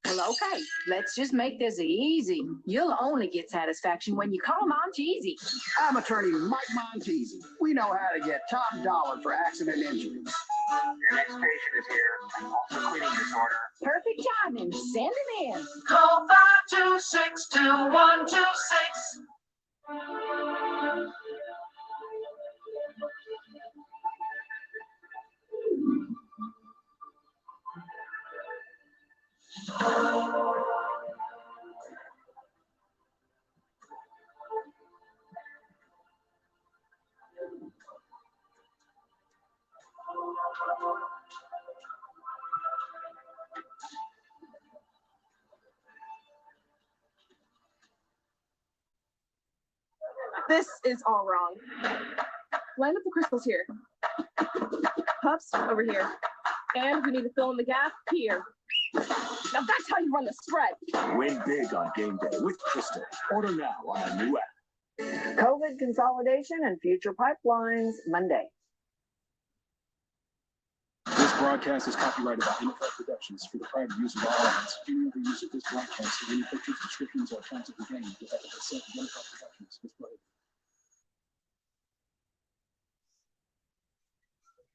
Well, okay. Let's just make this easy. You'll only get satisfaction when you call Monteezy. I'm attorney Mike Monteezy. We know how to get top dollar for accident injuries. Your next patient is here. Also cleaning disorder. Perfect timing. Send him in. Call 526-2126. This is all wrong. Line up the crystals here. Pups over here. And we need to fill in the gap here. Now that's how you run the spread. Win big on game day with Crystal. Order now on the new app. COVID consolidation and future pipelines, Monday. This broadcast is copyrighted by NFL Productions for the private use of all elements. Any other use of this broadcast or any pictures, descriptions, or terms of the game without the consent of NFL Productions is prohibited.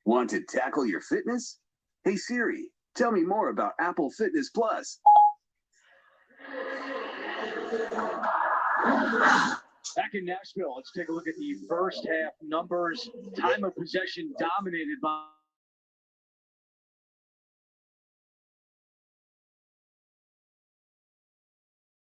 Want to tackle your fitness? Hey Siri, tell me more about Apple Fitness Plus. Back in Nashville, let's take a look at the first half numbers. Time of possession dominated by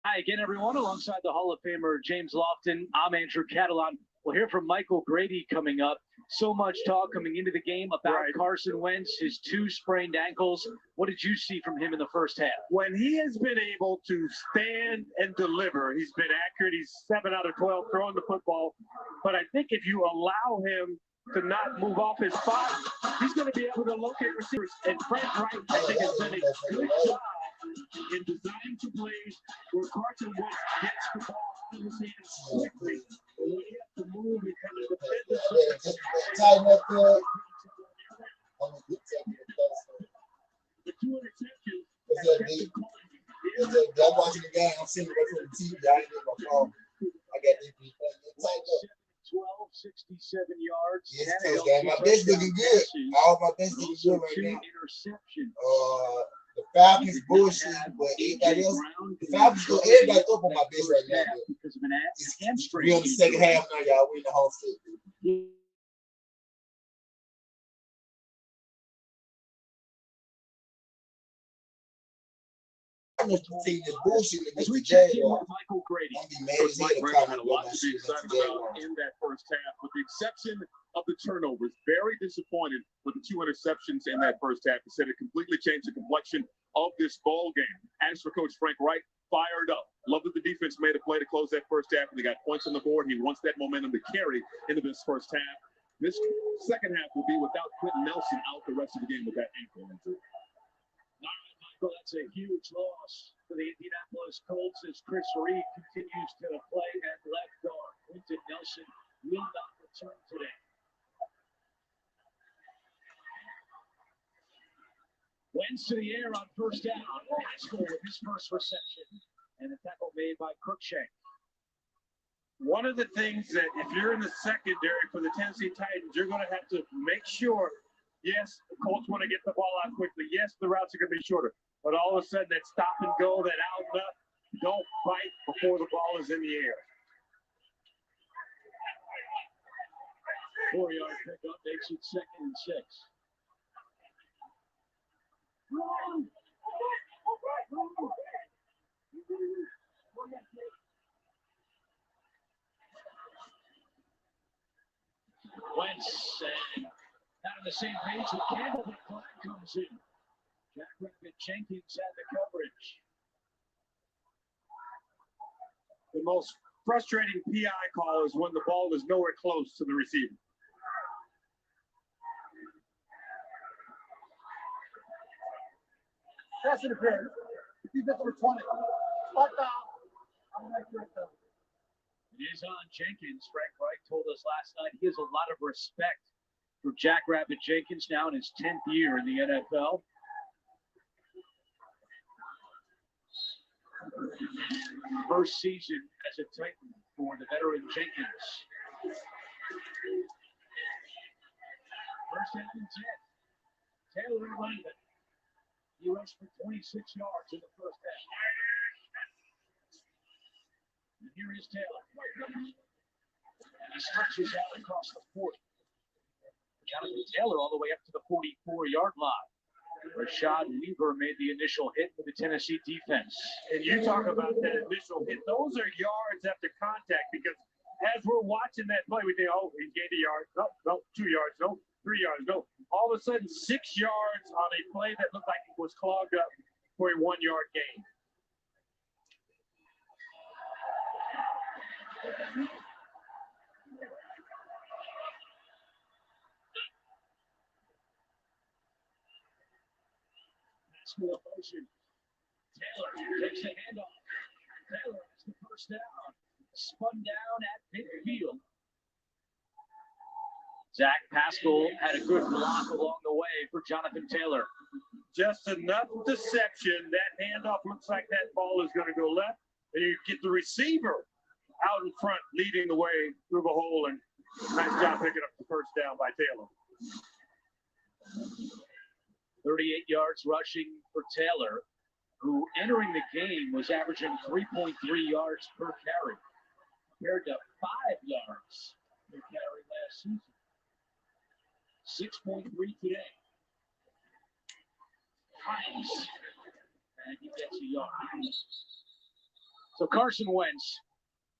Hi again, everyone. Alongside the Hall of Famer James Lofton, I'm Andrew Catalan. We'll hear from Michael Grady coming up. So much talk coming into the game about Carson Wentz, his 2 sprained ankles. What did you see from him in the first half? When he has been able to stand and deliver, he's been accurate. He's 7 out of 12 throwing the football. But I think if you allow him to not move off his spot, he's going to be able to locate receivers. And Frank Wright, I think, has done a good job in designing to plays where Carson Wentz gets the ball in his hands quickly. When he has to move, he kind of defends it. Tighten up there. The 2 interceptions. I'm watching the game. I'm sitting right from the TV. I ain't in my phone. I got this. Tighten up. 67 yards. Yes, touchdown. My best looking good. All my best looking good right now. Interceptions. The Falcons bullshit, but everybody else, the Falcons go everybody up on my best right now. Because of an hamstring. We on the second half now, y'all. We in the home state. As we check in with Michael Grady, Coach Mike Grady had a lot to be excited about in that first half, with the exception of the turnovers. Very disappointed with the 2 interceptions in that first half. He said it completely changed the complexion of this ball game. As for Coach Frank Wright, fired up. Love that the defense made a play to close that first half, and they got points on the board. He wants that momentum to carry into this first half. This second half will be without Quentin Nelson out the rest of the game with that ankle injury. Michael, that's a huge loss for the Indianapolis Colts as Chris Reed continues to play at left guard. Quentin Nelson will not return today. Wentz to the air on first down. Haskell with his first reception. And a tackle made by Cruikshank. One of the things that if you're in the secondary for the Tennessee Titans, you're going to have to make sure, yes, the Colts want to get the ball out quickly. Yes, the routes are going to be shorter. But all of a sudden, that stop and go, that out and up, don't fight before the ball is in the air. 4-yard pickup makes it 2nd and 6. Wentz not on the same page with Campbell, but flag comes in. Jackrabbit Jenkins had the coverage. The most frustrating PI call is when the ball is nowhere close to the receiver. Pass interference. Defense number 20. Spot down. It is on Jenkins. Frank Reich told us last night he has a lot of respect for Jackrabbit Jenkins now in his 10th year in the NFL. First season as a Titan for the veteran Jenkins. First half and 10. Taylor running it. He rushed for 26 yards in the first half. And here is Taylor. And he stretches out across the 40. Jonathan Taylor all the way up to the 44-yard line. Rashad Weaver made the initial hit for the Tennessee defense. And you talk about that initial hit. Those are yards after contact, because as we're watching that play, we think, oh, he gained a yard. No, 2 yards. No, 3 yards. No. All of a sudden, 6 yards on a play that looked like it was clogged up for a 1-yard gain. School motion. Taylor takes the handoff. Taylor has the first down. Spun down at midfield. Zach Pascal had a good block along the way for Jonathan Taylor. Just enough deception. That handoff looks like that ball is going to go left. And you get the receiver out in front, leading the way through the hole. And nice job picking up the first down by Taylor. 38 yards rushing for Taylor, who entering the game was averaging 3.3 yards per carry, compared to 5 yards per carry last season. 6.3 today. Hines, and he gets a yard. So Carson Wentz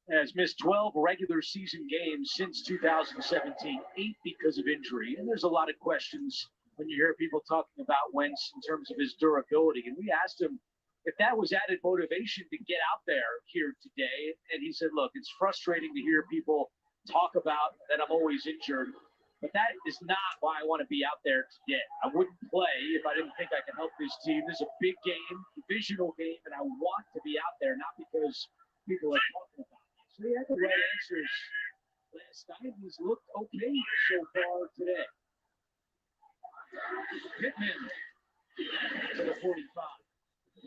has missed 12 regular season games since 2017, 8 because of injury. And there's a lot of questions when you hear people talking about Wentz in terms of his durability. And we asked him if that was added motivation to get out there here today. And he said, look, it's frustrating to hear people talk about that I'm always injured, but that is not why I want to be out there today. I wouldn't play if I didn't think I could help this team. This is a big game, divisional game, and I want to be out there, not because people are talking about it. So he had the right answers last night. He's looked okay so far today. Pittman to the 45.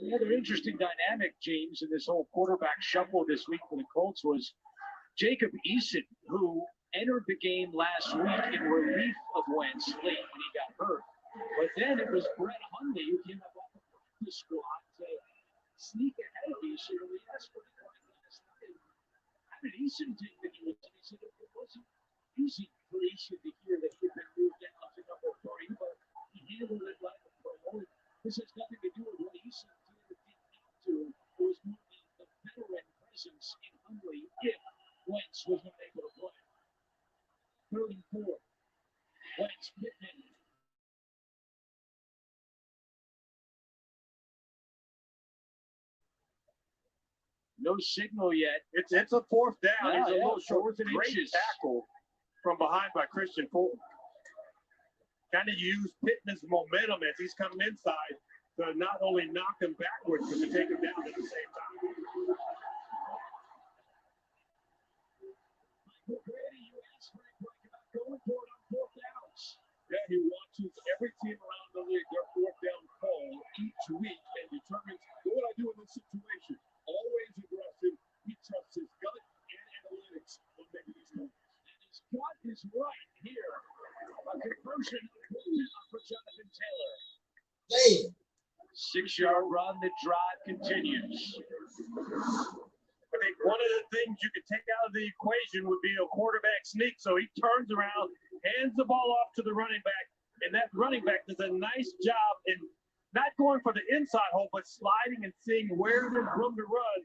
Another interesting dynamic, James, in this whole quarterback shuffle this week for the Colts was Jacob Eason, who entered the game last week in relief of Wentz late when he got hurt. But then it was Brett Hundley who came up off the practice squad to sneak ahead of Eason. And we asked what he wanted last night. How did Eason think that he was? He said it wasn't easy for Eason to hear that he had been moved down to number 3, but he handled it like a pro. This has nothing to do with what Eason did or didn't have to. It was more the veteran presence in Hundley if Wentz was not able to play. 3rd and 4. Wentz, Pittman. No signal yet. It's a 4th down. Yeah, It's a little short. 4th and Great inches. tackle from behind by Christian Fulton. Kind of use Pittman's momentum as he's coming inside to not only knock him backwards, but to take him down at the same time. Going for it on 4th downs. Yeah, he watches every team around the league, their 4th down call each week and determines what do I do in this situation. Always aggressive. He trusts his gut and analytics when making these moves. And his gut is right here. A conversion for Jonathan Taylor. Damn. 6-yard run. The drive continues. I think one of the things you could take out of the equation would be a quarterback sneak. So he turns around, hands the ball off to the running back, and that running back does a nice job in not going for the inside hole, but sliding and seeing where there's room to run.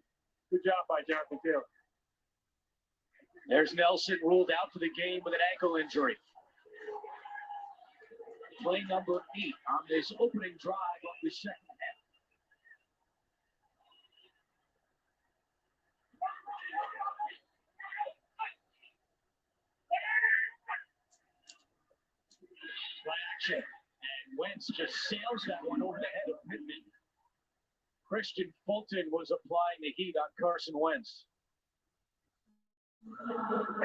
Good job by Jonathan Taylor. There's Nelson, ruled out for the game with an ankle injury. Play number 8 on this opening drive of the second half. Play action, and Wentz just sails that one over the head of Pittman. Christian Fulton was applying the heat on Carson Wentz.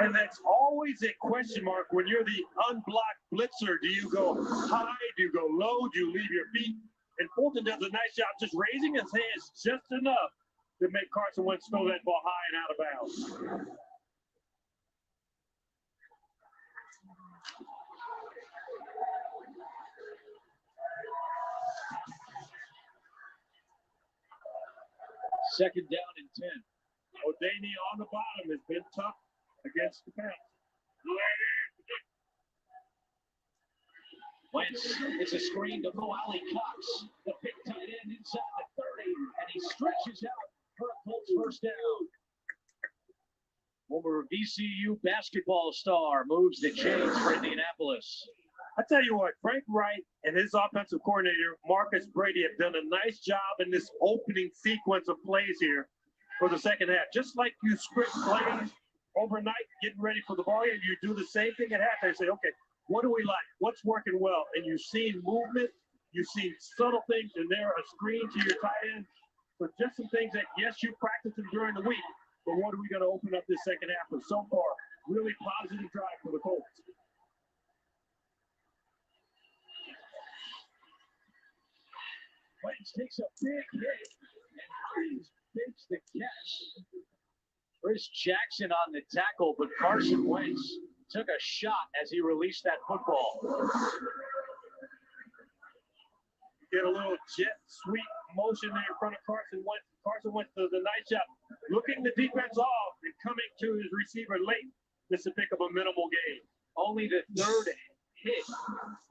And that's always a question mark when you're the unblocked blitzer. Do you go high? Do you go low? Do you leave your feet? And Fulton does a nice job just raising his hands just enough to make Carson Wentz throw that ball high and out of bounds. Second down and 10. O'Daney on the bottom has been tough against the pass. Wentz, it's a screen to Mo Alley Cox, the big tight end inside the 30, and he stretches out for a Colts first down. Former VCU basketball star moves the chains for Indianapolis. I tell you what, Frank Wright and his offensive coordinator, Marcus Brady, have done a nice job in this opening sequence of plays here for the second half. Just like you script plays overnight, getting ready for the ball game, you do the same thing at halftime. You say, okay, what do we like? What's working well? And you've seen movement, you've seen subtle things, and there a screen to your tight end. So just some things that, yes, you practice them during the week, but what are we going to open up this second half with? So far, really positive drive for the Colts. Wentz takes a big hit, and makes the catch. Chris Jackson on the tackle, but Carson Wentz took a shot as he released that football. Get a little jet sweep motion there in front of Carson Wentz. Carson Wentz does a nice job looking the defense off and coming to his receiver late just to pick up a minimal gain. Only the third hit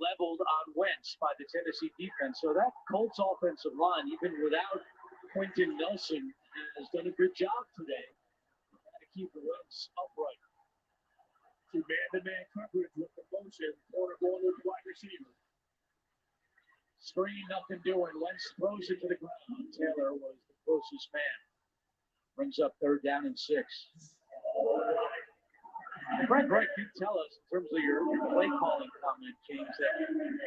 leveled on Wentz by the Tennessee defense. So that Colts offensive line, even without Quentin Nelson, has done a good job today to keep the Wentz upright. To man-to-man coverage with the motion, corner going with the wide receiver. Screen, nothing doing. Wentz throws it to the ground. Taylor was the closest man. Brings up third down and 6. Frank Wright did tell us, in terms of your play calling comment, James, that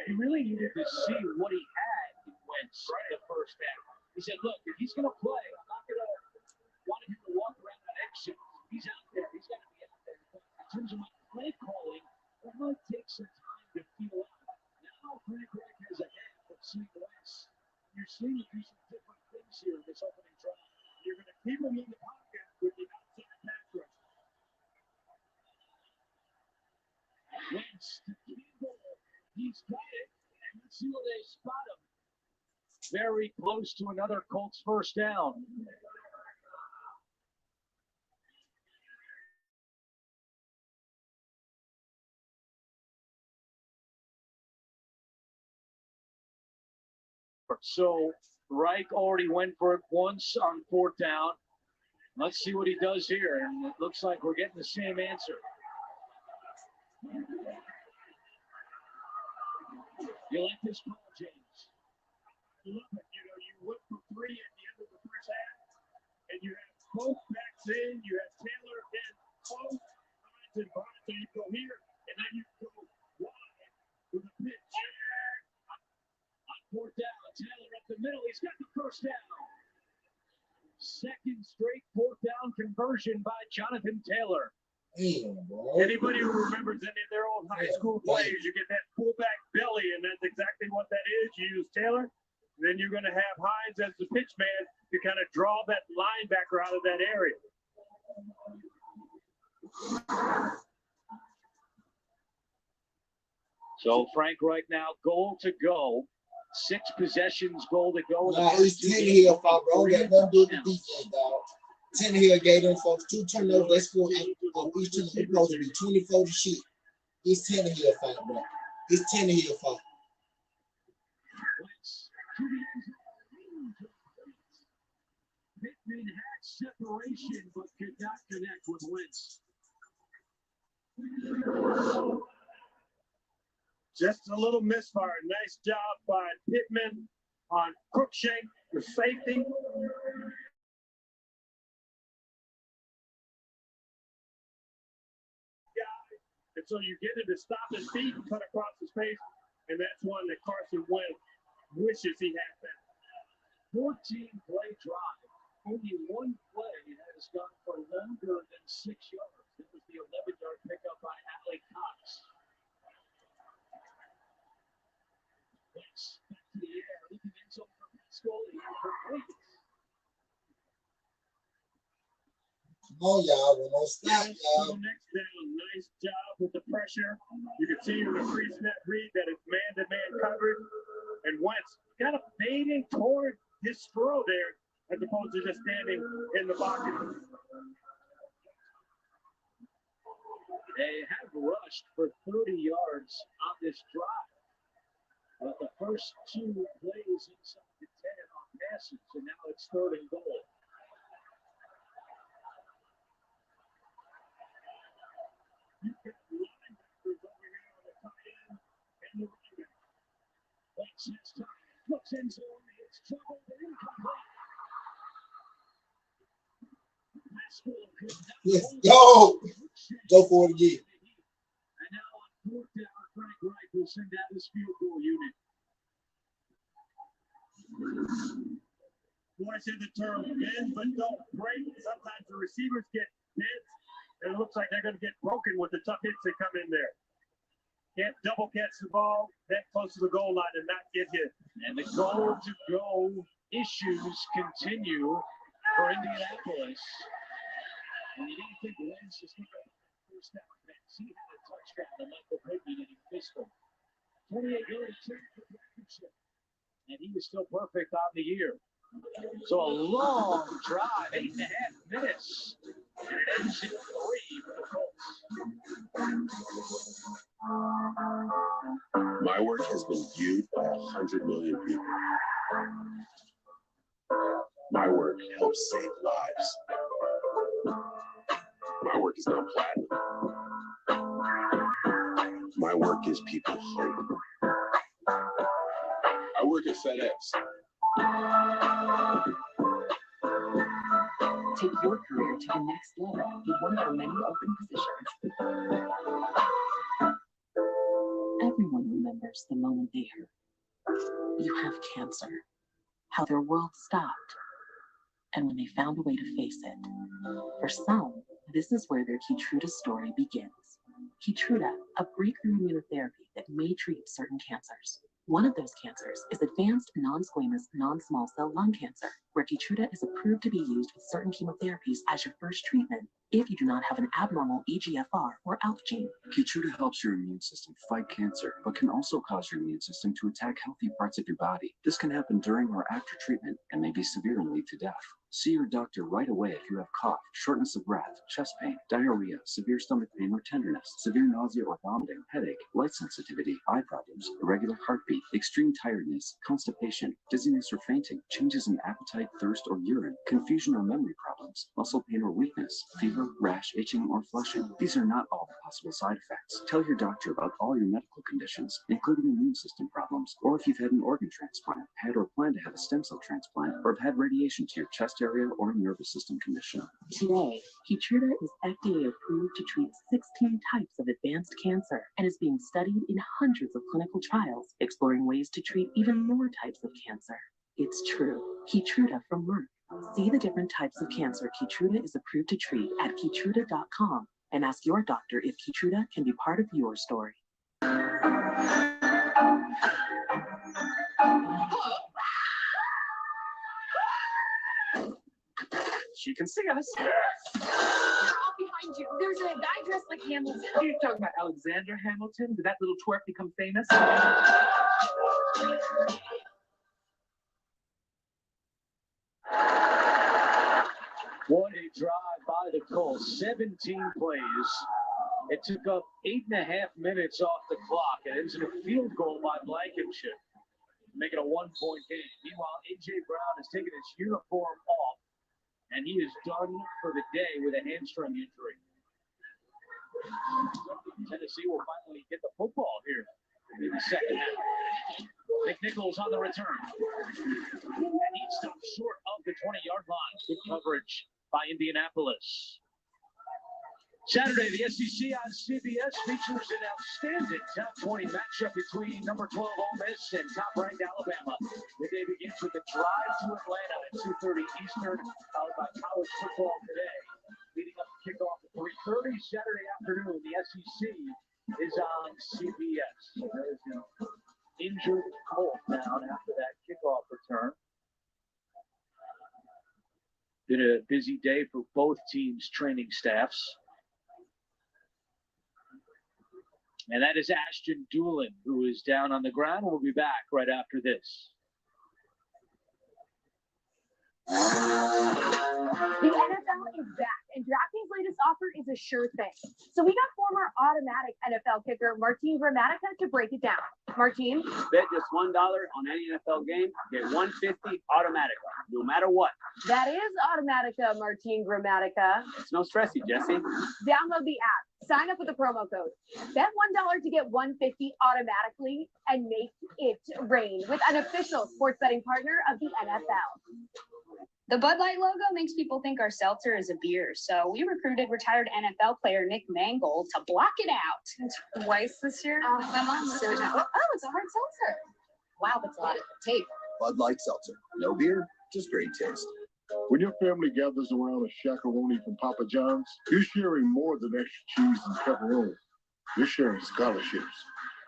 he really needed to see what he had in Wentz in the first half. He said, look, if he's going to play, I'm not going to want him to walk around on eggshells. He's out there. He's got to be out there. But in terms of my play calling, it might take some time to feel out. Now Frank Wright has a hand of seeing Wentz. You're seeing him do some different things here in this opening drive. You're going to keep him in the pocket with the outside pass rush. Wentz to Campbell. He's got it. And let's see where they spot him. Very close to another Colts first down. So Reich already went for it once on fourth down. Let's see what he does here. And it looks like we're getting the same answer. You like this call, James? I love it. You know, you went for 3 at the end of the first half, and you have both backs in. You have Taylor in close, Hines and Barnes, so you go here, and then you go wide with a pitch. On fourth down, Taylor up the middle. He's got the first down. Second straight fourth down conversion by Jonathan Taylor. Anybody who remembers any of their old high school plays, you get that fullback belly, and that's exactly what that is. You use Taylor, then you're going to have Hines as the pitch man to kind of draw that linebacker out of that area. So Frank right now, goal to go 6 possessions goal to go. Nah, it's Tannehill fault, bro. Don't got nothing to do with the defense, dog. Tannehill gave them folks 2 turnovers. They scored each turnover. It's supposed to be 24 to shit. It's Tannehill fault, bro. It's Tannehill fault. Pittman had separation, but could not connect with Wentz. Just a little misfire. Nice job by Pittman on Crookshank, the safety. And so you get it to stop his feet and cut across his face, and that's one that Carson Wentz wishes he had that. 14-play drive. Only one play has gone for longer than 6 yards. It was the 11-yard pickup by Allie Cox. Wentz back to the air, looking in zone for Scully. Come on, y'all. We won't stop, y'all. So next down, nice job with the pressure. You can see in the pre-snap read that it's man-to-man coverage. And Wentz kind of fading toward his throw there as opposed to just standing in the pocket. They have rushed for 30 yards on this drive. But the first 2 plays inside the 10 on passes, and now it's 3rd and goal. You've got linebackers over here on the tight end and the running back. Wentz this time looks in zone. It's trouble and incomplete. Let's go. Go for it again. And now on 4th down, Frank Reich will send out his field goal unit. Boy, I said the term bend but don't break. Sometimes the receivers get bent, and it looks like they're going to get broken with the tough hits that come in there. Can't double catch the ball that close to the goal line and not get hit. And the goal-to-go issues continue for Indianapolis. And you didn't think Wentz was going to first down pass. He had a touchdown to Michael Pittman and he missed him. 28-yard attempt for Blankenship. And he was still perfect on the year. So a long drive, 8.5 minutes. And it ends in 3 for the Colts. My work has been viewed by 100 million people. My work helps save lives. My work is not platinum. My work gives people hope. I work at FedEx. Take your career to the next level with one of our many open positions. Everyone remembers the moment they heard, "You have cancer," how their world stopped, and when they found a way to face it. For some, this is where their Keytruda story begins. Keytruda, a breakthrough immunotherapy that may treat certain cancers. One of those cancers is advanced non-squamous non-small cell lung cancer, where Keytruda is approved to be used with certain chemotherapies as your first treatment if you do not have an abnormal EGFR or ALK gene. Keytruda helps your immune system fight cancer, but can also cause your immune system to attack healthy parts of your body. This can happen during or after treatment and may be severe and lead to death. See your doctor right away if you have cough, shortness of breath, chest pain, diarrhea, severe stomach pain or tenderness, severe nausea or vomiting, headache, light sensitivity, eye problems, irregular heartbeat, extreme tiredness, constipation, dizziness or fainting, changes in appetite, thirst or urine, confusion or memory problems, muscle pain or weakness, fever, rash, itching or flushing. These are not all the possible side effects. Tell your doctor about all your medical conditions, including immune system problems, or if you've had an organ transplant, had or plan to have a stem cell transplant, or have had radiation to your chest area or nervous system condition. Today, Keytruda is FDA approved to treat 16 types of advanced cancer and is being studied in hundreds of clinical trials, exploring ways to treat even more types of cancer. It's true. Keytruda from Merck. See the different types of cancer Keytruda is approved to treat at Keytruda.com and ask your doctor if Keytruda can be part of your story. She can see us. All behind you. There's a guy dressed like Hamilton. Are you talking about Alexander Hamilton? Did that little twerp become famous? Colts. 17 plays. It took up 8.5 minutes off the clock. It ends in a field goal by Blankenship, make it a 1-point game. Meanwhile, A.J. Brown has taken his uniform off, and he is done for the day with a hamstring injury. Tennessee will finally get the football here in the second half. McNichols on the return. And he stopped short of the 20-yard line. Good coverage by Indianapolis. Saturday, the SEC on CBS features an outstanding top 20 matchup between number 12 Ole Miss and top-ranked Alabama. The day begins with a drive to Atlanta at 2:30 Eastern, followed by college football today. Leading up to kickoff at 3:30 Saturday afternoon, the SEC is on CBS. So there's an injured Colt down after that kickoff return. Been a busy day for both teams' training staffs. And that is Ashton Doolin, who is down on the ground. We'll be back right after this. The NFL is back, and DraftKings' latest offer is a sure thing. So we got former automatic NFL kicker Martin Gramatica to break it down. Martin? Bet just $1 on any NFL game, get $150 Automatica, no matter what. That is Automatica, Martin Gramatica. It's no stressy, Jesse. Download the app, sign up with the promo code. Bet $1 to get $150 automatically, and make it rain with an official sports betting partner of the NFL. The Bud Light logo makes people think our seltzer is a beer, so we recruited retired NFL player Nick Mangold to block it out. Twice this year? My mom was so it's a hard seltzer. wow, that's a lot of tape. Bud Light Seltzer. No beer, just great taste. When your family gathers around a shakaroni from Papa John's, you're sharing more than extra cheese and pepperoni. You're sharing scholarships,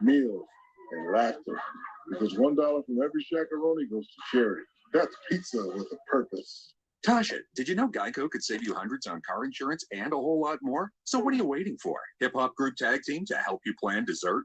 meals, and laughter. Because $1 from every shakaroni goes to charity. That's pizza with a purpose. Tasha, did you know Geico could save you hundreds on car insurance and a whole lot more? So what are you waiting for? Hip Hop Group Tag Team to help you plan dessert?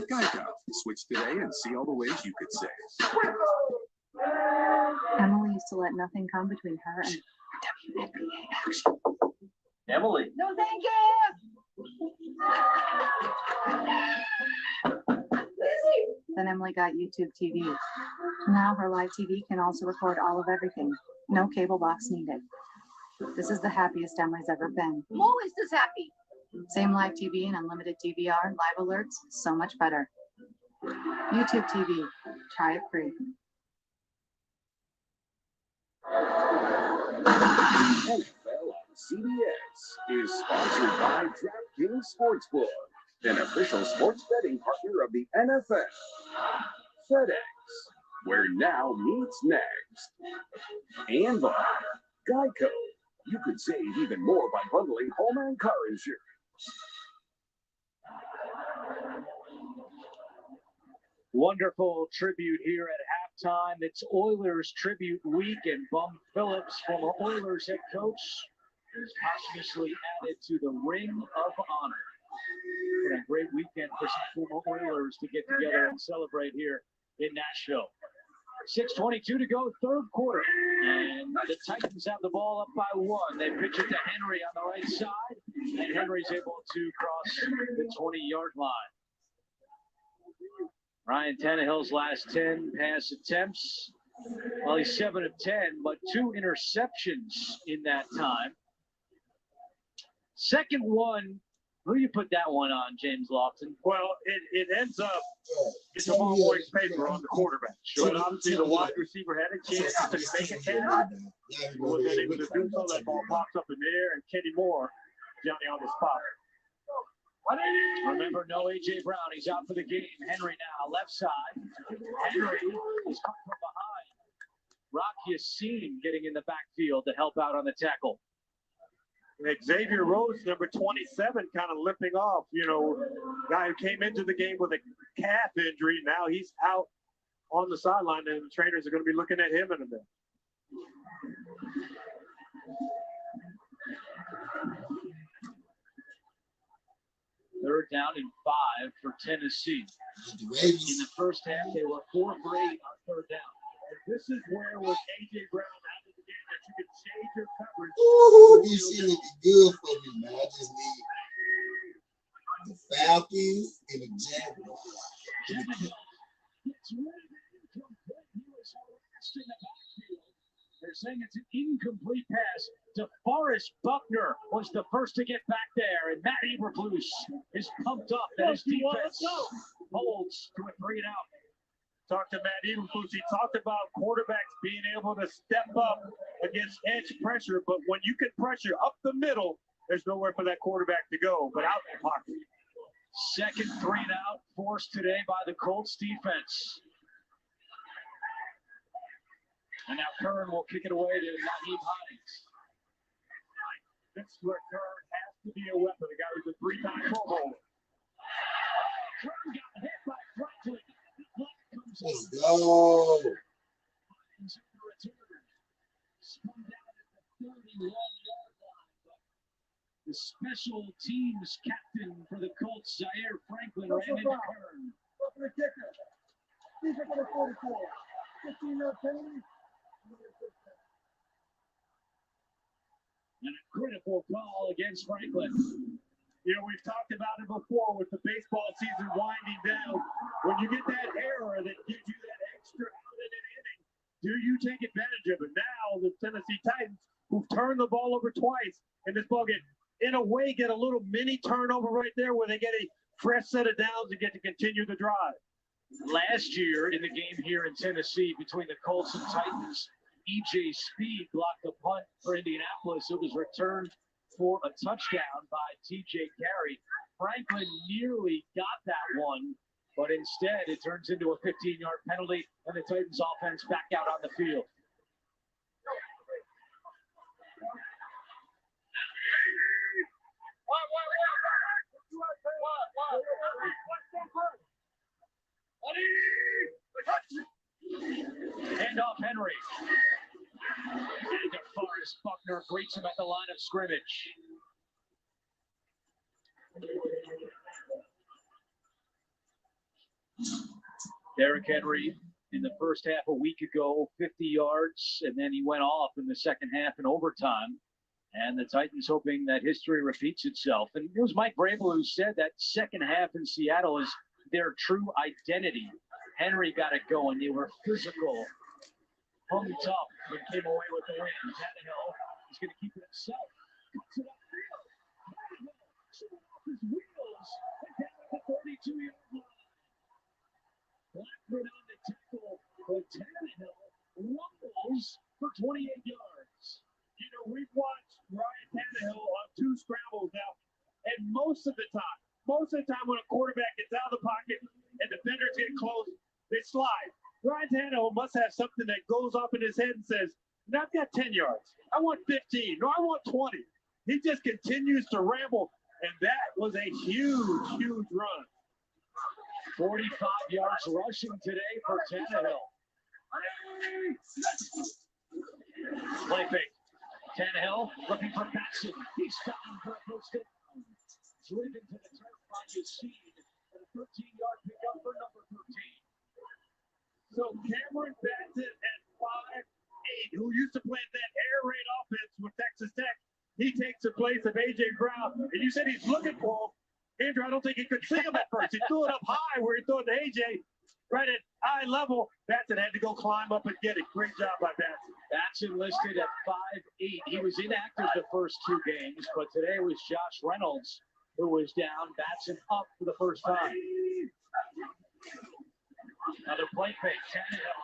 Geico. Switch today and see all the ways you could save. Emily used to let nothing come between her and WNBA action. Emily. No, thank you. Then Emily got YouTube TV. Now her live TV can also record all of everything. No cable box needed. This is the happiest Emily's ever been. I'm always this happy. Same live TV and unlimited DVR, live alerts, so much better. YouTube TV, try it free. NFL on CBS is sponsored by DraftKings Sportsbook, an official sports betting partner of the NFL. FedEx, where now meets next. And by Geico, you could save even more by bundling home and car insurance. Wonderful tribute here at halftime. It's Oilers tribute week, and Bum Phillips, former Oilers head coach, is posthumously added to the Ring of Honor. What a great weekend for some former Oilers to get together and celebrate here in Nashville. 6:22 to go, third quarter, and the Titans have the ball up by 1. They pitch it to Henry on the right side, and Henry's able to cross the 20-yard line. Ryan Tannehill's last 10 pass attempts, well, he's 7 of 10, but 2 interceptions in that time. Second one, who do you put that one on, James Lofton? Well, it ends up in the ball boy's favor on the quarterback. But obviously the wide receiver had a chance to make a catch. Was able to do so. That ball pops up in the air, and Kenny Moore, Johnny on the spot. Remember, no A.J. Brown. He's out for the game. Henry now, left side. Henry is come from behind. Rock Yassin getting in the backfield to help out on the tackle. Xavier Rhodes, number 27, kind of limping off. You know, guy who came into the game with a calf injury. Now he's out on the sideline, and the trainers are going to be looking at him in a bit. Third down and 5 for Tennessee. In the first half, they were 4 for 8 on third down. And this is where with A.J. Brown out of the game that you can change your coverage. Ooh, this shit looking good for me, man. I just need the Falcons and the Jaguars. They're saying it's an incomplete pass. DeForest Buckner was the first to get back there, and Matt Eberflus is pumped up that his defense holds to a 3-and-out. Talked to Matt Eberflus. He talked about quarterbacks being able to step up against edge pressure, but when you can pressure up the middle, there's nowhere for that quarterback to go but out the pocket. Second 3-and-out forced today by the Colts defense. And now Kern will kick it away to Naheem Hines. This is where Kern has to be a weapon. The guy who's a 3-time Pro Bowler. Kern got hit by Franklin. Let's go. The special teams captain for the Colts, Zaire Franklin, ran into Kern. For the kicker. He's for the 44. 15-yard penalty. And a critical call against Franklin. You know, we've talked about it before with the baseball season winding down. When you get that error that gives you that extra out in an inning, do you take advantage of it? Now, the Tennessee Titans, who've turned the ball over twice in this ballgame, in a way get a little mini turnover right there where they get a fresh set of downs and get to continue the drive. Last year in the game here in Tennessee between the Colts and Titans, E.J. Speed blocked the punt for Indianapolis. It was returned for a touchdown by T.J. Carey. Franklin nearly got that one, but instead it turns into a 15-yard penalty, and the Titans offense back out on the field. Hand off Henry. And DeForest Buckner greets him at the line of scrimmage. Derrick Henry in the first half a week ago, 50 yards, and then he went off in the second half in overtime. And the Titans hoping that history repeats itself. And it was Mike Vrabel who said that second half in Seattle is their true identity. Henry got it going. They were physical, hung tough, and came away with the win. Tannehill is going to keep it himself. Cuts it upfield. Tannehill off his wheels and down at the 32-yard line. Blackford on the tackle, but Tannehill rumbles for 28 yards. You know, we've watched Ryan Tannehill on 2 scrambles now, and most of the time when a quarterback gets out of the pocket and defenders get close, they slide. Ryan Tannehill must have something that goes off in his head and says, no, I've got 10 yards. I want 15. No, I want 20. He just continues to ramble, and that was a huge, huge run. 45 yards rushing today for Tannehill. Play fake. Tannehill looking for Batson. He's stopping for a first down. Driven to the turf by Eason. And a 13-yard pickup for number 13. So Cameron Batson at 5'8", who used to play that air raid offense with Texas Tech, he takes the place of A.J. Brown. And you said he's looking for him. Andrew, I don't think he could see him at first. He threw it up high where he threw it to A.J. right at eye level. Batson had to go climb up and get it. Great job by Batson. Batson listed at 5'8". He was inactive the first 2 games, but today was Josh Reynolds who was down. Batson up for the first time. Another play fake. Tannehill.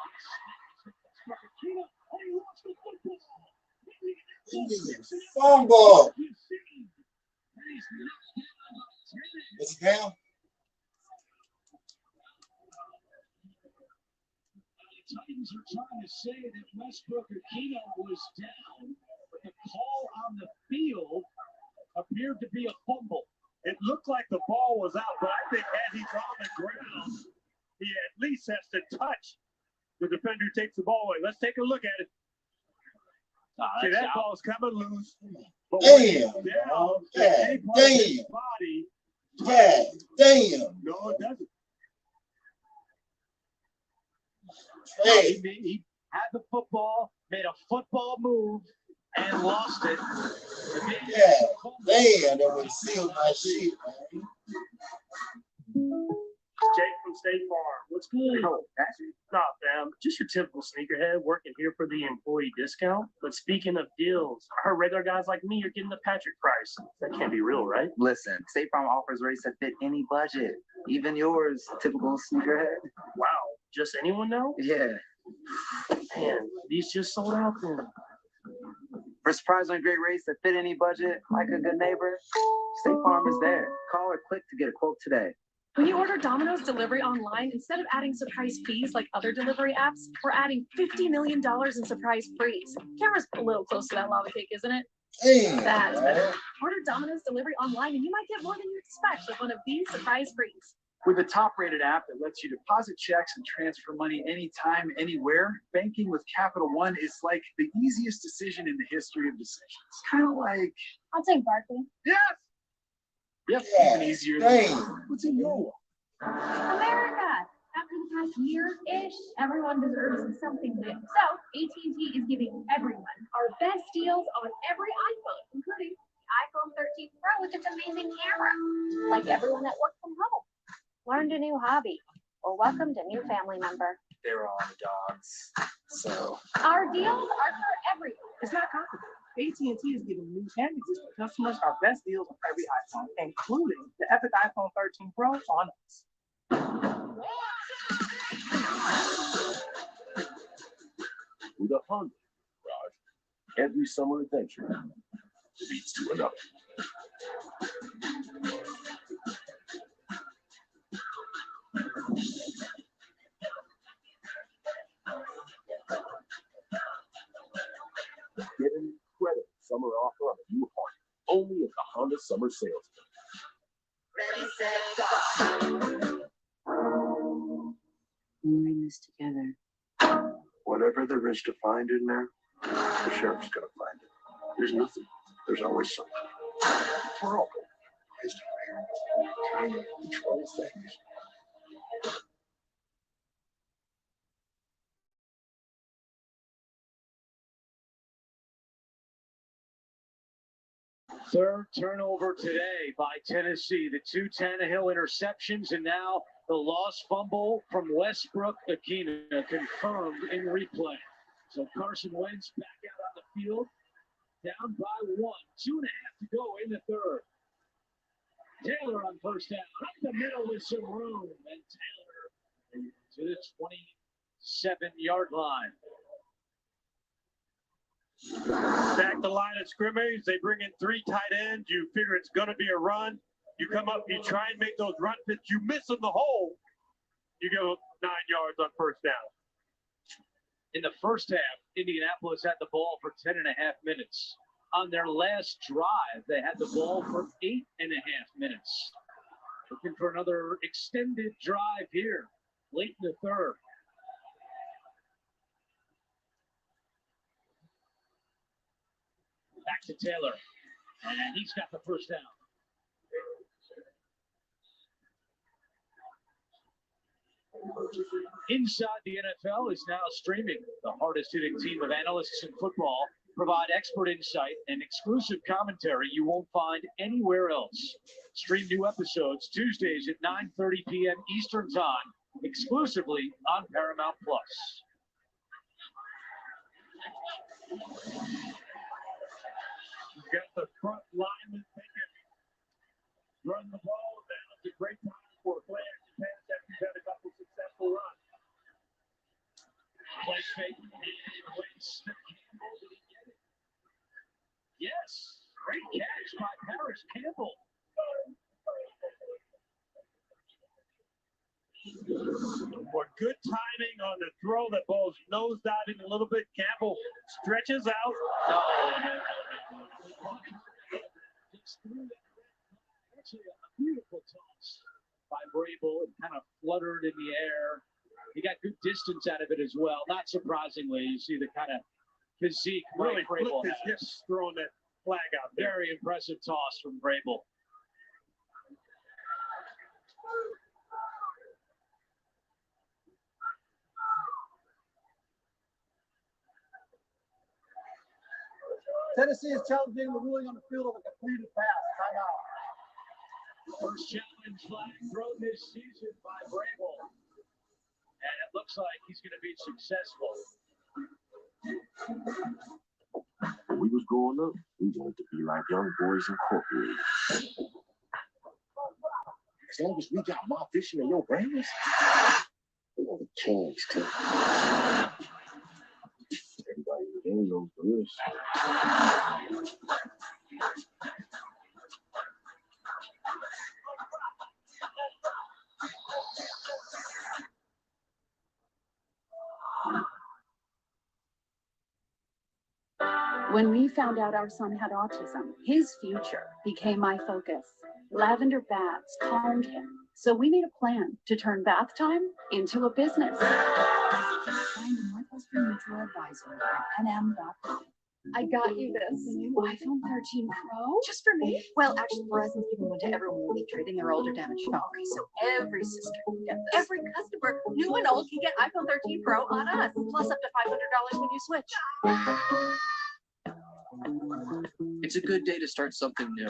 Fumble. Is it down? The Titans are trying to say that Westbrook Aquino was down, but the call on the field appeared to be a fumble. It looked like the ball was out, but I think as he's on the ground, he at least has to touch the defender who takes the ball away. Let's take a look at it. See, that ball's coming loose. Damn. Down, God damn. body. God damn. No, it doesn't. Hey. He had the football, made a football move, and lost it. Yeah. Damn, that would seal my shit, man. Jake from State Farm. What's good? Oh, not them. Just your typical sneakerhead working here for the employee discount. But speaking of deals, our regular guys like me are getting the Patrick price. That can't be real, right? Listen, State Farm offers rates that fit any budget, even yours, typical sneakerhead. Wow. Just anyone now? Yeah. Man, these just sold out then. For surprisingly great rates that fit any budget, like a good neighbor, State Farm is there. Call or click to get a quote today. When you order Domino's delivery online, instead of adding surprise fees like other delivery apps, we're adding $50 million in surprise frees. Camera's a little close to that lava cake, isn't it? Damn. That's better. Order Domino's delivery online and you might get more than you expect with one of these surprise frees. With a top-rated app that lets you deposit checks and transfer money anytime, anywhere, banking with Capital One is like the easiest decision in the history of decisions. Kind of like... I'll take Barkley. Yes! Yep, Yeah. even easier. Damn. What's in your one? America. After the past year-ish, everyone deserves something new. So AT&T is giving everyone our best deals on every iPhone, including the iPhone 13 Pro with its amazing camera. Like everyone that works from home. Learned a new hobby or welcomed a new family member. They're all the dogs. So... Our deals are for everyone. It's not complicated. AT&T is giving new and existing customers our best deals on every iPhone, including the epic iPhone 13 Pro on us. With a Honda garage, every summer adventure leads to another. Get an incredible summer offer on a new Honda, only at the Honda Summer Sales. Ready, set, go. We're in this together. Whatever there is to find in there, the sheriff's gonna find it. There's nothing. There's always something. We're all trying to control things. Third turnover today by Tennessee. The 2 Tannehill interceptions and now the lost fumble from Westbrook Akina confirmed in replay. So Carson Wentz back out on the field, down by 1, 2.5 to go in the third. Taylor on first down, up the middle with some room, and Taylor to the 27-yard line. Back the line of scrimmage. They bring in 3 tight ends. You figure it's going to be a run. You come up, you try and make those run fits. You miss in the hole. You go 9 yards on first down. In the first half, Indianapolis had the ball for 10.5 minutes. On their last drive, they had the ball for 8.5 minutes. Looking for another extended drive here, late in the third. Back to Taylor, and he's got the first down. Inside the NFL is now streaming. The hardest-hitting team of analysts in football provide expert insight and exclusive commentary you won't find anywhere else. Stream new episodes Tuesdays at 9:30 p.m. Eastern Time, exclusively on Paramount+. You've got the front lineman thinking, run the ball. Now's a great time for a play action pass after you've had a couple successful runs. Play fake and Wentz. Campbell, did he get it? Yes, great catch by Paris Campbell. Or good timing on the throw. That ball's nose diving a little bit. Campbell stretches out. Actually, a beautiful toss by Vrabel. It kind of fluttered in the air. He got good distance out of it as well. Not surprisingly, you see the kind of physique Really Mike Vrabel flipped his has. hips throwing that flag out there. Very impressive toss from Vrabel. Tennessee is challenging the ruling on the field of a completed pass. Timeout. First challenge flag thrown this season by Vrabel. And it looks like he's going to be successful. When we was growing up, we wanted to be like Young Boys Incorporated. As long as we got my fishing and your brains, we want to change too. Everybody in knows this. When we found out our son had autism, his future became my focus. Lavender baths calmed him, so we made a plan to turn bath time into a business. Find a Northwestern Mutual Advisor at nm.com. I got you this new iPhone 13 Pro. Just for me? Well, actually, Verizon's giving one to everyone who will be trading their older damaged phone. Okay, so every sister can get this. Every customer, new and old, can get iPhone 13 Pro on us, plus up to $500 when you switch. It's a good day to start something new.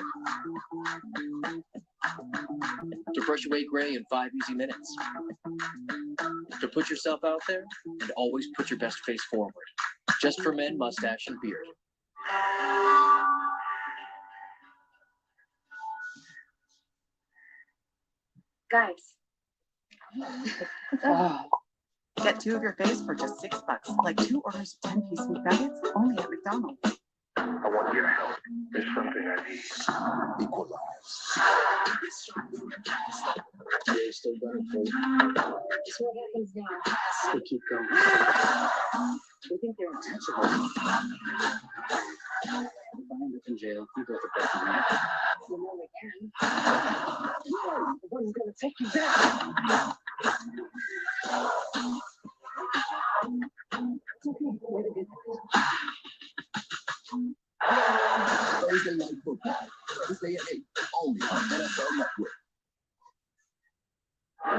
To brush away gray in 5 easy minutes. To put yourself out there and always put your best face forward. Just for men, mustache, and beard. Guys. Get 2 of your face for just $6, like 2 orders of 10-piece McNuggets only at McDonald's. I want your help. There's something I need. Equalize. You're still better for you. Just what happens now. So keep going. We think they're intentional. If I end up in jail, you go to bed tonight. You know we can. One's gonna take you down. It's okay. Way to do that. Thursday Night Football, Thursday at 8, only on NFL Network. The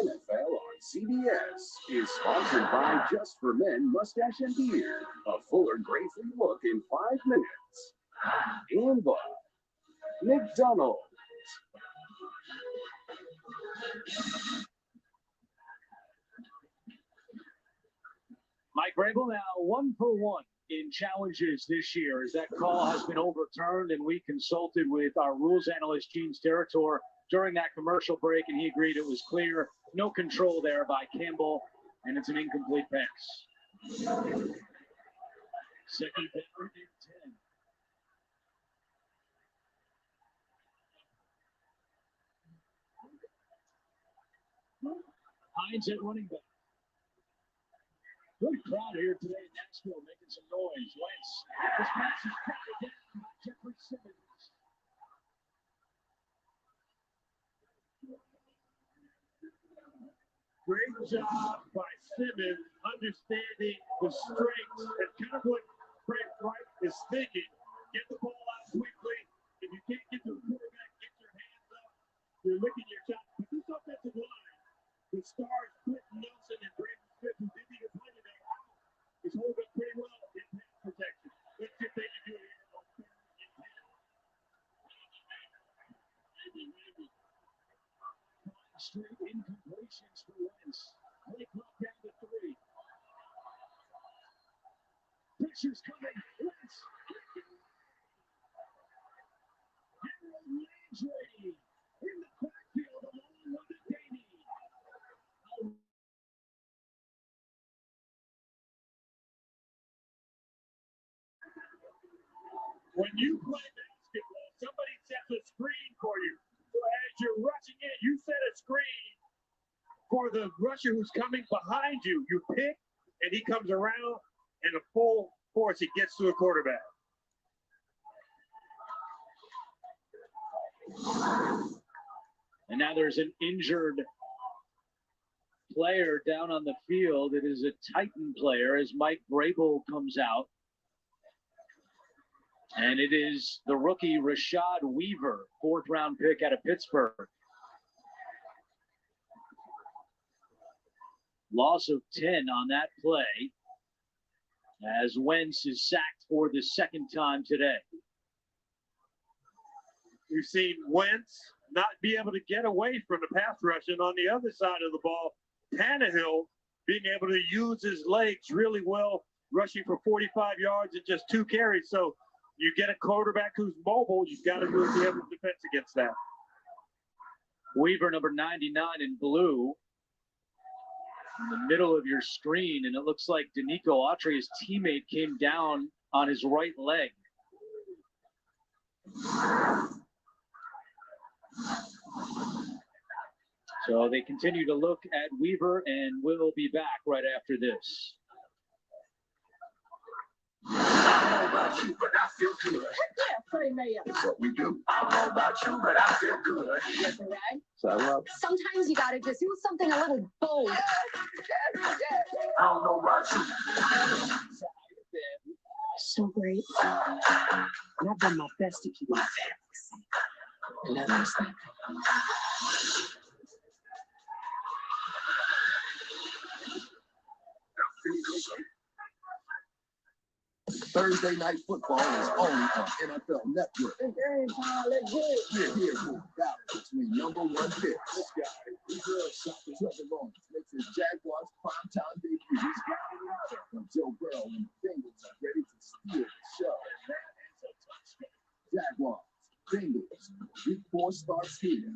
NFL on CBS is sponsored by Just for Men Mustache and Beard. A fuller gray-free look in 5 minutes. And by McDonald's. Mike Vrabel now 1 for 1 in challenges this year, as that call has been overturned, and we consulted with our rules analyst Gene Steratore during that commercial break, and he agreed it was clear, no control there by Campbell, and it's an incomplete pass. Second down and 10. Hines at running back. Good crowd here today in Nashville making some noise. Wentz. This pass is batted down by Jeffrey Simmons. Great job by Simmons understanding the strengths and kind of what Frank Wright is thinking. Get the ball out quickly. If you can't get to the quarterback, get your hands up. You're licking your shot. But this offensive line, the stars, Quentin Nelson and Brandon Smith, who didn't even play today, is holding up pretty well in pass protection. Let's see if they can do it here on 3rd and 10. Straight incompletions for Wentz. Play clock down to 3. Pressure's coming. Wentz. Harold Landry in the backfield along with Danny. When you play basketball, somebody sets a screen for you. So as you're rushing in, you set a screen for the rusher who's coming behind you. You pick, and he comes around, and a full force, he gets to a quarterback. And now there's an injured player down on the field. It is a Titan player as Mike Vrabel comes out. And it is the rookie Rashad Weaver, 4th-round pick out of Pittsburgh. Loss of 10 on that play as Wentz is sacked for the 2nd time today. We've seen Wentz not be able to get away from the pass rush, and on the other side of the ball, Tannehill being able to use his legs really well, rushing for 45 yards and just 2 carries. So you get a quarterback who's mobile, you've got to really be able to defend against that. Weaver, number 99 in blue, in the middle of your screen, and it looks like Danico Autry's teammate came down on his right leg. So they continue to look at Weaver, and we'll be back right after this. I don't know about you, but I feel good. Yeah, play mayor. That's what we do. I don't know about you, but I feel good. Yes, right? Sometimes you gotta just do something a little bold. I don't know about you. So great. And I've done my best to keep my family safe. And others think. Thursday Night Football is only on NFL Network. We're here for a battle between #1 picks. This guy, Trevor Lawrence, makes his Jaguars primetime debut. When Joe Burrow and the Bengals are ready to steal the show. Jaguars, Bengals, Week 4 starts here.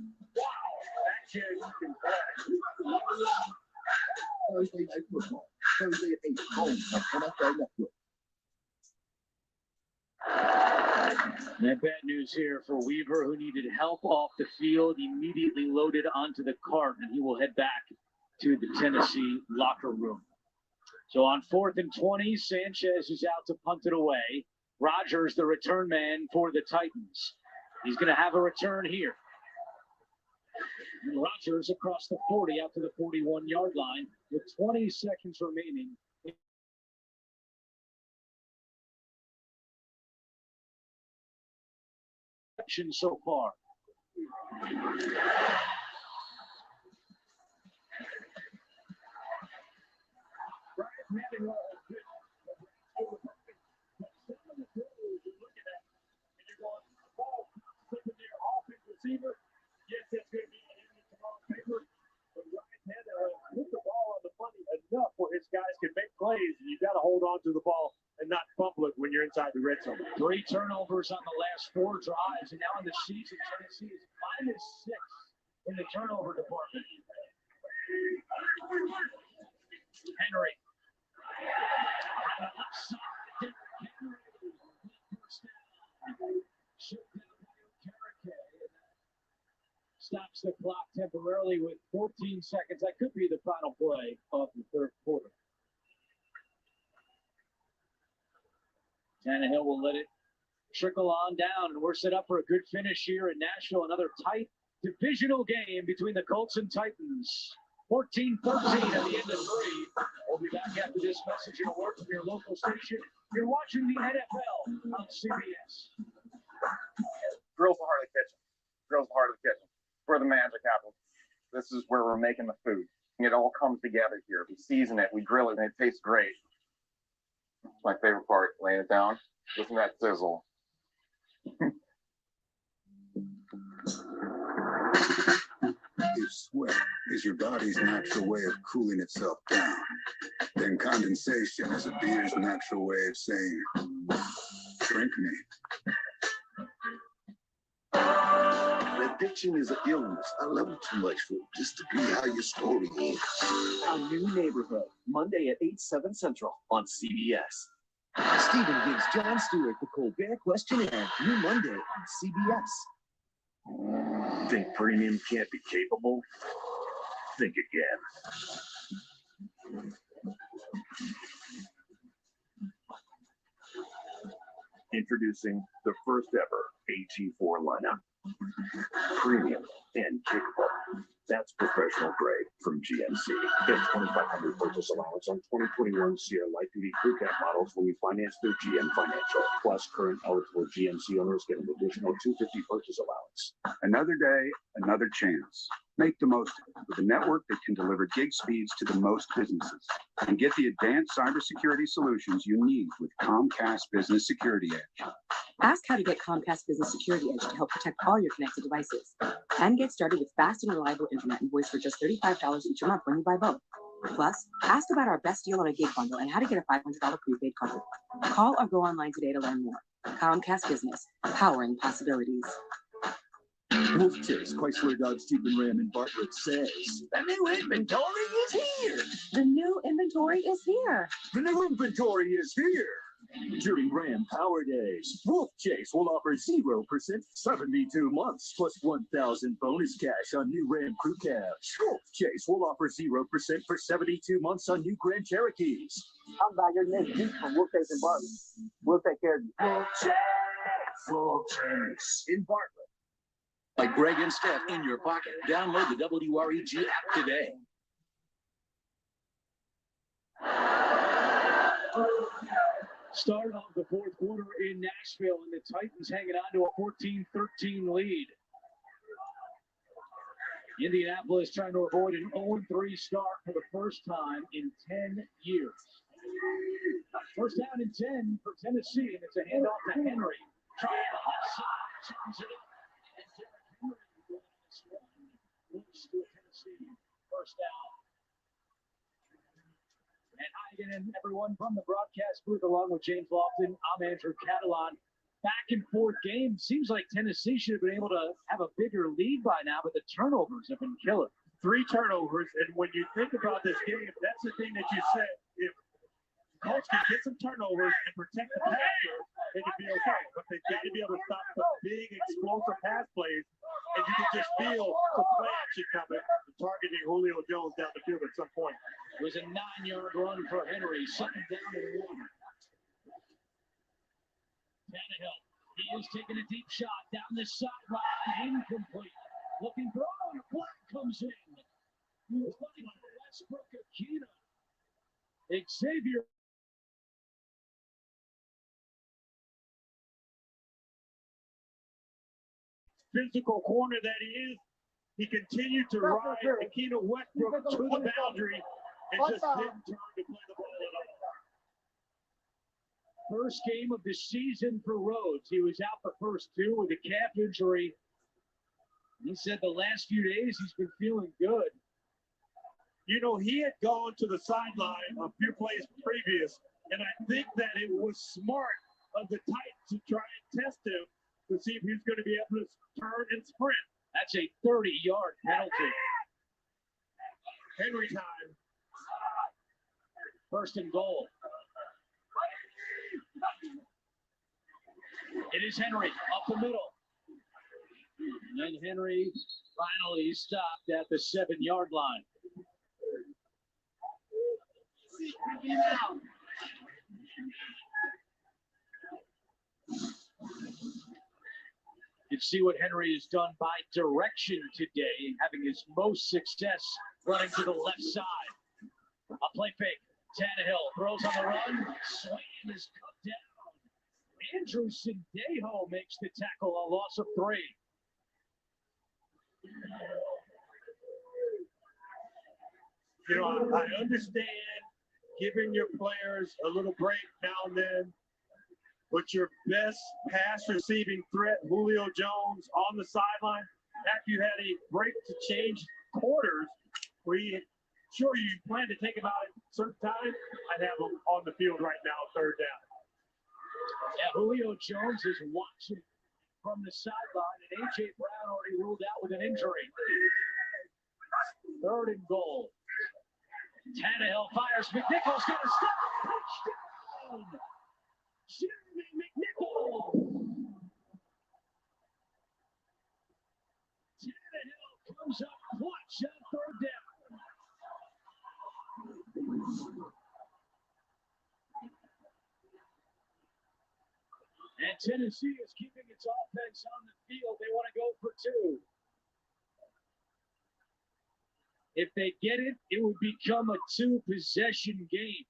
Thursday Night Football, Thursday at 8, home on NFL Network. And bad news here for Weaver, who needed help off the field, immediately loaded onto the cart, and he will head back to the Tennessee locker room. So on 4th and 20, Sanchez is out to punt it away. Rodgers, the return man for the Titans. He's going to have a return here. And Rodgers across the 40 out to the 41-yard line with 20 seconds remaining. So far. Receiver. Yes, that's going to be in tomorrow's paper. But Ryan had to put the ball on the money enough where his guys can make plays, and you've got to hold on to the ball and not fumble it when you're inside the red zone. 3 turnovers on the last 4 drives, and now in the season, Tennessee is -6 in the turnover department. Henry. Stops the clock temporarily with 14 seconds. That could be the final play of the 3rd quarter. Tannehill will let it trickle on down, and we're set up for a good finish here in Nashville. Another tight divisional game between the Colts and Titans. 14-13 at the end of 3. We'll be back after this message and a word from your local station. You're watching the NFL on CBS. Grill's the heart of the kitchen. Grill's the heart of the kitchen. Where the magic happens. This is where we're making the food. It all comes together here. We season it, we grill it, and it tastes great. My favorite part, laying it down. Listen to that sizzle. If sweat is your body's natural way of cooling itself down, then condensation is a beer's natural way of saying, drink me. Addiction is an illness. I love it too much for just to be how your story is. A New Neighborhood, Monday at 8/7 Central on CBS. Stephen gives Jon Stewart the Colbert Questionnaire. New Monday on CBS. Think premium can't be capable? Think again. Introducing the first ever AG4 lineup. Premium and capable. That's That's professional grade from GMC. Get $2,500 purchase allowance on 2021 Sierra Light Duty Crew Cab models when you finance through GM Financial. Plus, current eligible GMC owners get an additional $250 purchase allowance. Another day, another chance. Make the most of it with a network that can deliver gig speeds to the most businesses. And get the advanced cybersecurity solutions you need with Comcast Business Security Edge. Ask how to get Comcast Business Security Edge to help protect all your connected devices. And get started with fast and reliable internet and voice for just $35 each month when you buy both. Plus, ask about our best deal on a gig bundle and how to get a $500 prepaid card. Call or go online today to learn more. Comcast Business, powering possibilities. Wolf Chase, Chrysler Dodge Jeep and Ram in Bartlett says, the new inventory is here. The new inventory is here. The new inventory is here. During Ram Power Days, Wolf Chase will offer 0% 72 months plus 1,000 bonus cash on new Ram Crew Cabs. Wolf Chase will offer 0% for 72 months on new Grand Cherokees. I'm back here next Jeep from Wolf Chase in Bartlett. We'll take care of you. Wolf Chase. Wolf Chase in Bartlett. Like Greg and Steph in your pocket. Download the WREG app today. Start of the fourth quarter in Nashville, and the Titans hanging on to a 14-13 lead. Indianapolis trying to avoid an 0-3 start for the first time in 10 years. First down and 10 for Tennessee, and it's a handoff to Henry. Trying the left side, turns it up. First down. And hi again, everyone, from the broadcast booth, along with James Lofton. I'm Andrew Catalan. Back and forth game. Seems like Tennessee should have been able to have a bigger lead by now, but the turnovers have been killer. 3 turnovers, and when you think about this game, that's the thing that you said. If Colts can get some turnovers and protect the passer, they can be okay. But they've got to be able to stop the big, explosive pass plays, and you can just feel the play action coming, targeting Julio Jones down the field at some point. It was a 9-yard run for Henry, 2nd down and 1. Tannehill, he is taking a deep shot down the sideline, incomplete. Looking for, and a flag comes in. Westbrook Akina. Xavier. Physical corner that he is, he continued to ride Akina Westbrook to the boundary and just didn't turn to play the ball at all. First game of the season for Rhodes. He was out the first 2 with a calf injury. He said the last few days he's been feeling good. You know, he had gone to the sideline a few plays previous, and I think that it was smart of the Titans to try and test him to see if he's going to be able to turn and sprint. That's a 30-yard penalty. Henry time. 1st and goal. It is Henry up the middle. And Henry finally stopped at the 7-yard line. You can see what Henry has done by direction today, having his most success running to the left side. A play fake. Tannehill throws on the run. Swain is cut down. Andrew Sendejo makes the tackle, a loss of 3. You know, I understand giving your players a little break now and then, but your best pass receiving threat, Julio Jones, on the sideline, after you had a break to change quarters, where you plan to take him out at a certain time, I'd have him on the field right now, 3rd down. Yeah, Julio Jones is watching from the sideline, and A.J. Brown already ruled out with an injury. 3rd and goal. Tannehill fires. McNichols got to stop. Touchdown! Jeremy McNichols. Tannehill comes up clutch on 3rd down. And Tennessee is keeping its offense on the field. They want to go for 2. If they get it, it would become a 2-possession game.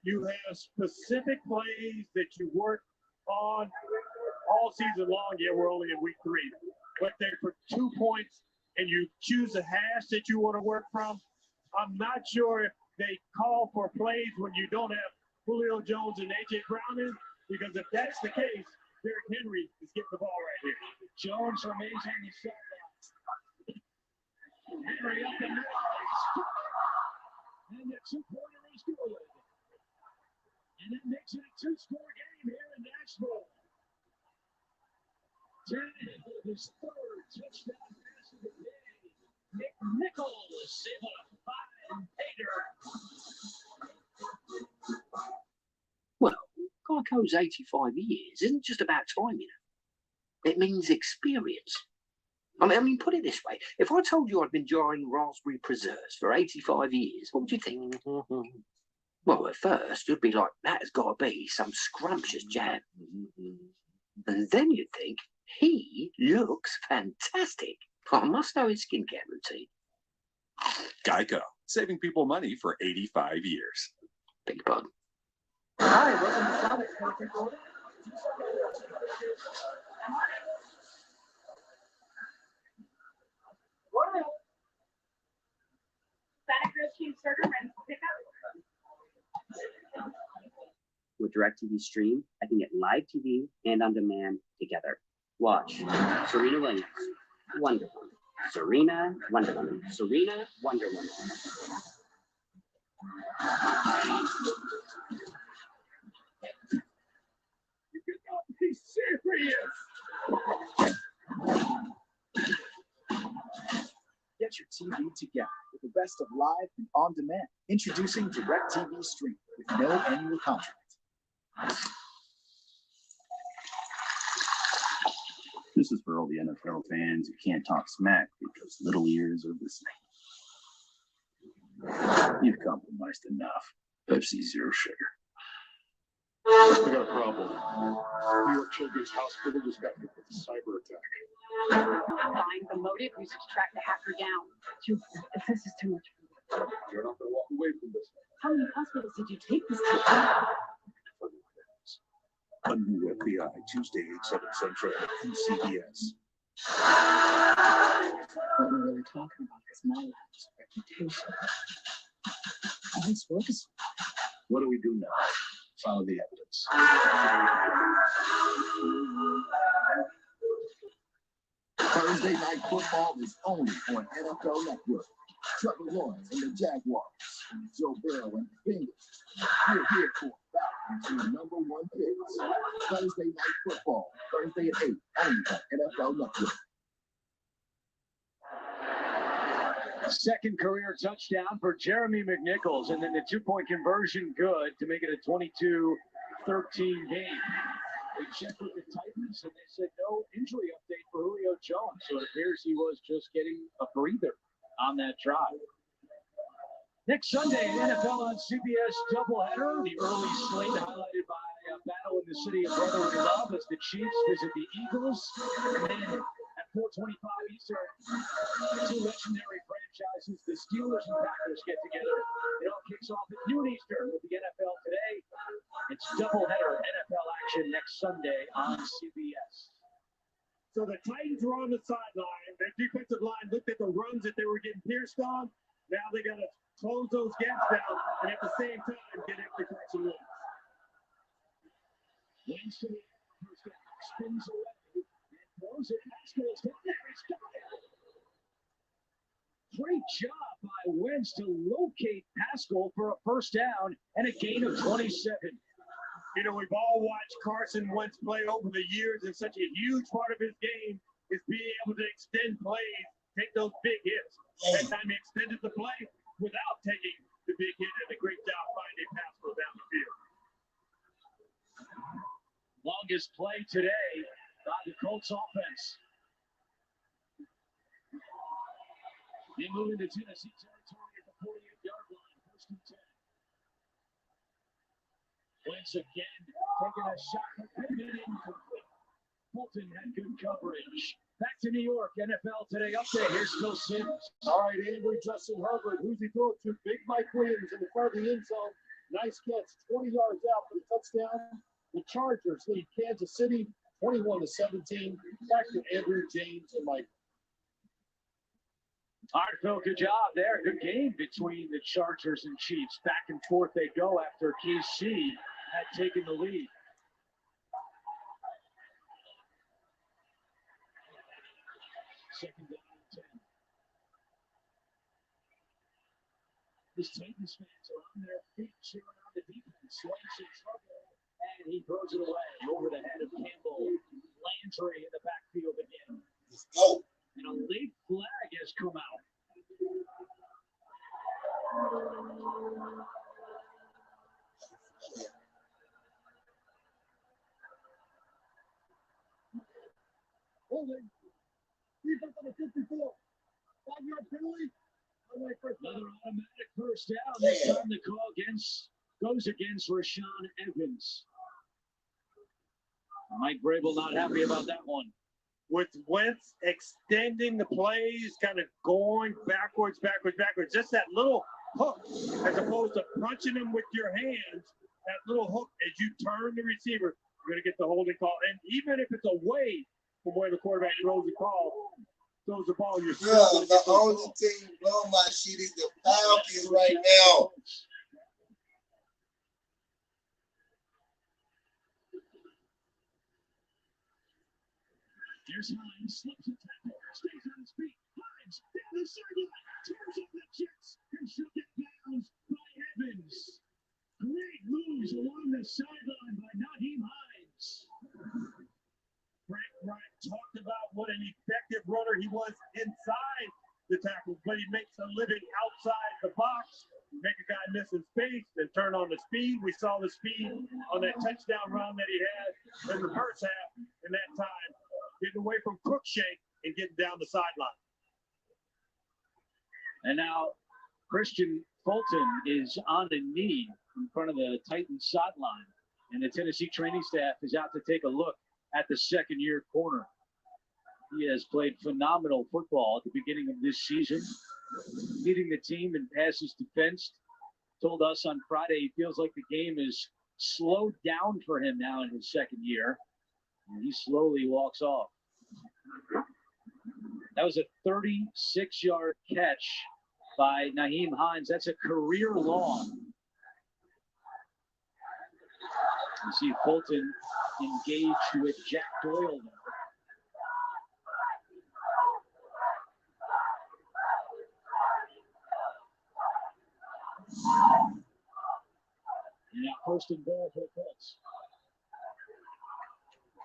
You have specific plays that you work on all season long. Yeah, we're only in week 3. But they're for 2 points, and you choose a hash that you want to work from. I'm not sure if they call for plays when you don't have Julio Jones and A.J. Brown in, because if that's the case, Derrick Henry is getting the ball right here. Jones remains on the sideline. Henry up the middle. And the 2-pointer is good. And it makes it a 2-score game here in Nashville. 10, his 3rd touchdown pass of the day. McNichols able to find Pater. Well, Geico's 85 years isn't just about time, you know. It means experience. I mean, put it this way. If I told you I'd been jarring raspberry preserves for 85 years, what would you think? Well, at first, you'd be like, that has got to be some scrumptious jam. And then you'd think, he looks fantastic. I must know his skincare routine. Geico, saving people money for 85 years. Big bug. Hi, welcome to Sonic. Can I take order? Order. Sonic grilled cheese burger ready to pick up. With DirecTV Stream, I can get live TV and on demand together. Watch Serena Williams, Wonder Woman. Serena, Wonder Woman. Serena, Wonder Woman. You cannot be serious. Get your TV together with the best of live and on demand. Introducing DirecTV Stream with no annual contract. This is for all the NFL fans who can't talk smack because little ears are listening. You've compromised enough. Pepsi Zero Sugar. We got a problem. New York Children's Hospital just got hit with a cyber attack. Find the motive, use it to track the hacker down. This is too much. You're not going to walk away from this. How many hospitals did you take this to? A new FBI, Tuesday, 8/7 Central, on CBS. What we're really talking about is my lab's reputation. All this work is. What do we do now? Follow the evidence. Thursday Night Football is only on NFL Network. Trevor Lawrence and the Jaguars, Joe Burrow and the Bengals. We're here for a battle between number 1 picks. Thursday Night Football, Thursday at 8, only on NFL Network. Second career touchdown for Jeremy McNichols, and then the 2-point conversion good to make it a 22-13 game. They checked with the Titans, and they said no injury update for Julio Jones, so it appears he was just getting a breather on that drive. Next Sunday, NFL on CBS doubleheader. The early slate highlighted by a battle in the city of brotherly love as the Chiefs visit the Eagles. And then at 4:25 Eastern, 2 legendary franchises, the Steelers and Packers, get together. It all kicks off at noon Eastern with the NFL today. It's doubleheader NFL action next Sunday on CBS. So the Titans were on the sideline. Their defensive line looked at the runs that they were getting pierced on. Now they got to close those gaps down and at the same time get after Carson Wentz. Wentz to the first down, spins away and throws it. Haskell's down there. He's got it. Great job by Wentz to locate Haskell for a first down and a gain of 27. You know, we've all watched Carson Wentz play over the years, and such a huge part of his game is being able to extend plays, take those big hits. That time he extended the play without taking the big hit, and a great job finding Haskell down the field. Longest play today by the Colts offense. They move into Tennessee territory at the 48-yard line, 1st and 10. Wentz again taking a shot for Pittman, incomplete. Fulton had good coverage. Back to New York, NFL Today update. Here's Phil Sims. All right, Andrew, Justin Herbert. Who's he throwing to? Big Mike Williams in the front of the end zone. Nice catch, 20 yards out for the touchdown. The Chargers lead Kansas City 21-17. Back to Andrew, James, and Mike. All right, Phil, good job there. Good game between the Chargers and Chiefs. Back and forth they go after KC had taken the lead. Second down and 10. The Titans fans are on their feet cheering on the defense. Swain's in trouble, and he throws it away over the head of Campbell. Landry in the backfield again. Let's go. And a late flag has come out. Holding. Defense on the 54. 5-yard penalty. Another automatic first down. This time the call goes against Rashawn Evans. Mike Vrabel not happy about that one. With Wentz extending the plays, kind of going backwards. Just that little hook, as opposed to punching him with your hands. That little hook, as you turn the receiver, you're going to get the holding call. And even if it's away from where the quarterback throws the ball, you're still the only team blowing my shit is the Falcons right now. Here's Hines, slips a tackle, stays on his feet. Hines down the sideline, tears up the Jets, and shooken downs by Evans. Great moves along the sideline by Nyheim Hines. Frank Wright talked about what an effective runner he was inside the tackle, but he makes a living outside the box. Make a guy miss in space, then turn on the speed. We saw the speed on that touchdown run that he had in the first half in that time. Getting away from Crookshank and getting down the sideline. And now Christian Fulton is on a knee in front of the Titans sideline. And the Tennessee training staff is out to take a look at the second-year corner. He has played phenomenal football at the beginning of this season, leading the team in passes defensed. Told us on Friday he feels like the game is slowed down for him now in his second year. And he slowly walks off. That was a 36-yard catch by Nyheim Hines. That's a career long. You see Fulton engaged with Jack Doyle there. Now first and goal for the Colts.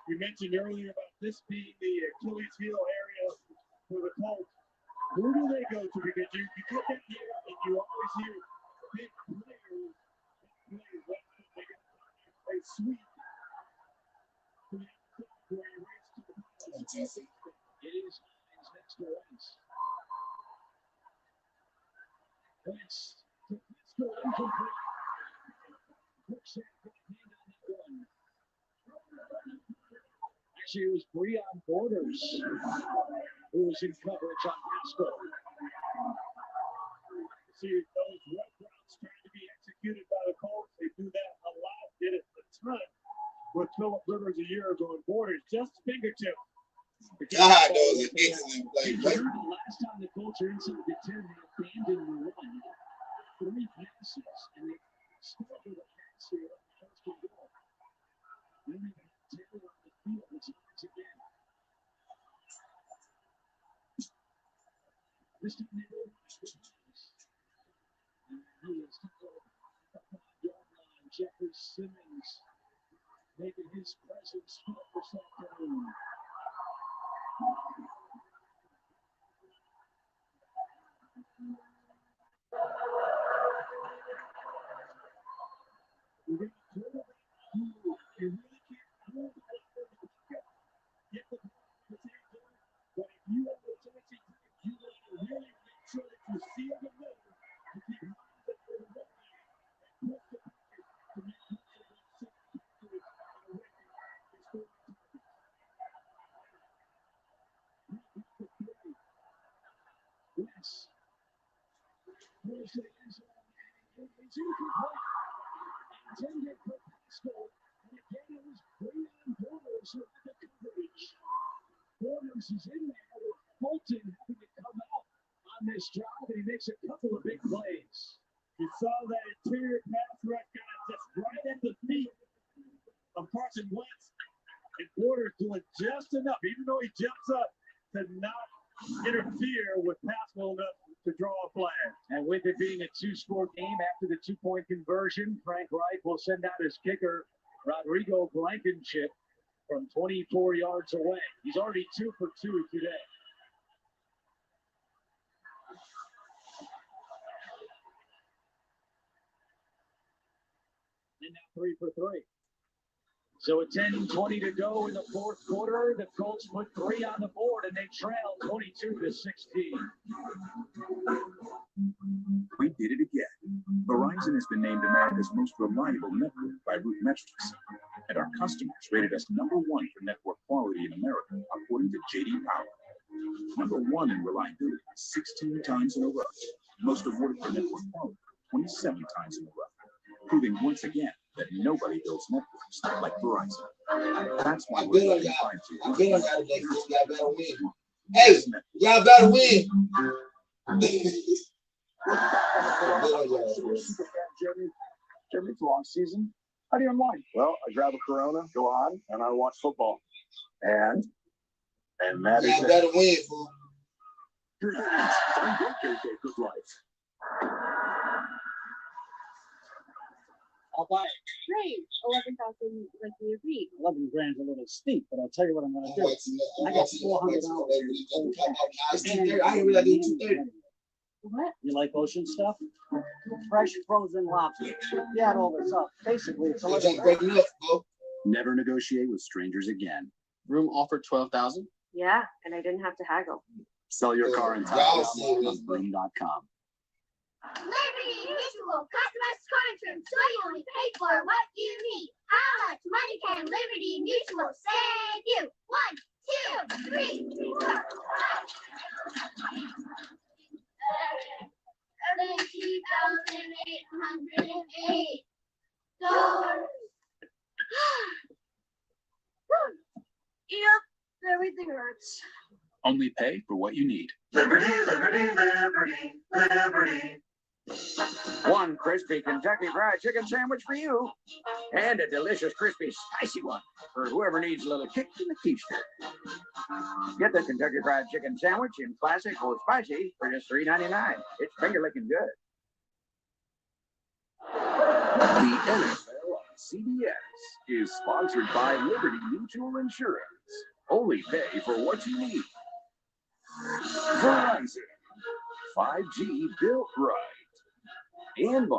We mentioned earlier about this being the Achilles heel area for the Colts. Who do they go to? Because you get that here and you always hear big players they sweep. It is Hines next to Wentz. Wentz to Fitzgerald incomplete. Crookshank got a hand on that one. Actually, it was Breon Borders who was in coverage on Pascal. See, those rough routes trying to be executed by the Colts, they do that a lot, did it a ton with Phillip Rivers a year ago in Borders, just fingertip. God, those are excellent play. The last time the Colts are inside the 10, they abandoned the run. 3 passes, and they scored with a pass here on the first and goal. Then they got Taylor on the field. It's Hines again. This time they don't watch the Hines. And he is tackled at the 5-yard line. Jeffrey Simmons making his presence felt this afternoon. We're going to throw it who you really can't hold the ball. Get the ball in the table. But if you have the Tennessee Titans, you want to really make sure that you seal the move to keep Hines at the ball and push the pocket to make sure that second and away is going to Reynolds is in there with Bolton having to come out on this drive, and he makes a couple of big plays. You saw that interior pass rush got just right at the feet of Carson Wentz, and Porter doing just enough, even though he jumps up, to not interfere with pass well enough to draw a flag. And with it being a two-score game after the two-point conversion, Frank Reich will send out his kicker, Rodrigo Blankenship, from 24 yards away. He's already 2 for 2 today. And now 3 for 3. So with 10:20 to go in the fourth quarter, the Colts put 3 on the board and they trail 22-16. We did it again. Verizon has been named America's most reliable network by Root Metrics, and our customers rated us #1 for network quality in America, according to J.D. Power. #1 in reliability 16 times in a row. Most awarded for network quality 27 times in a row, proving once again that nobody builds networks like Verizon. That's why we're looking fine to I feel like y'all today, y'all better win. Hey, y'all better win. Jeremy, it's a long season. How do you unwind? Well, I grab a Corona, go on, and I watch football. And that is y'all better win, fool. Good life. I'll buy it. Great. 11,000 like we agreed. 11 grand's a little steep, but I'll tell you what I'm going to do. I got $400. I didn't realize it was 230. What? You like ocean stuff? Fresh frozen lobster. Yeah, all this up. Basically, it's Never negotiate with strangers again. Room offered 12,000. Yeah, and I didn't have to haggle. Sell your car and title online on Vroom.com. Liberty Mutual customized car insurance, so you only pay for what you need. How much money can Liberty Mutual save you? 1, 2, 3, 4, 5. 17,808 dollars. Yep, everything hurts. Only pay for what you need. Liberty, liberty, liberty, liberty. One crispy Kentucky Fried Chicken sandwich for you, and a delicious crispy spicy one for whoever needs a little kick in the keister. Get the Kentucky Fried Chicken sandwich in classic or spicy for just $3.99. It's finger licking good. The NFL on CBS is sponsored by Liberty Mutual Insurance. Only pay for what you need. Verizon, 5G built right. And by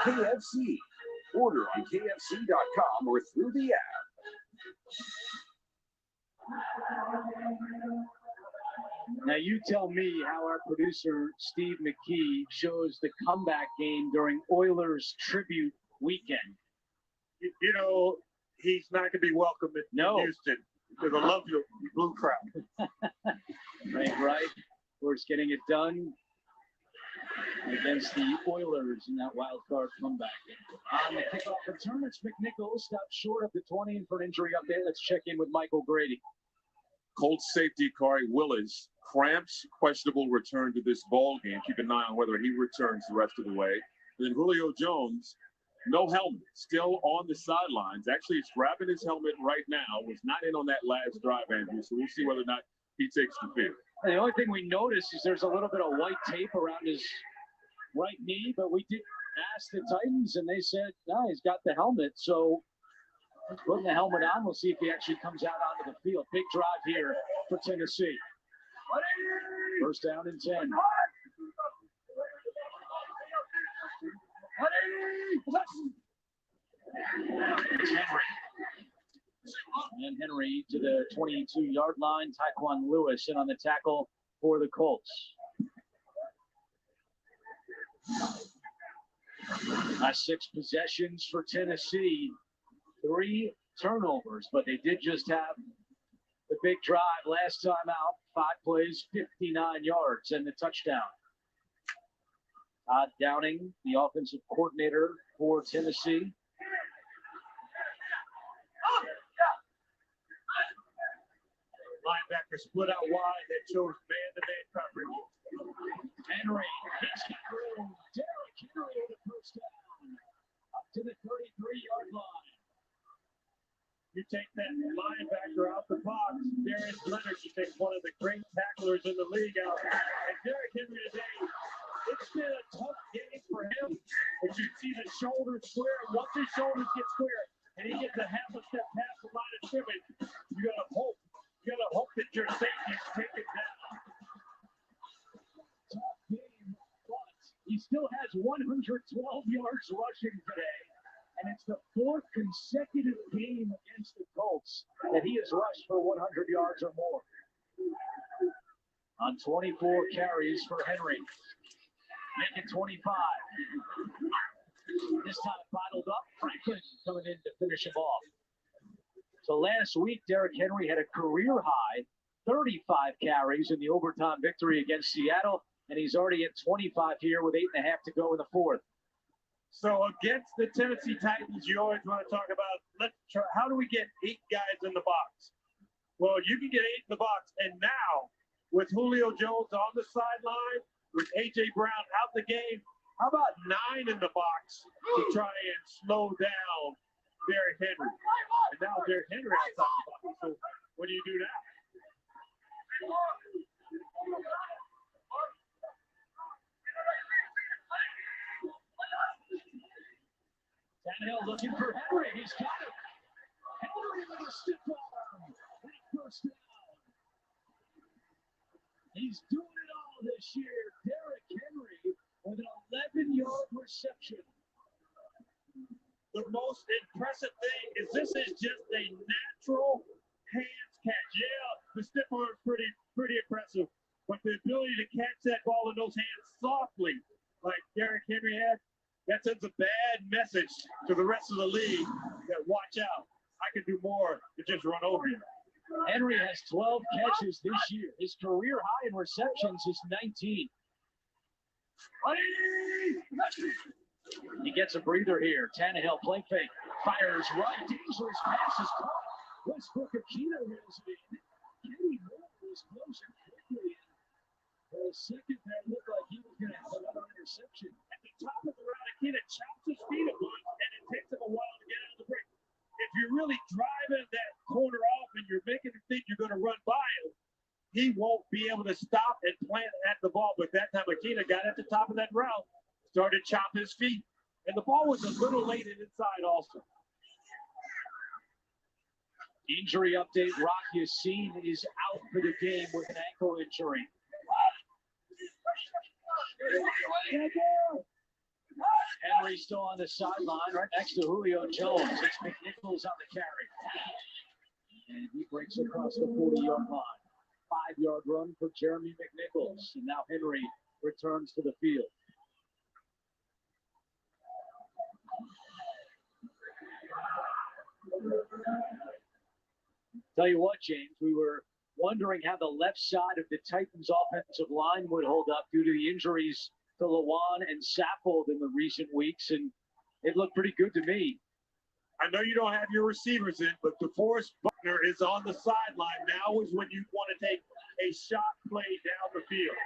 KFC. Order on KFC.com or through the app. Now you tell me how our producer Steve McKee shows the comeback game during Oilers tribute weekend. You know, he's not going to be welcome in Houston because I love your blue crowd. Right. Of course, getting it done against the Oilers in that wild card comeback. On the kickoff return, it's McNichols stopped short of the 20 and for an injury update. Let's check in with Michael Grady. Colts safety Corey Willis, cramps, questionable return to this ball game. Keep an eye on whether he returns the rest of the way. Then Julio Jones, no helmet, still on the sidelines. Actually, he's grabbing his helmet right now. Was not in on that last drive, Andrew. So we'll see whether or not he takes the field. And the only thing we noticed is there's a little bit of white tape around his right knee, but we did ask the Titans, and they said, no, he's got the helmet. So putting the helmet on, we'll see if he actually comes out onto the field. Big drive here for Tennessee. First down and 10. It's Henry. And Henry to the 22-yard line. Tyquan Lewis in on the tackle for the Colts. Last 6 possessions for Tennessee. 3 turnovers, but they did just have the big drive last time out. 5 plays, 59 yards, and the touchdown. Downing, the offensive coordinator for Tennessee. Linebacker split out wide that chose man-to-man coverage. Henry, he's got room. Derrick Henry with a first down. Up to the 33-yard line. You take that linebacker out the box, Darius Leonard, you take one of the great tacklers in the league out. And Derrick Henry today, it's been a tough game for him. But you see the shoulders square. Once his shoulders get square and he gets a half a step past the line of scrimmage, you gotta hope that your safety is taken down. Tough game, but he still has 112 yards rushing today. And it's the fourth consecutive game against the Colts that he has rushed for 100 yards or more. On 24 carries for Henry. Make it 25. This time bottled up. Franklin coming in to finish him off. So last week, Derrick Henry had a career high 35 carries in the overtime victory against Seattle, and he's already at 25 here with 8.5 to go in the fourth. So against the Tennessee Titans, you always want to talk about, how do we get 8 guys in the box? Well, you can get 8 in the box, and now with Julio Jones on the sideline, with A.J. Brown out the game, how about 9 in the box to try and slow down Derrick Henry? And now Derrick Henry outside the box. So what do you do now? Tannehill looking for Henry. He's got it. Henry with a stiff arm. First down. He's doing it all this year. Derrick Henry with an 11-yard reception. The most impressive thing is this is just a natural hands catch. Yeah, the stiff arm is pretty impressive, but the ability to catch that ball in those hands softly, like Derrick Henry had, that sends a bad message to the rest of the league that watch out. I can do more than just run over you. Henry has 12 catches this year. His career high in receptions is 19. He gets a breather here. Tannehill play fake. Fires right. Dangerous pass is caught. Westbrook Akina reels it in. Kenny Moore was closer quickly. For a second, that looked like he was going to have another interception. At the top of the route, Akina chops his feet a bunch, and it takes him a while to get out of the break. If you're really driving that corner off and you're making him think you're going to run by him, he won't be able to stop and plant at the ball. But that time, Akina got at the top of that route, started chopping his feet, and the ball was a little late and inside also. Injury update, Rock Yassin is out for the game with an ankle injury. Henry still on the sideline, right next to Julio Jones. It's McNichols on the carry. And he breaks across the 40-yard line. 5-yard run for Jeremy McNichols. And now Henry returns to the field. Tell you what, James, we were wondering how the left side of the Titans' offensive line would hold up due to the injuries to Lewan and Saffold in the recent weeks, and it looked pretty good to me. I know you don't have your receivers in, but DeForest Buckner is on the sideline. Now is when you want to take a shot play down the field.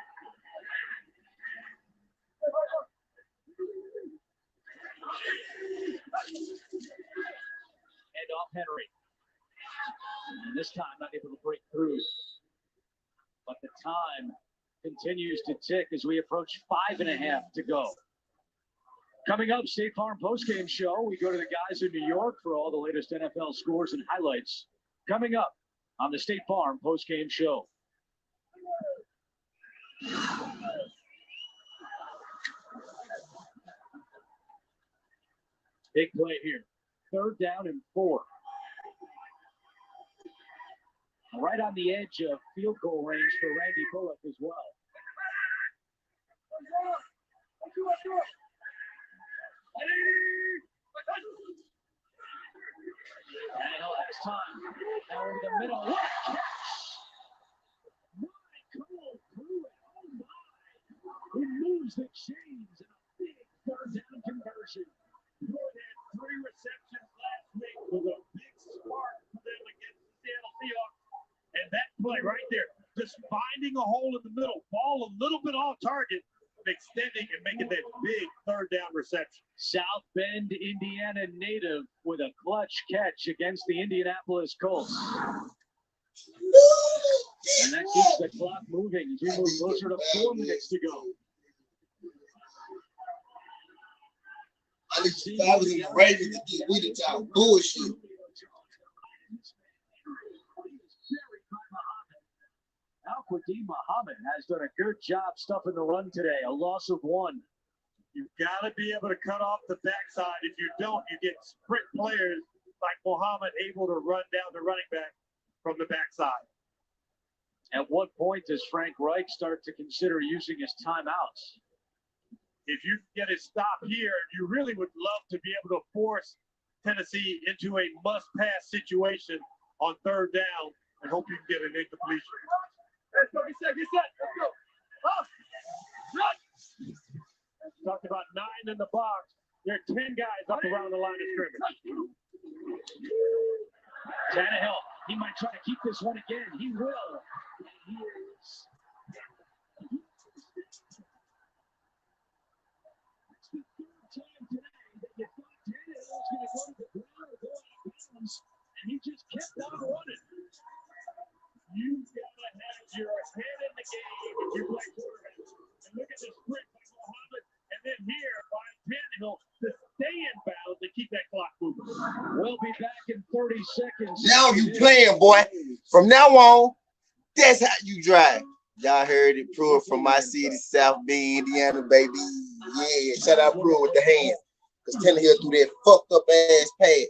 Hand off Henry. And this time not able to break through. But the time continues to tick as we approach 5.5 to go. Coming up, State Farm postgame show. We go to the guys in New York for all the latest NFL scores and highlights. Coming up on the State Farm postgame show. Big play here. 3rd down and 4. Right on the edge of field goal range for Randy Bullock as well. Tannehill has time. Now over the middle. What a catch! Michael Pruitt. Oh my! He moves the chains. production. Wood had 3 receptions last week with a big spark for them against the Seattle Seahawks. And that play right there, just finding a hole in the middle, ball a little bit off target, extending and making that big third down reception. South Bend, Indiana native with a clutch catch against the Indianapolis Colts. And that keeps the clock moving as we move closer to 4 minutes to go. I need to follow the Ravens to get with it, y'all bullshit. Al-Qadim Muhammad has done a good job stuffing the run today. A loss of 1. You've got to be able to cut off the backside. If you don't, you get sprint players like Muhammad able to run down the running back from the backside. At what point does Frank Reich start to consider using his timeouts? If you can get a stop here, you really would love to be able to force Tennessee into a must-pass situation on third down and hope you can get an incompletion. Let's go, get set, let's go. Up, run. Talked about 9 in the box. There are 10 guys up around the line of scrimmage. Tannehill, he might try to keep this one again. He will. He is. And he just kept on running. You've got to have your head in the game if you play quarterback. And look at the sprint by Muhammad, and then here by Tannehill to stay in bounds and keep that clock moving. We'll be back in 30 seconds. Now you playing, boy. From now on, that's how you drive. Y'all heard it, Pruitt from my city, South Bend, Indiana, baby. Yeah, shout out Pruitt with the hand. Because Tannehill threw that fucked up ass pass.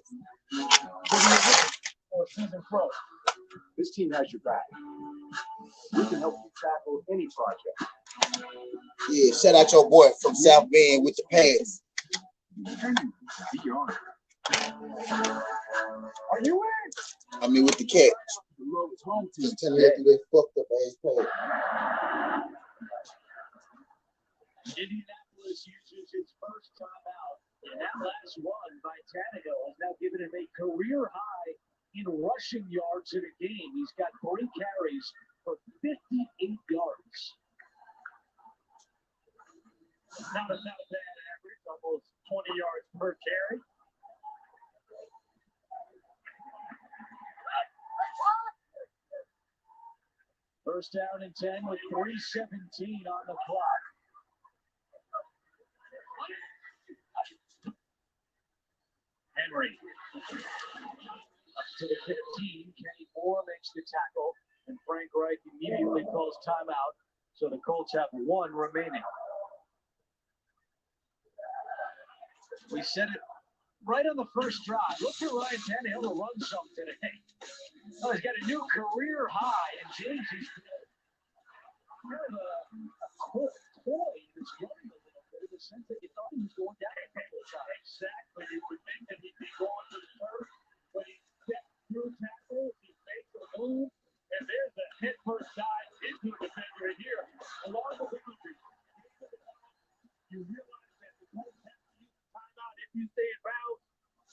Or season pro. This team has your back. We can help you tackle any project. Yeah, shout out your boy from South Bend with the pass. Are you in? I mean, with the catch. The road is home team. Tannehill threw that fucked up ass pass. Indianapolis uses its first timeout, and that last one by Tannehill has now given him a career high in rushing yards in a game. He's got 40 carries for 58 yards. Not a bad average, almost 20 yards per carry. First down and 10 with 3:17 on the clock. Henry up to the 15. Kenny Moore makes the tackle, and Frank Reich immediately calls timeout. So the Colts have 1 remaining. We said it right on the first drive. Look for Ryan Tannehill to run some today. Oh, he's got a new career high, and James is kind of a quick toy that's running a little bit in the sense that you thought he was going down a couple of times. Exactly. You would think that he'd be going to the turf, but he steps through tackles, he makes a move, and there's a head first dive into the defender here. Along the boundary, you realize that the Colts have to use timeout if you stay in bounds.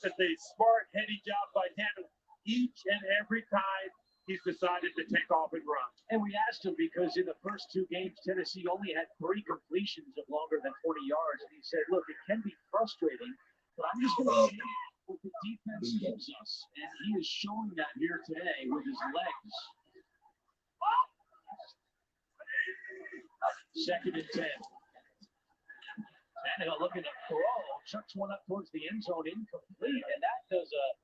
That's a smart, heady job by Tannehill. Each and every time he's decided to take off and run. And we asked him because in the first 2 games, Tennessee only had 3 completions of longer than 20 yards. And he said, look, it can be frustrating, but I'm just going to see what the defense gives us. And he is showing that here today with his legs. Second and 10. Tannehill looking to throw. Chucks one up towards the end zone, incomplete. And that does a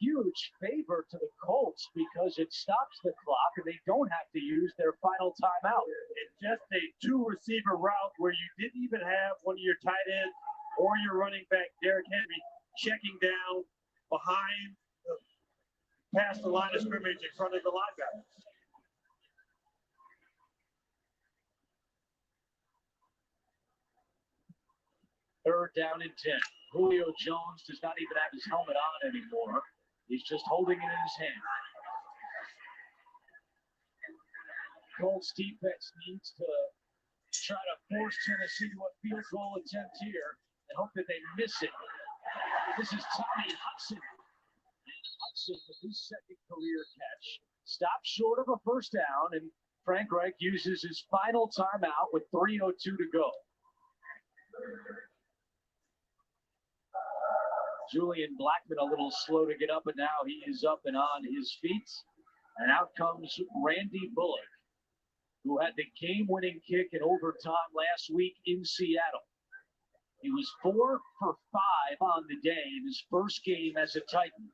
huge favor to the Colts because it stops the clock and they don't have to use their final timeout. It's just a 2-receiver route where you didn't even have one of your tight ends or your running back, Derrick Henry, checking down behind, past the line of scrimmage in front of the linebacker. Third down and 10. Julio Jones does not even have his helmet on anymore. He's just holding it in his hand. Colts defense needs to try to force Tennessee to a field goal attempt here and hope that they miss it. This is Tommy Hudson. And Hudson with his second career catch. Stopped short of a first down, and Frank Reich uses his final timeout with 3:02 to go. Julian Blackman a little slow to get up, but now he is up and on his feet. And out comes Randy Bullock, who had the game-winning kick in overtime last week in Seattle. He was 4 for 5 on the day in his first game as a Titan.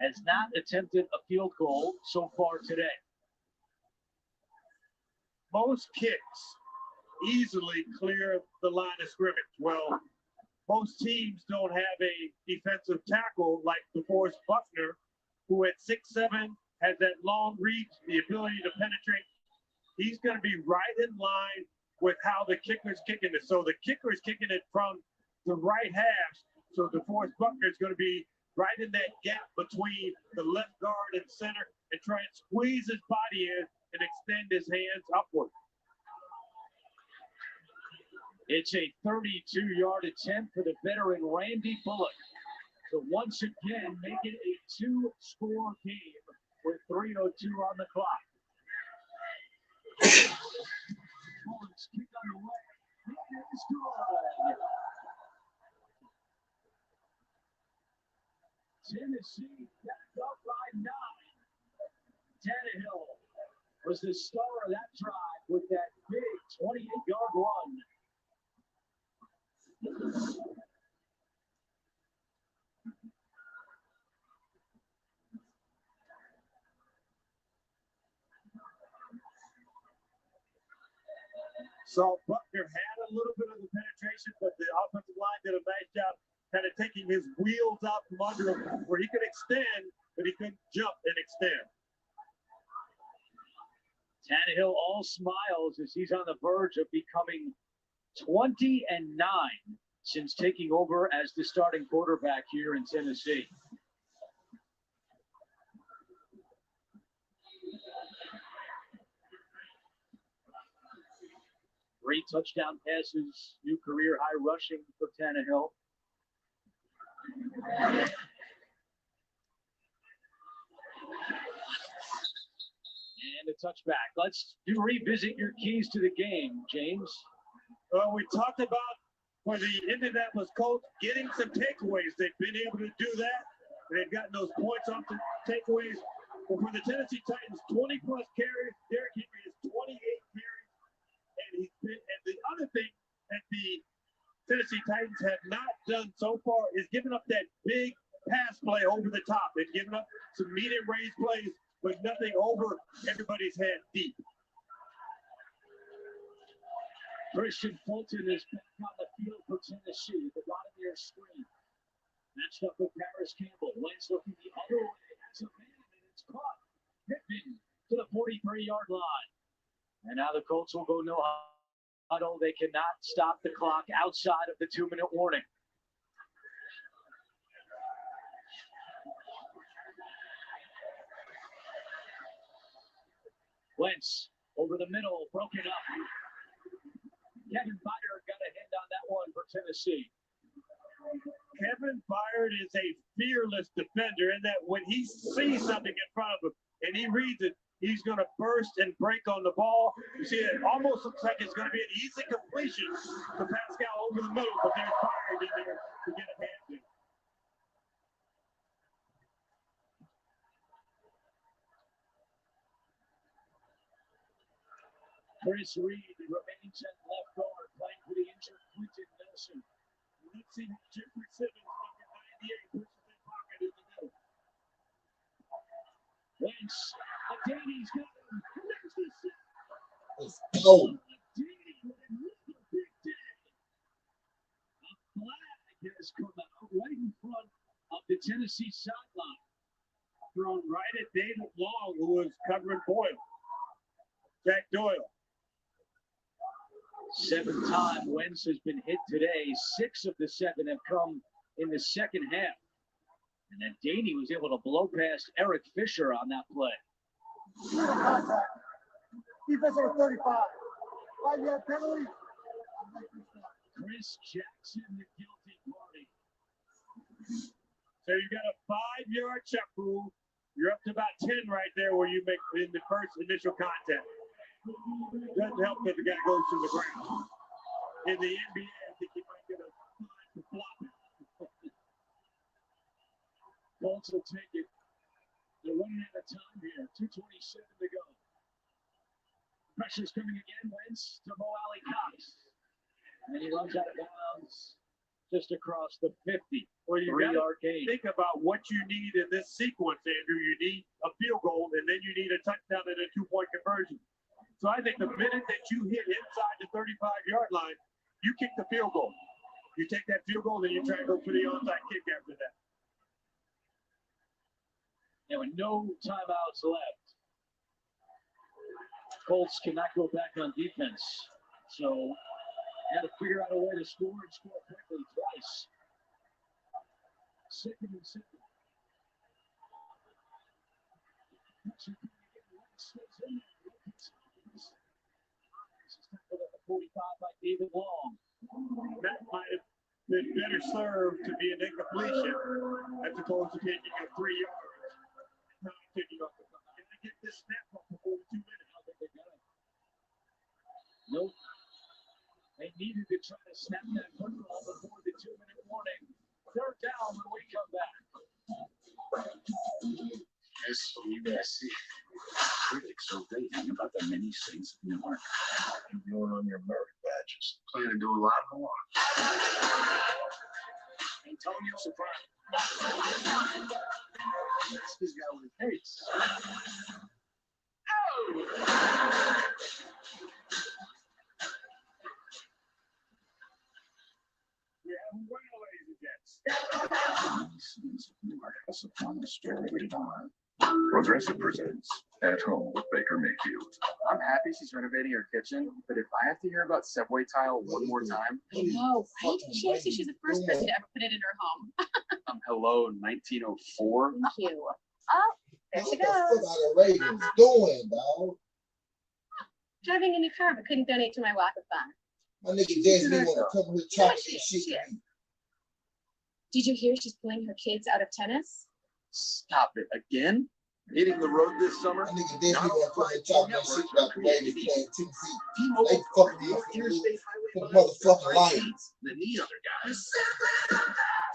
Has not attempted a field goal so far today. Most kicks easily clear the line of scrimmage. Well, most teams don't have a defensive tackle like DeForest Buckner, who at 6'7" has that long reach, the ability to penetrate. He's going to be right in line with how the kicker's kicking it. So the kicker is kicking it from the right half. So DeForest Buckner is going to be right in that gap between the left guard and center and try and squeeze his body in and extend his hands upward. It's a 32-yard attempt for the veteran Randy Bullock to once again make it a 2-score game with 3:02 on the clock. Bullock's kick on the way. It is good. Tennessee back up by 9. Tannehill was the star of that drive with that big 28-yard run. So Buckner had a little bit of the penetration, but the offensive line did a nice job kind of taking his wheels out from under him where he could extend, but he couldn't jump and extend. Tannehill all smiles as he's on the verge of becoming 20-9 since taking over as the starting quarterback here in Tennessee. Three touchdown passes, new career high rushing for Tannehill. And a touchback. Let's revisit your keys to the game, James. Well, we talked about for the Indianapolis Colts getting some takeaways. They've been able to do that. They've gotten those points off the takeaways. But for the Tennessee Titans, 20-plus carries. Derrick Henry is 28 carries. And the other thing that the Tennessee Titans have not done so far is giving up that big pass play over the top. They've given up some medium range plays, but nothing over everybody's head deep. Christian Fulton is back on the field for Tennessee at the bottom of your screen. Matched up with Paris Campbell. Wentz looking the other way. That's a man, and it's caught. Pittman to the 43-yard line. And now the Colts will go no huddle. They cannot stop the clock outside of the 2-minute warning. Wentz over the middle, broken up. Kevin Byard got a hand on that one for Tennessee. Kevin Byard is a fearless defender in that when he sees something in front of him and he reads it, he's going to burst and break on the ball. You see, it almost looks like it's going to be an easy completion to Pascal over the middle, but there's Byard in there to get a hand in. Chris Reed remains at left guard, playing for the injured Quentin Nelson. Let's see Jeffrey Simmons, number 98, pushes that pocket in the middle. Wentz, Adeni's got him. There's the set. Let's go. Adeni with another big day. A flag has come out right in front of the Tennessee sideline. Thrown right at David Long, who was covering Boyle. Jack Doyle. 7th time Wentz has been hit today. 6 of the 7 have come in the second half. And then Adeni was able to blow past Eric Fisher on that play. Defense over 35. 5-yard penalty. Chris Jackson, the guilty party. So you got a 5-yard check rule. You're up to about 10 right there where you make in the first initial contact. Doesn't help that the guy goes to the ground. In the NBA, I think he might get a fine for flopping. Colts will take it. They're running out of time here. 2:27 to go. Pressure's coming again. Wentz to Mo Alley Cox. And he runs out of bounds just across the 50. Well, you got 3-yard to gain. think about what you need in this sequence, Andrew. You need a field goal, and then you need a touchdown and a 2-point conversion. So I think the minute that you hit inside the 35-yard line, you kick the field goal. You take that field goal, then you try to go for the onside kick after that. And with no timeouts left, Colts cannot go back on defense. So had to figure out a way to score and score quickly twice. 2nd and 7. At the 45 by David Long. That might have been better served to be an incompletion as opposed to taking it 3 yards. Not taking off the clock. Can I get this snap off before 2 minutes? I think they got it. Nope. They needed to try to snap that football before the 2-minute warning. 3rd down when we come back. SUSC. Critics are raving about the many saints of Newark. You're doing on your merit badges. Plan to do a lot more. Antonio Soprano. That's this guy with the pace. We have Reynolds against. Many saints of Newark has upon the story every time. Progressive presents At Home with Baker Mayfield. I'm happy she's renovating her kitchen, but if I have to hear about subway tile one more time. I know, right? She actually, she's the first person to ever put it in her home. Hello, 1904. Thank you. Oh, there she goes. What the Ravens doing, dog? Driving a new car, but couldn't donate to my walk-a-thon. My nigga Desmond want to come here chocolate She shit. is. Did you hear she's pulling her kids out of tennis? Stop it again. Hitting the road this summer. My nigga Desmond want to come here chocolate shit about the Ravens playing Tennessee. They fucking me up for the motherfucking Lions. Than the other guys.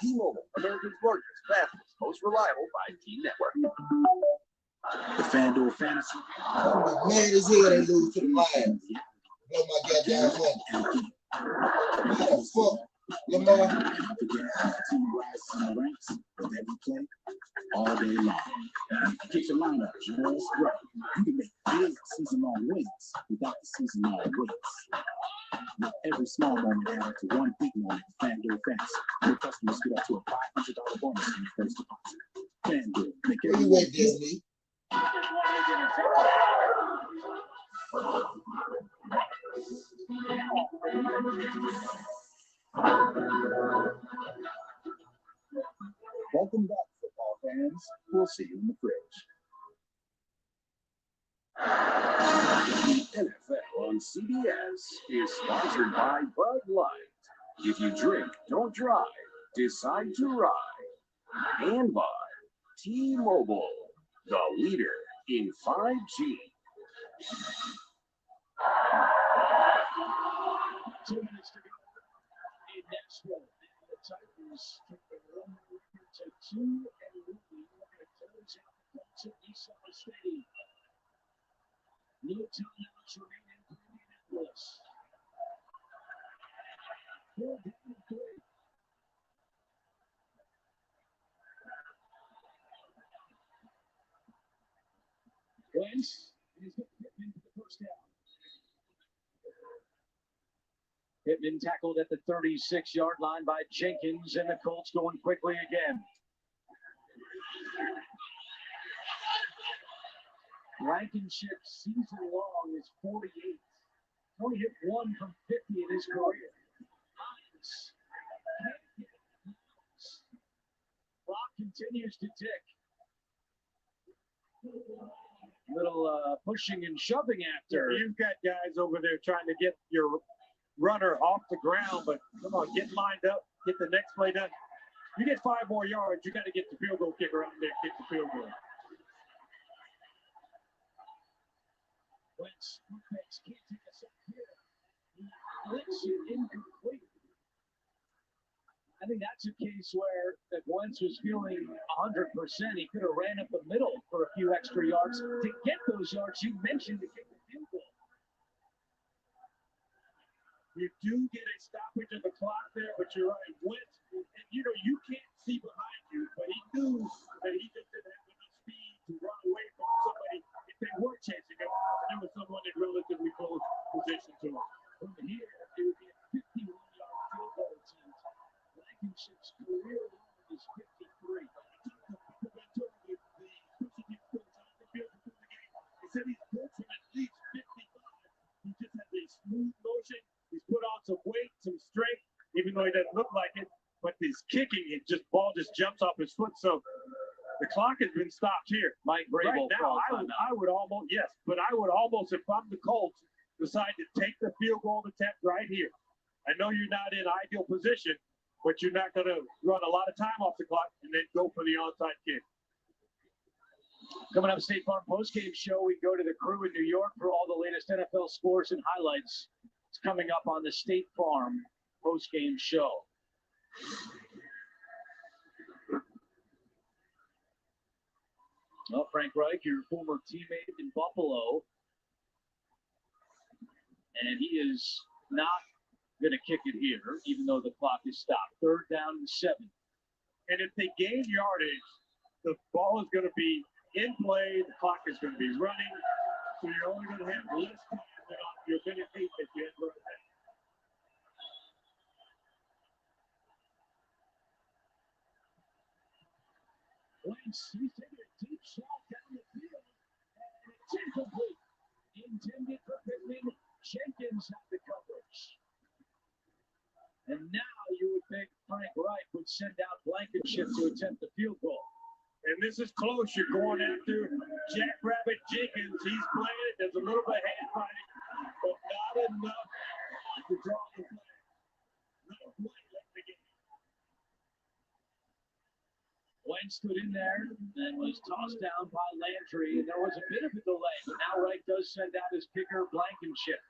T-Mobile, America's largest, fastest, most reliable 5G network. The FanDuel Fantasy. I'm mad as hell they lose to the Lions. Blow my goddamn money. How the fuck, Lamar? That we play all day long. Get your lineup just right. You can make big season-long wins without the season-long wins. Now, every small moment adds to one big moment with FanDuel Fantasy. New customers get up to a $500 bonus in your first deposit. FanDuel, make it. Where you at, Disney? Welcome back, football fans. We'll see you in the fridge. The NFL on CBS is sponsored by Bud Light. If you drink, don't drive. Decide to ride. And by T-Mobile, the leader in 5G. 2 minutes to go in Nashville. The Titans took the run to 2 and leading. We're going to close out the Colts at Eason Stadium. No timeouts remaining for Indianapolis. 4 down 3. Wentz is going to get into the first down. Pittman tackled at the 36-yard line by Jenkins, and the Colts going quickly again. Blankenship's season long is 48. Only hit 1 from 50 in his career. Clock continues to tick. Little pushing and shoving after. You've got guys over there trying to get your runner off the ground, but come on, get lined up, get the next play done. You get 5 more yards, you got to get the field goal kicker out there, kick the field goal. Wentz can't take a sack here. He flicks it incomplete. I think that's a case where if Wentz was feeling 100%, he could have ran up the middle for a few extra yards. To get those yards, you mentioned to kick the field goal. You do get a stoppage of the clock there, but you're right. Wentz, and you can't see behind you, but he knew that he just didn't have enough speed to run away from somebody if they were chasing him. And there was someone in relatively close position to him. From here, it would be a 51-yard field goal attempt. Blankenship's career long is 53. He said he's built from at least 55. He just has a smooth motion. He's put on some weight, some strength, even though he doesn't look like it. But his kicking, ball just jumps off his foot. So the clock has been stopped here. Mike Vrabel right now, I would almost, yes, but I would almost, if I'm the Colts, decide to take the field goal attempt right here. I know you're not in ideal position, but you're not going to run a lot of time off the clock and then go for the onside kick. Coming up, State Farm postgame show, we go to the Crew in New York for all the latest NFL scores and highlights. It's coming up on the State Farm postgame show. Well, Frank Reich, your former teammate in Buffalo, and he is not going to kick it here, even though the clock is stopped. 3rd down and 7. And if they gain yardage, the ball is going to be in play, the clock is going to be running, so you're only going to have less time than you're going to take if you have run back. Wentz, he's taking a deep shot down the field, and it's incomplete. Intended for Pittman. Jenkins had the coverage. And now you would think Frank Reich would send out Blankenship to attempt the field goal. And this is close. You're going after Jackrabbit Jenkins. He's playing it. There's a little bit of hand fighting, but not enough to draw the flag. No play left the game. Wentz stood in there and was tossed down by Landry, and there was a bit of a delay, but now Reich does send out his kicker, Blankenship.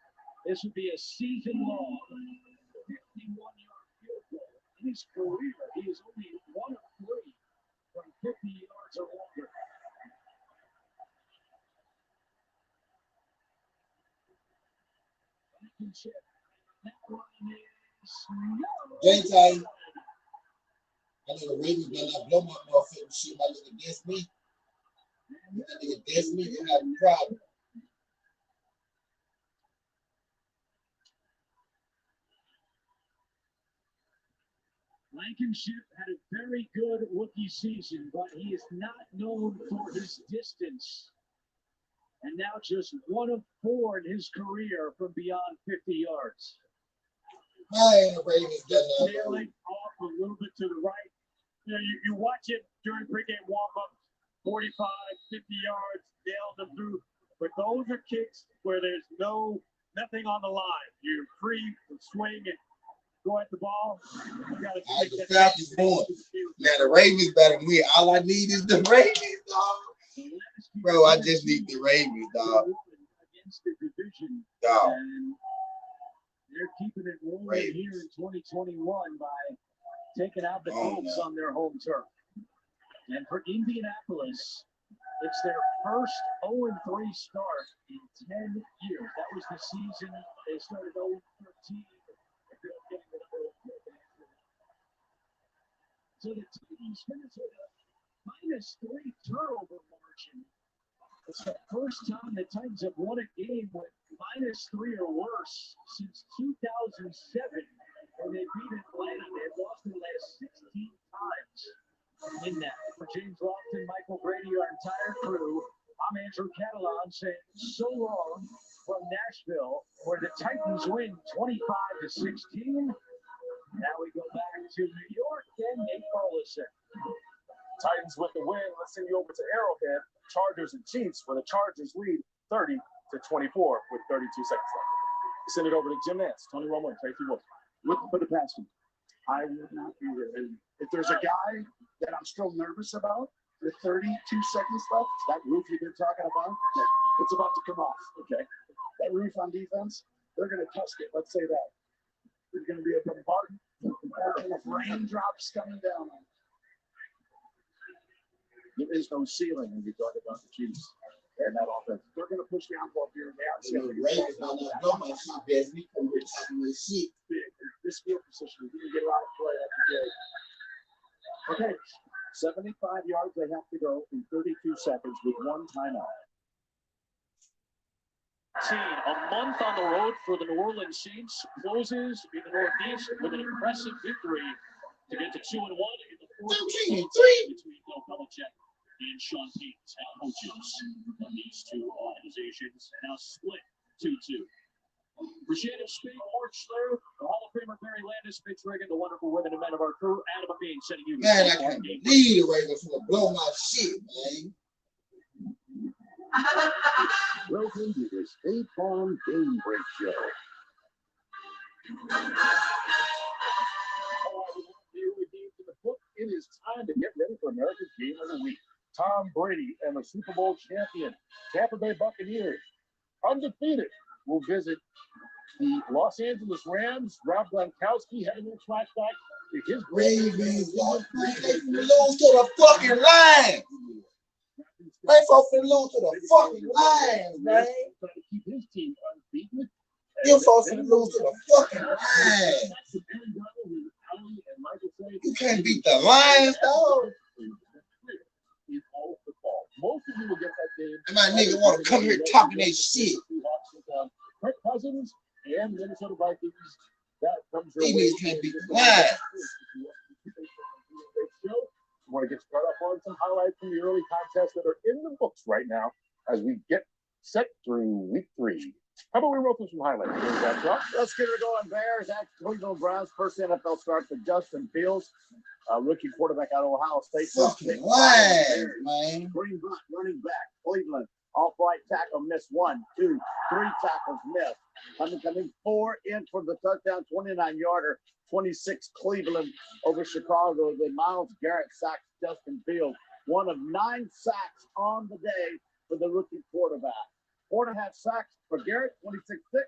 This would be a season-long 51-yard field goal. In his career, he is only 1 of 3 from 50 yards or longer. Blankenship. That one is no. J-Tay. That nigga Ravens better not blow my motherfucking shit. My nigga diss me. That nigga diss me, you have a problem. Blankenship had a very good rookie season, but he is not known for his distance. And now just 1 of 4 in his career from beyond 50 yards. Man, the Ravens got Sailing off a little bit to the right. You watch it during pregame warm-ups, 45, 50 yards, nailed them through. But those are kicks where there's nothing on the line. You're free to swing and go at the ball. You got to stick the that. Falcons won. Now the Ravens better win. All I need is the Ravens, dog. Bro, I just need the Ravens, dog. Against the division. Dog. And they're keeping it rolling here in 2021 by taking out the Colts on their home turf. And for Indianapolis, it's their first 0-3 start in 10 years. That was the season they started 0-13. So the Titans finished with a -3 turnover margin. It's the first time the Titans have won a game with -3 or worse since 2007 when they beat Atlanta. They've lost Atlanta 16 times in that. For James Lofton, Michael Brady, our entire crew, I'm Andrew Catalan saying so long from Nashville, where the Titans win 25-16. Now we go back to New York and Nate Burleson. Titans with the win. Let's send you over to Arrowhead. Chargers and Chiefs, where the Chargers lead 30-24 with 32 seconds left. Send it over to Jim Nance, Tony Romo, and Tracy Wolf. For the passing, I would not either. And if there's a guy that I'm still nervous about with 32 seconds left, that roof you've been talking about, it's about to come off. Okay, that roof on defense, they're going to test it. Let's say that. There's going to be a bombardment of raindrops coming down. There is no ceiling when you talk about the Chiefs and that offense. They're going to push the envelope here. They are shit. This field position, we can get a lot of play every day. Okay, 75 yards they have to go in 32 seconds with one timeout. A month on the road for the New Orleans Saints closes in the Northeast with an impressive victory to get to 2-1 in the fourth between Bill Belichick and Sean Payton's head coaches of these two organizations now split 2-2. Appreciate it, Speak, Mark Schler, the Hall of Famer Barry Landis, Mitch Riggin, the wonderful women and men of our crew, Adam Amin sending you. Man, I can't believe the Ravens gonna blow my shit, man. Welcome to the State Farm Game Break Show. It is time to get ready for America's Game of the Week. Tom Brady and the Super Bowl champion Tampa Bay Buccaneers, undefeated, will visit the Los Angeles Rams. Rob Gronkowski having a flashback to his Ravens lose to the fucking Lions. They supposed to lose to the fucking Lions, man. Trying to keep his team unbeaten. You're supposed to lose to the fucking Lions. You can't beat the Lions, dog. Most of you will get that game. And my nigga want to come here talking that shit. Kirk Cousins and Minnesota Vikings. That comes your These way. niggas can't beat the Lions. I want to get started off on some highlights from the early contests that are in the books right now as we get set through week 3. How about we roll through some highlights? Let's get her going, Bears. At Cleveland Browns, first NFL start for Justin Fields, rookie quarterback out of Ohio State. Fucking Lions, man. Green Buck, running back, Cleveland. Off-right tackle, missed 1, 2, 3 tackles missed. Coming 4 in for the touchdown, 29-yarder, 26 Cleveland over Chicago. The Myles Garrett sacks Justin Fields. 1 of 9 sacks on the day for the rookie quarterback. 4.5 sacks for Garrett, 26-6.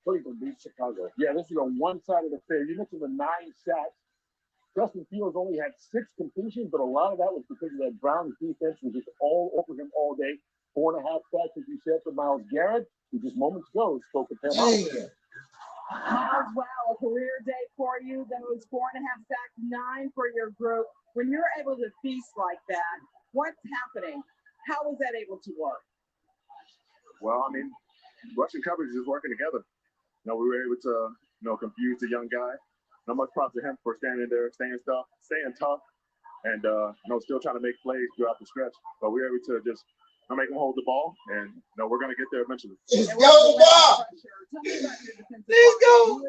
Cleveland beats Chicago. Yeah, this is a one-sided affair. You mentioned the 9 sacks. Justin Fields only had 6 completions, but a lot of that was because of that Browns defense was just all over him all day. 4.5 sacks, as you said, for Myles Garrett, who just moments ago spoke with him. Miles, wow, a career day for you. Those 4.5 sacks, 9 for your group. When you're able to feast like that, what's happening? How was that able to work? Well, I mean, rushing coverage is working together. We were able to, confuse the young guy. Not much props to him for standing there, staying tough, and still trying to make plays throughout the stretch. But we were able to just make him hold the ball, and we're going to get there eventually. Let's go, Bob! Let's go!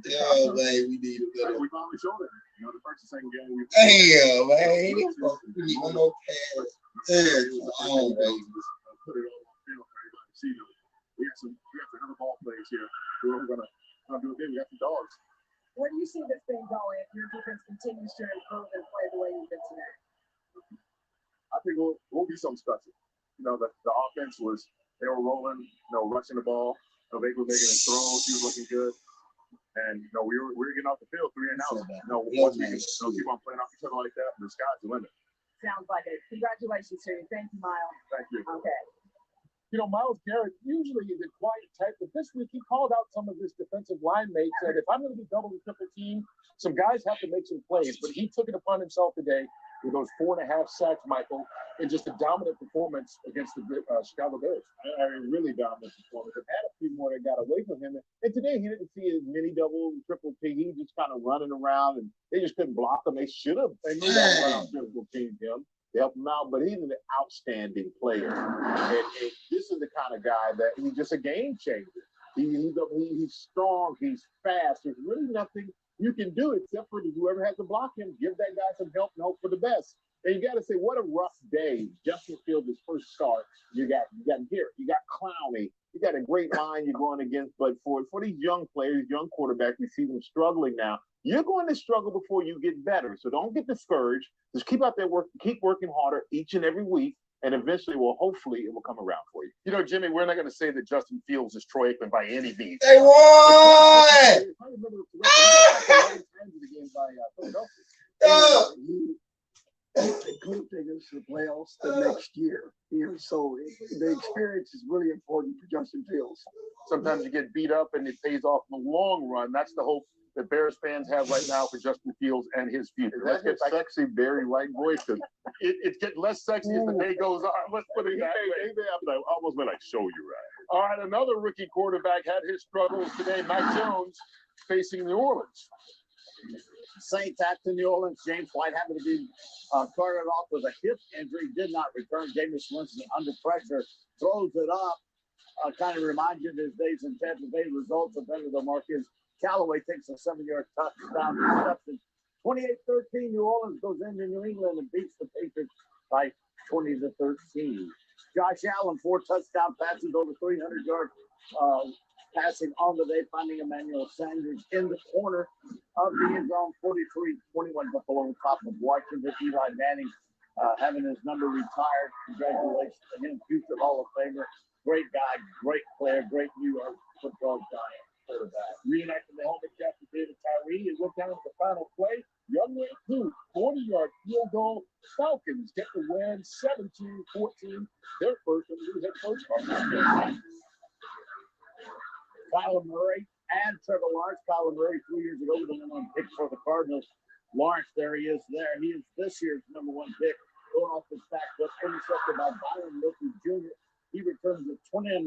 Yo, man, we need a good one. We finally showed it. The first and second game. Damn, man. We need one more pass. Oh, baby. Put it all on film for everybody to see. We got some other ball plays here. We're going to do it again. We got some dogs. Where do you see this thing going if your defense continues to improve and play the way you did today? I think we'll be something special. The offense they were rolling, rushing the ball. They were making his throws. He was looking good. And, we were getting off the field 3 and out. Once we can keep on playing off each other like that, the sky's the limit. Sounds like it. Congratulations to you. Thank you, Miles. Thank you. Okay. Myles Garrett usually is a quiet type, but this week he called out some of his defensive line mates, said, if I'm going to be double and triple team, some guys have to make some plays. But he took it upon himself today with those 4.5 sacks, Michael, and just a dominant performance against the Chicago Bears. Really dominant performance. They've had a few more that got away from him. And today he didn't see his mini double and triple team. He was just kind of running around, and they just couldn't block him. They should have. They knew that round triple team him. Help him out, but he's an outstanding player. And this is the kind of guy that he's just a game changer. He's strong, he's fast. There's really nothing you can do except for whoever has to block him, give that guy some help and hope for the best. And you got to say, what a rough day. Justin Fields' first start. You got Garrett, you got Clowney, you got a great line you're going against. But for these young players, young quarterbacks, we see them struggling now. You're going to struggle before you get better. So don't get discouraged. Just keep out there keep working harder each and every week. And eventually, hopefully, it will come around for you. You know, Jimmy, we're not going to say that Justin Fields is Troy Aikman by any means. They won! They could take us to the playoffs the next year. So the experience is really important for Justin Fields. Sometimes you get beat up and it pays off in the long run. That's the hope that Bears fans have right now for Justin Fields and his future. Let's get sexy Barry White voice. It's getting less sexy as the day goes on. Let's put it that way. I almost went like, show you right. All right, another rookie quarterback had his struggles today. Mac Jones facing New Orleans. Saints at New Orleans. James White happened to be carted off with a hip injury. Did not return. Jameis Winston under pressure throws it up. Kind of reminds you of his days in Tampa Bay. Results are better than Marcus Callaway takes a 7-yard touchdown reception. 28-13. New Orleans goes into New England and beats the Patriots by 20-13. Josh Allen 4 touchdown passes over 300 yards. Passing on the day, finding Emmanuel Sanders in the corner of the end zone, 43-21 Buffalo on top of Washington. Eli Manning having his number retired. Congratulations to him, future Hall of Famer. Great guy, great player, great New York football giant quarterback. Reenacting the helmet captain David Tyree. It went down to the final play. Young Wayne Crew, 40-yard field goal. Falcons get the win, 17-14. Their first head coach. Kyler Murray and Trevor Lawrence. Kyler Murray 2 years ago was the number 1 pick for the Cardinals. Lawrence, there he is there. He is this year's number 1 pick. Going off his back foot, intercepted by Byron Murphy Jr. He returns it 29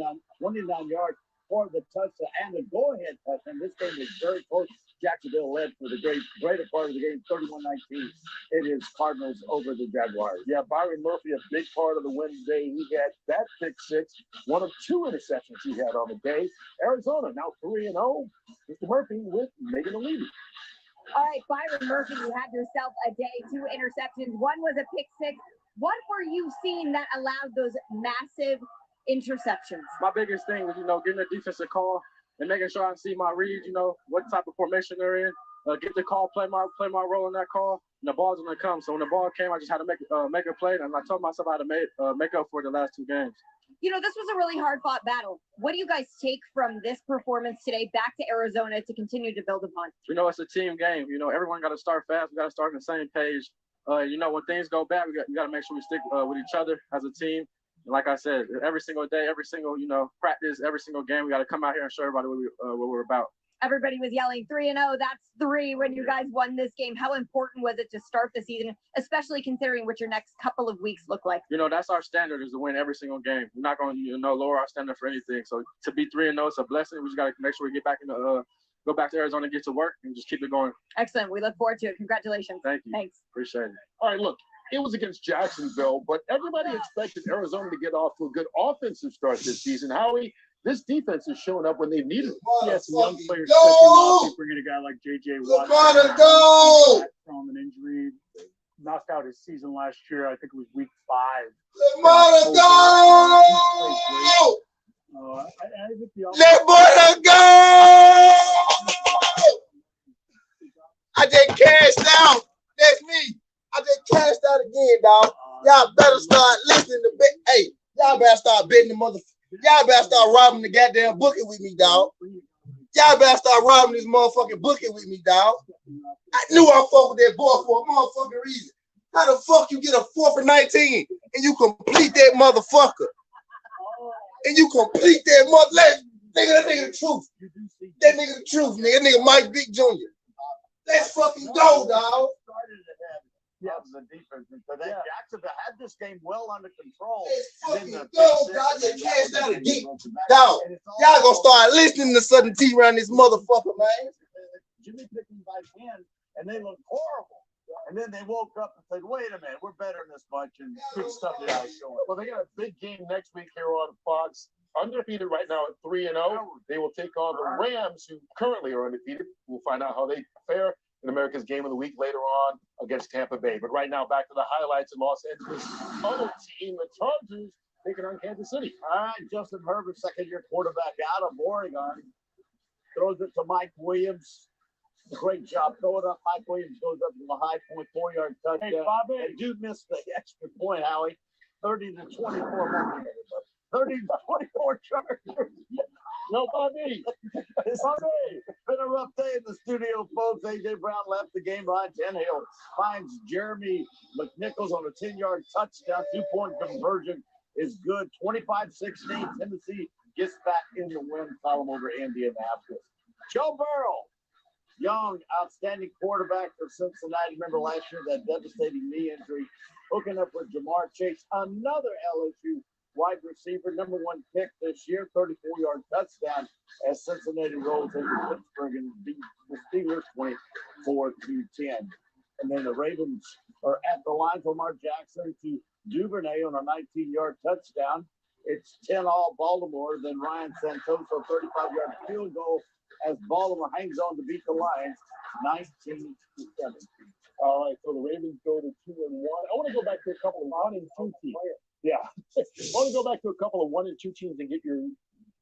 yards for the touchdown and the go-ahead touchdown. This game is very close. Jacksonville led for the greater part of the game, 31-19. It is Cardinals over the Jaguars. Yeah, Byron Murphy, a big part of the win today. He had that pick six, one of 2 interceptions he had on the day. Arizona now 3-0. Mr. Murphy with Megan O'Leary. All right, Byron Murphy, you had yourself a day, 2 interceptions. One was a pick six. What were you seeing that allowed those massive interceptions? My biggest thing was, getting a defensive call and making sure I see my read, what type of formation they're in. Get the call, play my role in that call, and the ball's gonna come. So when the ball came, I just had to make a play, and I told myself I had to make up for the last 2 games. This was a really hard-fought battle. What do you guys take from this performance today back to Arizona to continue to build upon? It's a team game. Everyone got to start fast. We got to start on the same page. When things go bad, we got to make sure we stick with each other as a team. And like I said, every single day, every single, practice, every single game, we got to come out here and show everybody what we're about. Everybody was yelling 3-0. That's 3 when you guys won this game. How important was it to start the season, especially considering what your next couple of weeks look like? That's our standard, is to win every single game. We're not going to, lower our standard for anything. So to be 3-0, it's a blessing. We just got to make sure we get back go back to Arizona, get to work, and just keep it going. Excellent. We look forward to it. Congratulations. Thank you. Thanks. Appreciate it. All right, look, it was against Jacksonville, but everybody expected Arizona to get off to a good offensive start this season. Howie, this defense is showing up when they need it. Yeah, some young players stepping off. Bringing a guy like J.J. Watt from an injury. Knocked out his season last year. I think it was week 5. I just cashed out. That's me. I just cashed out again, dog. Y'all better start listening to bet. Hey, y'all better start betting the mother. Y'all better start robbing the goddamn bookie with me, dog. Y'all better start robbing this motherfucking bookie with me, dog. I knew I fucked with that boy for a motherfucking reason. How the fuck you get a 4th and 19 and you complete that motherfucker? And you complete that mother. That nigga the truth. That nigga the truth, nigga. That nigga Mike Vick Jr. Let's fucking go, dog. Yeah, the defense. But Jacksonville had this game well under control. Let's fucking go, dog. Just cashed out again. Dog, y'all gonna start listening to Southern T around this motherfucker, man. Jimmy picked him by 10, and they looked horrible. And then they woke up and said, wait a minute, we're better in this bunch, and good stuff they are showing. Well, they got a big game next week here on Fox. Undefeated right now at 3-0. They will take on the Rams, who currently are undefeated. We'll find out how they fare in America's Game of the Week later on against Tampa Bay. But right now, back to the highlights in Los Angeles. Other team, the Chargers, taking on Kansas City. All right, Justin Herbert, second-year quarterback out of Oregon, throws it to Mike Williams. Great job throwing up. Mike Williams goes up to the high point, 4-yard touchdown. Hey, Bobby. And you missed the extra point, Howie. 30-24. 30-24 Chargers. No, Bobby. Bobby. It's been a rough day in the studio, folks. A.J. Brown left the game. Ryan Tannehill finds Jeremy McNichols on a 10-yard touchdown. 2-point conversion is good. 25-16. Tennessee gets back in the win column over Indianapolis. Joe Burrow, young, outstanding quarterback for Cincinnati. Remember last year that devastating knee injury, hooking up with Jamar Chase, another LSU wide receiver, number 1 pick this year, 34-yard touchdown as Cincinnati rolls into Pittsburgh and beats the Steelers 24-10. And then the Ravens are at the line from Lamar Jackson to Duvernay on a 19-yard touchdown. It's 10-all Baltimore. Then Ryan Santoso, 35-yard field goal as Baltimore hangs on to beat the Lions 19-17. All right, so the Ravens go to 2-1. I want to go back to a couple of 1 and 2 teams. Yeah, I want to go back to a couple of 1 and 2 teams and get your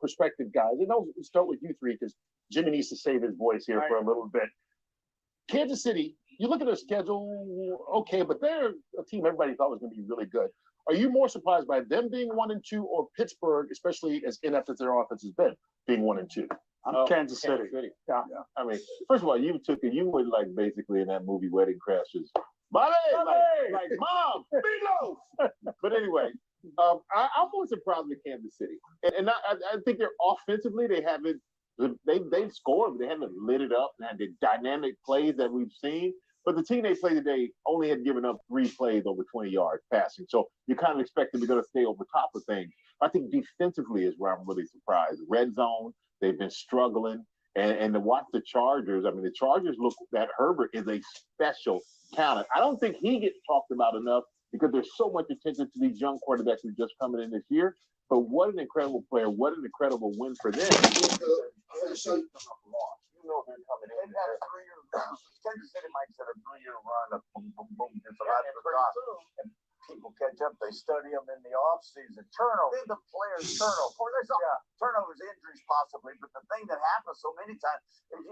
perspective, guys. And I'll start with you three because Jimmy needs to save his voice here for a little bit. Kansas City, you look at their schedule, okay, but they're a team everybody thought was going to be really good. Are you more surprised by them being 1 and 2 or Pittsburgh, especially as inept as their offense has been, being 1 and 2? Kansas City. Yeah. I mean, first of all, you were like basically in that movie Wedding Crashers. Bobby! Like Mom, Meatloaf! But anyway, I'm more surprised with Kansas City. And I think they're offensively, they've scored, but they haven't lit it up and had the dynamic plays that we've seen. But the team they played today only had given up 3 plays over 20 yards passing. So you kind of expect them to be going to stay over top of things. I think defensively is where I'm really surprised. Red zone, they've been struggling. And to watch the Chargers, I mean, the Chargers look that Herbert is a special talent. I don't think he gets talked about enough because there's so much attention to these young quarterbacks who are just coming in this year. But what an incredible player. What an incredible win for them. Kansas City makes it a 3-year run of boom, boom, boom. It's a lot of and people catch up. They study them in the offseason. Turnover. Then the players turnover. Of course, there's turnovers, injuries possibly, but the thing that happens so many times is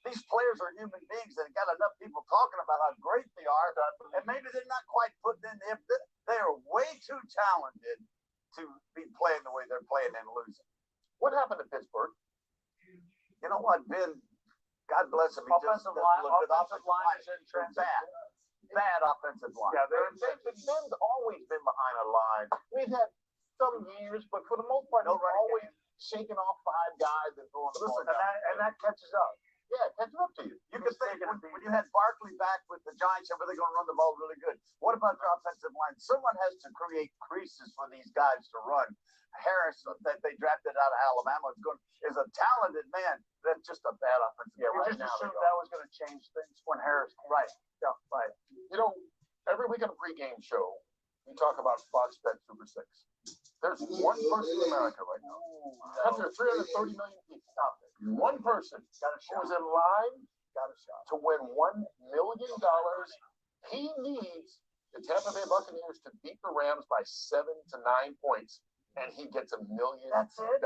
these players are human beings that got enough people talking about how great they are, and maybe they're not quite putting in the they are way too talented to be playing the way they're playing and losing. What happened to Pittsburgh? You know what, Ben? God bless him. Offensive line is in transition. Bad offensive line. Yeah, Ben's always been behind a line. We've had some years, but for the most part, they're always shaking off 5 guys and throwing the ball. And that catches up. Yeah, it catches up to you. You can think when you had Barkley back with the Giants, they're going to run the ball really good. What about their offensive line? Someone has to create creases for these guys to run. Harris, that they drafted out of Alabama, is a talented man. That's just a bad offensive line. We just assumed that was going to change things when Harris came. Right. Yeah, right. You know, every week on a pregame show, we talk about Fox Bet Super 6. There's one person in America right now. That's there 330 million people. Stop it. One person who is in line to win $1 million. He needs the Tampa Bay Buccaneers to beat the Rams by 7 to 9 points. And he gets $1 million. That's it.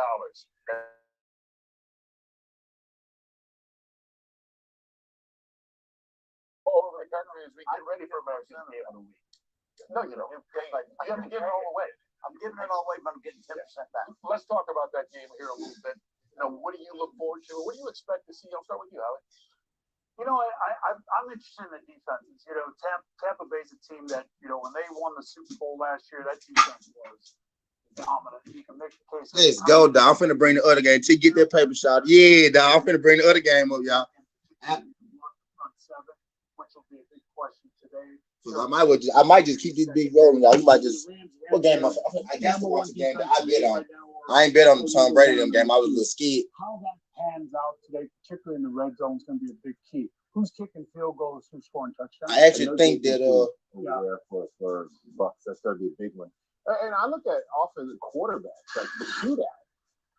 All over the country as we get ready for America's Game of the Week. No, you don't. You have to give it all away. I'm giving it all away, but I'm getting 10% back. Let's talk about that game here a little bit. You know, what do you look forward to? What do you expect to see? I'll start with you, Alex. You know, I'm interested in the defenses. You know, Tampa Bay's a team that, you know, when they won the Super Bowl last year, that defense was dominant. You can make the case. Let's go, dog. I'm finna bring the other game. Get that paper shot. Yeah, dog. I'm finna bring the other game up, y'all. Which will be a big question today. I might just keep this big rolling, y'all. You might just what game? I got to watch a game that I bet on. I ain't bet on the Tom Brady them game. I was a little scared. How that pans out today, particularly in the red zone, is going to be a big key. Who's kicking field goals? Who's scoring touchdowns? I actually think that for Bucks, that's going to be a big one. And I look at offensive quarterbacks, like the shootout.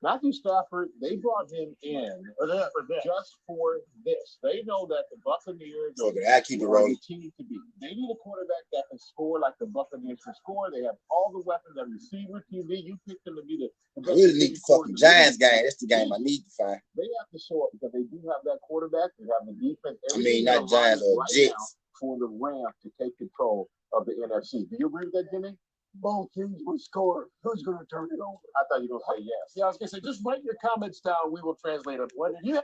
Matthew Stafford, they brought him in just for this. They know that the Buccaneers are the team to beat. They need a quarterback that can score like the Buccaneers can score. They have all the weapons at receiver, QB. You picked them to be the I really need the fucking Giants game. That's the game I need to find. They have to show up because they do have that quarterback. They have the defense. Not Giants or Jets. For the Rams to take control of the NFC. Do you agree with that, Jimmy? Both teams will score. Who's going to turn it over? I thought you were going to say yes. Yeah, I was going to say, just write your comments down. We will translate them. What did you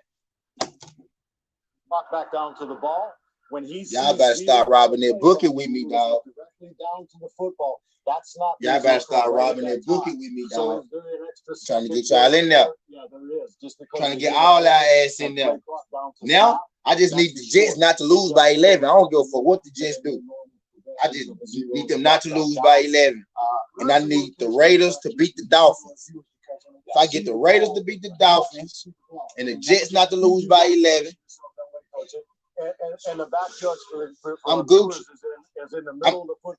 Knock back down to the ball. When he's y'all better start robbing that bookie with me, dog. Directly down to the football. That's not. Y'all better start robbing that bookie with me, dog. Trying to get y'all in there. Yeah, there is. Just trying to get all our ass in there. Now, I just need the Jets not to lose by 11. I don't give a fuck what the Jets do. I just need them not to lose by 11. And I need the Raiders to beat the Dolphins. If I get the Raiders to beat the Dolphins and the Jets not to lose by 11, and the back judge for I'm good. Is in the middle of the football.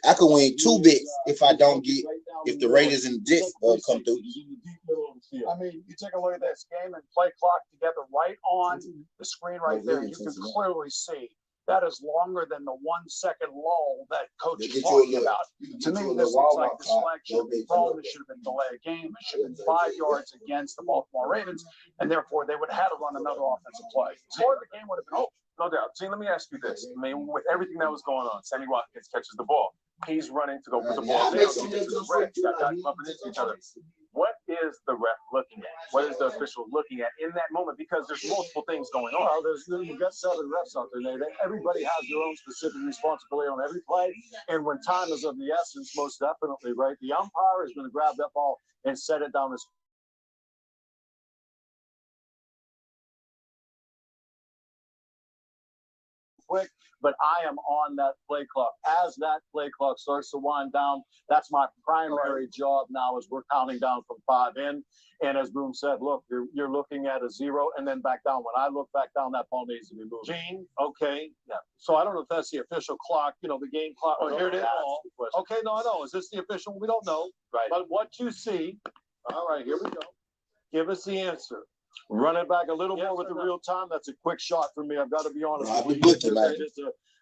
I could win 2 bets if the Raiders and the Jets come through. I mean, you take a look at this game and play clock together right on the screen right there. You can clearly see that is longer than the 1 second lull that coach is talking about. To me, this looks like the flag should have been thrown. It should have been delay a game. It should have been 5 yards against the Baltimore Ravens, and therefore they would have had to run another offensive play. Or the game would have been over. No doubt. See, let me ask you this. I mean, with everything that was going on, Sammy Watkins catches the ball. He's running to go put the ball down. The refs got guys bumping into each other. What is the ref looking at? What is the official looking at in that moment? Because there's multiple things going on. Well, you've got 7 refs out there. Everybody has their own specific responsibility on every play. And when time is of the essence, most definitely, right? The umpire is going to grab that ball and set it down as quick, but I am on that play clock. As that play clock starts to wind down, that's my primary job now as we're counting down from 5 in. And as Boom said, look, you're looking at a 0 and then back down. When I look back down, that ball needs to be moved. Gene, okay. Yeah. So I don't know if that's the official clock, the game clock. Oh, here it is. Okay, no, I know. Is this the official? We don't know. Right. But what you see, all right, here we go. Give us the answer. Run it back a little more with the real time. That's a quick shot for me. I've got to be honest with you. Just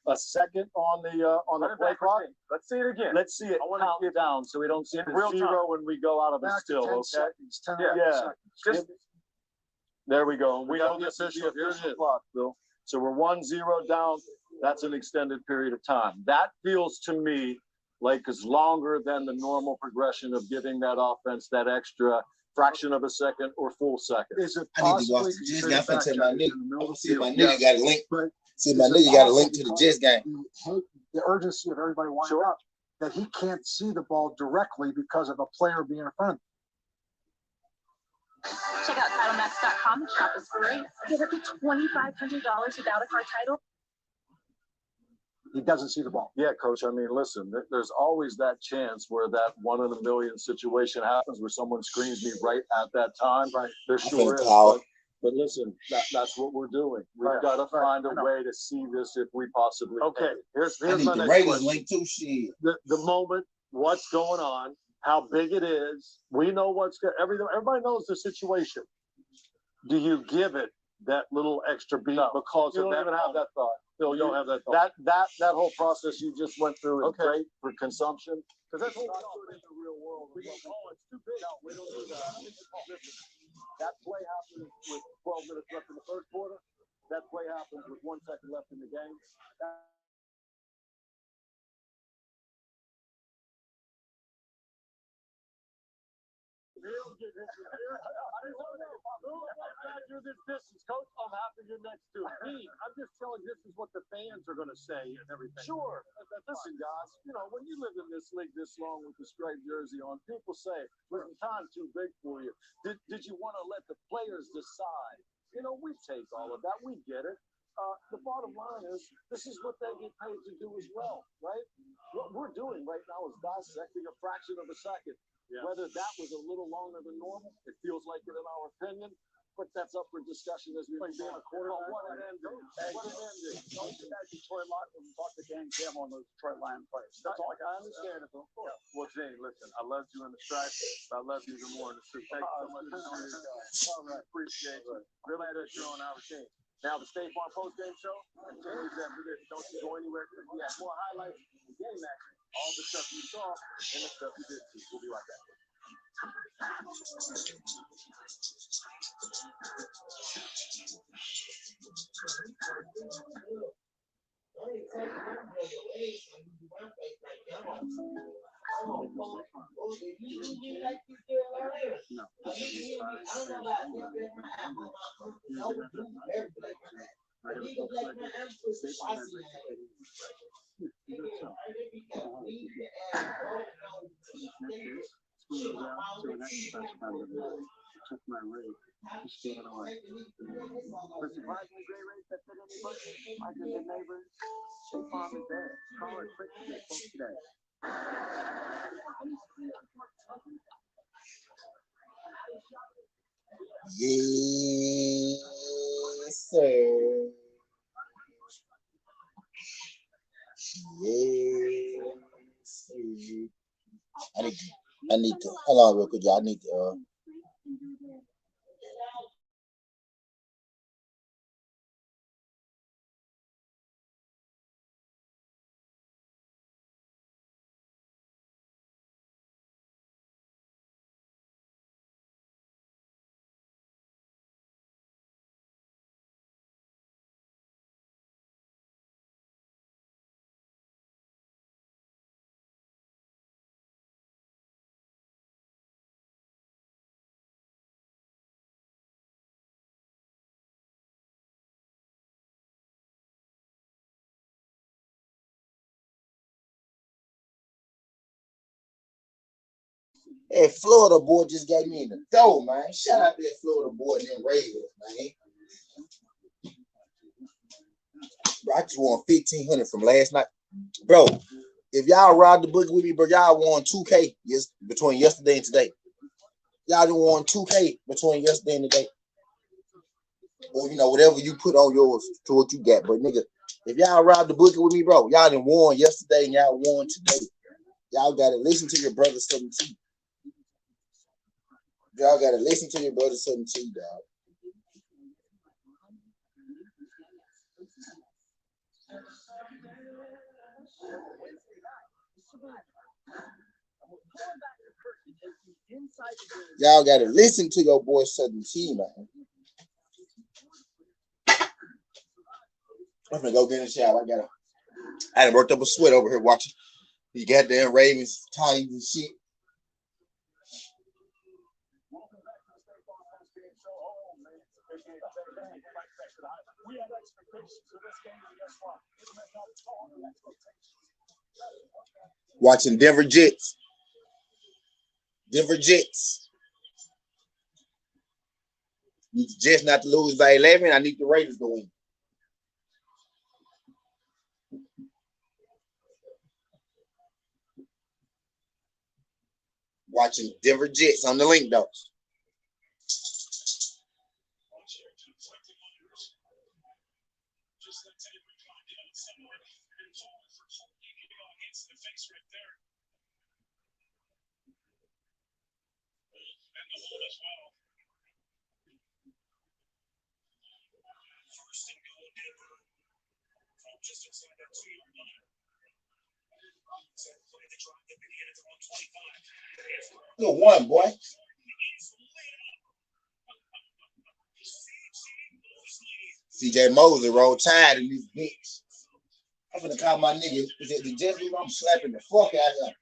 a second on the play clock. Let's see it again. Let's see it count down so we don't see the real 0 when we go out of it still. Okay. Yeah. There we go. We know the official clock, Bill. So we're 1-0 down. That's an extended period of time. That feels to me like it's longer than the normal progression of giving that offense that extra fraction of a second or full second. Is it I need to watch the Jets game. I'm finna tell my nigga. I'm gonna see if my nigga got a link. See if my nigga got a link to the Jets game. The urgency of everybody winding up that he can't see the ball directly because of a player being in front of him. Check out TitleMax.com and shop is free. Get up to $2,500 without a car title. He doesn't see the ball. Yeah, Coach. I mean, listen, there's always that chance where that 1 in a million situation happens where someone screens me right at that time. Right. There sure is. But listen, that's what we're doing. We've got to find a way to see this if we possibly can. Here's my next question. Link too, shit. The moment, what's going on, how big it is. We know what's good. Everybody knows the situation. Do you give it that little extra beat because you don't even have that thought? Phil, you don't have that thought. That whole process you just went through is great for consumption. Because that's what we do in the real world. We don't, it's too big. No, we don't do that. Listen, that play happens with 12 minutes left in the first quarter. That play happens with 1 second left in the game. You're this distance, Coach. I'm happy you're next to me. I'm just telling you, this is what the fans are going to say and everything. Sure. Listen, guys, when you live in this league this long with the striped jersey on, people say, listen, time too big for you. Did you want to let the players decide? We take all of that. We get it. The bottom line is, this is what they get paid to do as well, right? What we're doing right now is dissecting a fraction of a second. Yeah. Whether that was a little longer than normal, it feels like it in our opinion. but that's up for discussion as we like being a quarterback. What an ending. What an ending. Don't you guys Detroit Lions and talk to Dan Campbell on those Detroit Lions players. That's all I understand it, of course. Well, Jay, listen, I loved you in the stripe, but I love you even more in the suit. Thank you so much for doing this. All right, appreciate you. Really glad that you're on our team. Now, the State Farm Post-Game Show continues after this. Don't you go anywhere because we have more highlights and game action. All the stuff you saw and the stuff you didn't see. We'll be right back. The surprisingly great rates that fit any budget. Like your neighbors, State Farm is there. Call or click to get folks today. Yes, sir. Yes, sir. I need to, hold on real quick, y'all. I need to, hey, Florida boy just got me in the door, man. Shout out to that Florida boy and them Ravens, man. Bro, I just won $1,500 from last night. Bro, if y'all ride the boogie with me, bro, y'all won $2K between yesterday and today. Y'all done won $2K between yesterday and today. Or, you know, whatever you put on yours to what you got. But, nigga, if y'all ride the boogie with me, bro, y'all done won yesterday and y'all won today. Y'all got to listen to your brother 17. Y'all got to listen to your brother 17, dog. Y'all got to listen to your boy 17, man. I'm gonna go get in the shower. I done worked up a sweat over here watching these goddamn Ravens, Titans, and shit. Watching Denver Jets. Denver Jets. Need the Jets not to lose by 11. I need the Raiders to win. Watching Denver Jets on the link, though. Good one, boy. CJ Mosley rolled tide in this bitch. I'm gonna call my nigga. Is it the Jets? I'm slapping the fuck out of him.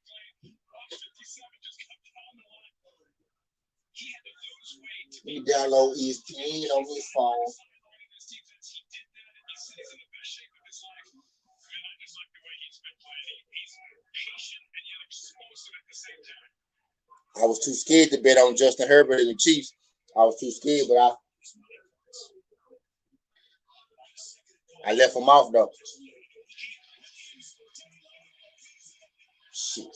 He download ESPN on his phone. I was too scared to bet on Justin Herbert and the Chiefs. I was too scared, but I left him off though. Shit.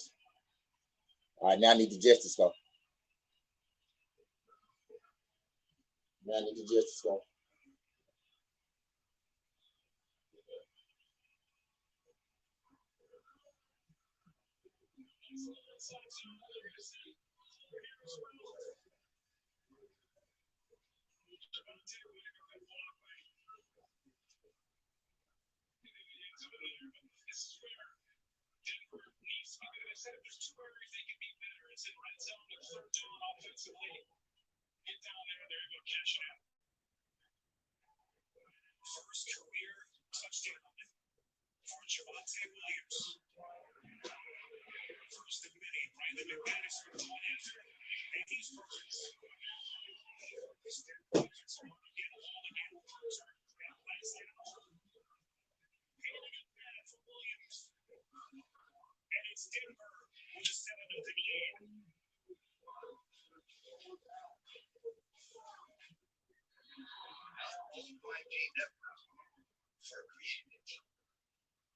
All right, now I need the Jets to score. Man, nigga just go. First career touchdown for Javonte Williams. First of many, Brandon McManus going after Andy's Burns. And it's Denver with a 7-0 lead.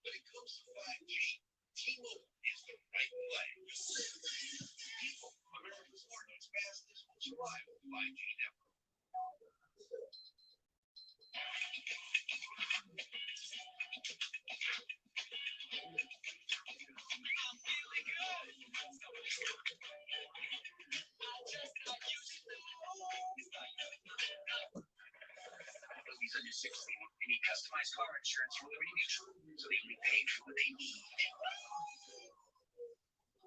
When it comes to 5G, T-Mobile is the right play. America's largest, fastest, most reliable 5G network. I'm feeling good. I just got used to He's under 16 and need customized car insurance from Liberty Mutual, so they only pay for what they need.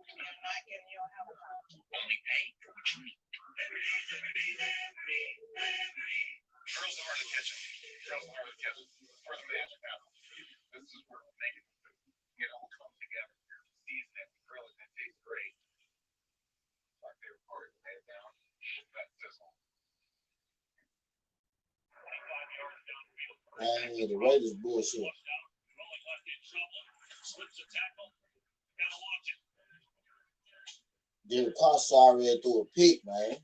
I'm not getting your help. Only pay for what you need. Girls are hard to catch them. Girls are hard to catch them. For the magic happen. This is where we make it, all come together. Season it, grill it, and it tastes great. My favorite part is lay it down. That sizzle. Man, the Raiders bullshit. Then Carson already threw a pick, man.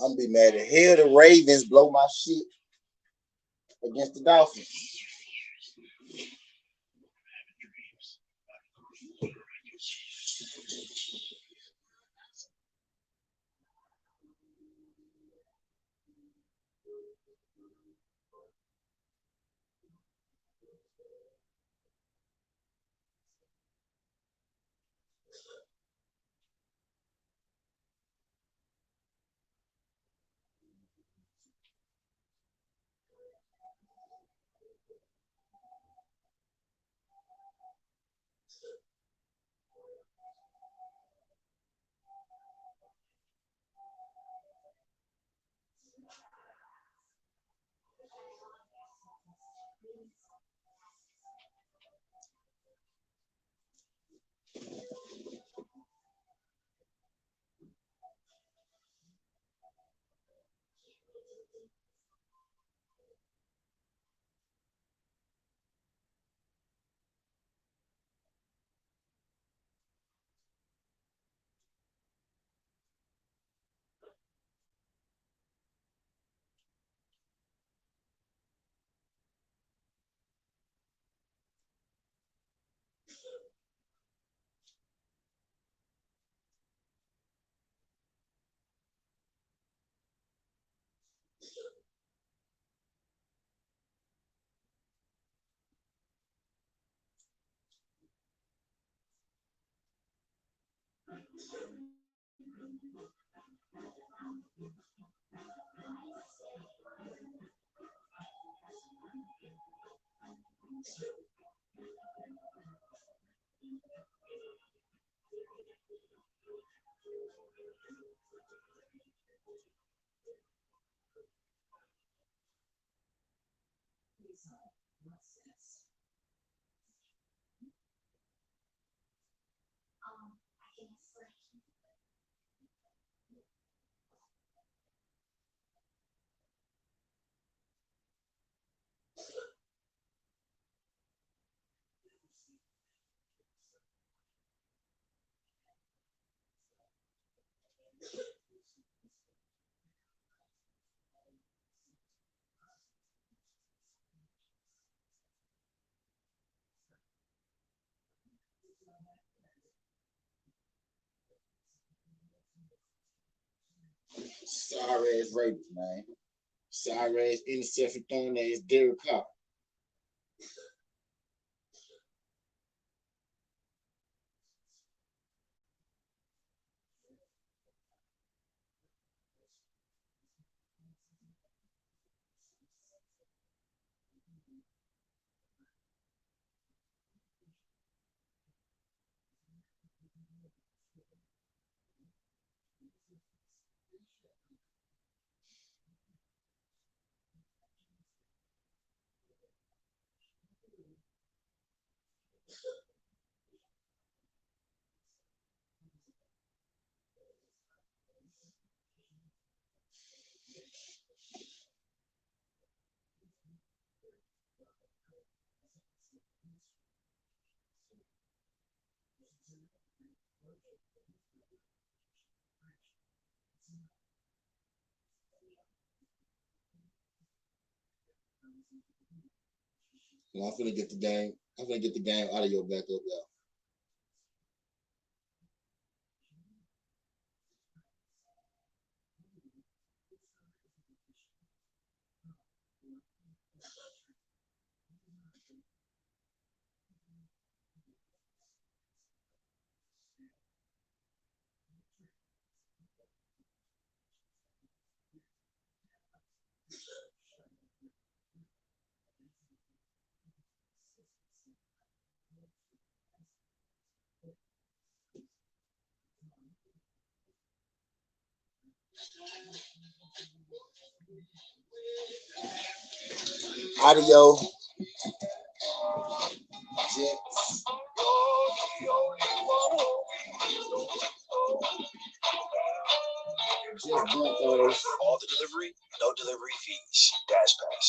I'm gonna be mad at hell the Ravens blow my shit against the Dolphins. Sorry ass Raiders, man. Sorry ass interception throwing ass Derek Carr. Well, I'm finna get the game. I'm finna get the game audio back up, y'all. Audio. Jets. Just Broncos. All the delivery, no delivery fees. Dash Pass.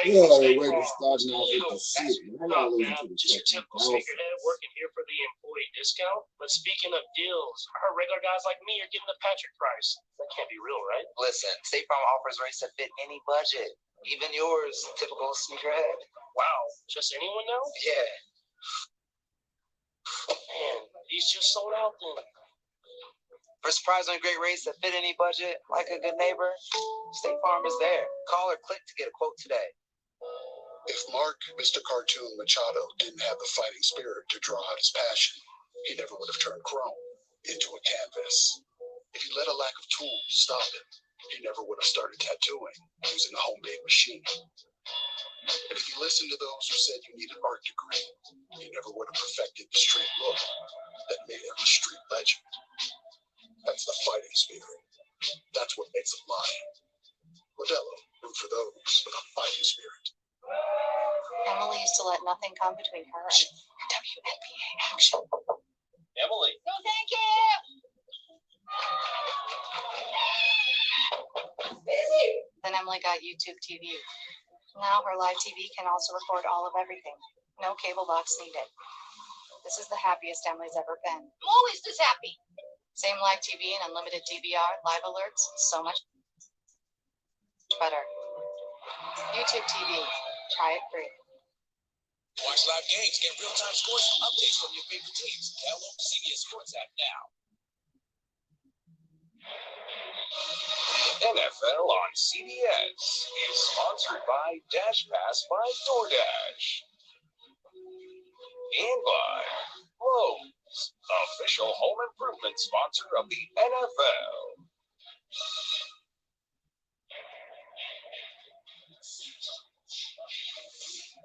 Yeah, the way they're starting off with the shit. I'm not losing to the Just your typical sneakerhead working here for the employee discount. But speaking of deals, our regular guys like me are getting the Patrick price. That can't be real, right? Listen, State Farm offers rates that fit any budget, even yours, typical sneakerhead. Wow, just anyone now? Yeah. Man, he's just sold out then. For surprisingly great rates that fit any budget, like a good neighbor, State Farm is there. Call or click to get a quote today. If Mark, Mr. Cartoon Machado, didn't have the fighting spirit to draw out his passion, he never would have turned chrome into a canvas. If he let a lack of tools stop him, he never would have started tattooing using a home-made machine. And if he listened to those who said you need an art degree, he never would have perfected the straight look that made him a street legend. That's the fighting spirit. That's what makes him lion. Modelo, root for those with a fighting spirit. Emily used to let nothing come between her and WNBA action. Emily. No, thank you. Then Emily got YouTube TV. Now her live TV can also record all of everything. No cable box needed. This is the happiest Emily's ever been. I'm always this happy. Same live TV and unlimited DVR, live alerts, so much better. YouTube TV. Try it free. Watch live games, get real-time scores and updates from your favorite teams. Download the CBS Sports app now. NFL on CBS is sponsored by Dash Pass by DoorDash. And by Lowe's, official home improvement sponsor of the NFL.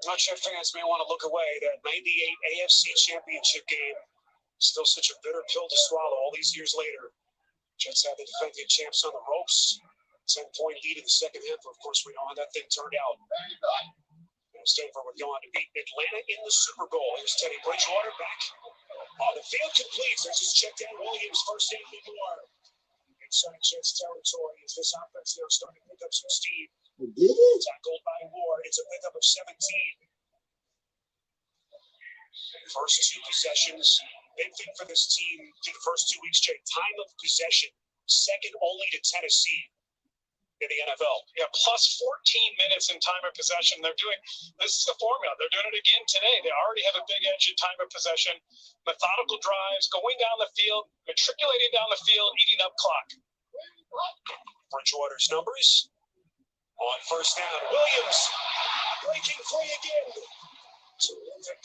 Not sure fans may want to look away. That 98 AFC Championship game, still such a bitter pill to swallow all these years later. Jets had the defending champs on the ropes. 10-point lead in the second half. Of course, we know how that thing turned out. Denver would go on to beat Atlanta in the Super Bowl. Here's Teddy Bridgewater back on the field, complete. There's his check down. Williams first down and more. Inside Jets territory as this offense now starting to pick up some steam. Tackled by Ward. It's a pickup of 17. First two possessions. Big thing for this team through the first 2 weeks, Jay. Time of possession. Second only to Tennessee. in the NFL. Yeah, plus 14 minutes in time of possession. This is the formula. They're doing it again today. They already have a big edge in time of possession. Methodical drives, going down the field, matriculating down the field, eating up clock. Bridgewater's numbers on first down. Williams breaking free again. Terrific.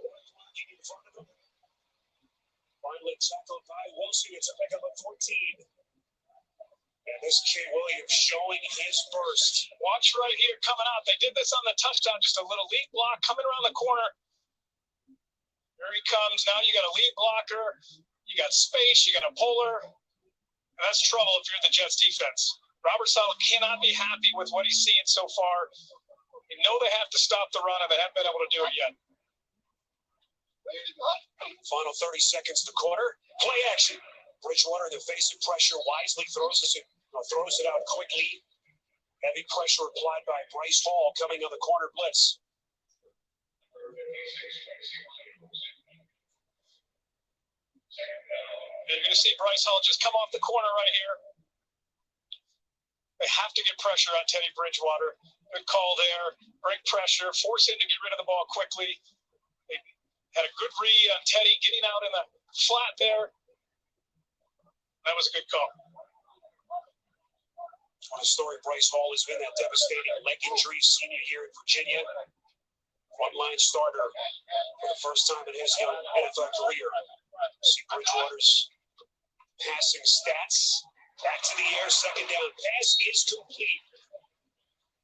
Working in front of him. Finally tackled by Wilson. It's a pickup of 14. And this kid Williams showing his burst. Watch right here coming out. They did this on the touchdown, just a little lead block coming around the corner. Here he comes. Now you got a lead blocker. You got space. You got a puller. And that's trouble if you're the Jets defense. Robert Saleh cannot be happy with what he's seeing so far. You know they have to stop the run, and they haven't been able to do it yet. Final 30 seconds to quarter. Play action. Bridgewater in the face of pressure wisely throws it out quickly. Heavy pressure applied by Bryce Hall coming on the corner blitz. You're going to see Bryce Hall just come off the corner right here. They have to get pressure on Teddy Bridgewater. Good call there. Break pressure. Force him to get rid of the ball quickly. They had a good read on Teddy getting out in the flat there. That was a good call. What a story Bryce Hall has been, that devastating leg injury senior year in Virginia. Frontline starter for the first time in his young NFL career. See Bridgewater's passing stats. Back to the air, second down. Pass is complete.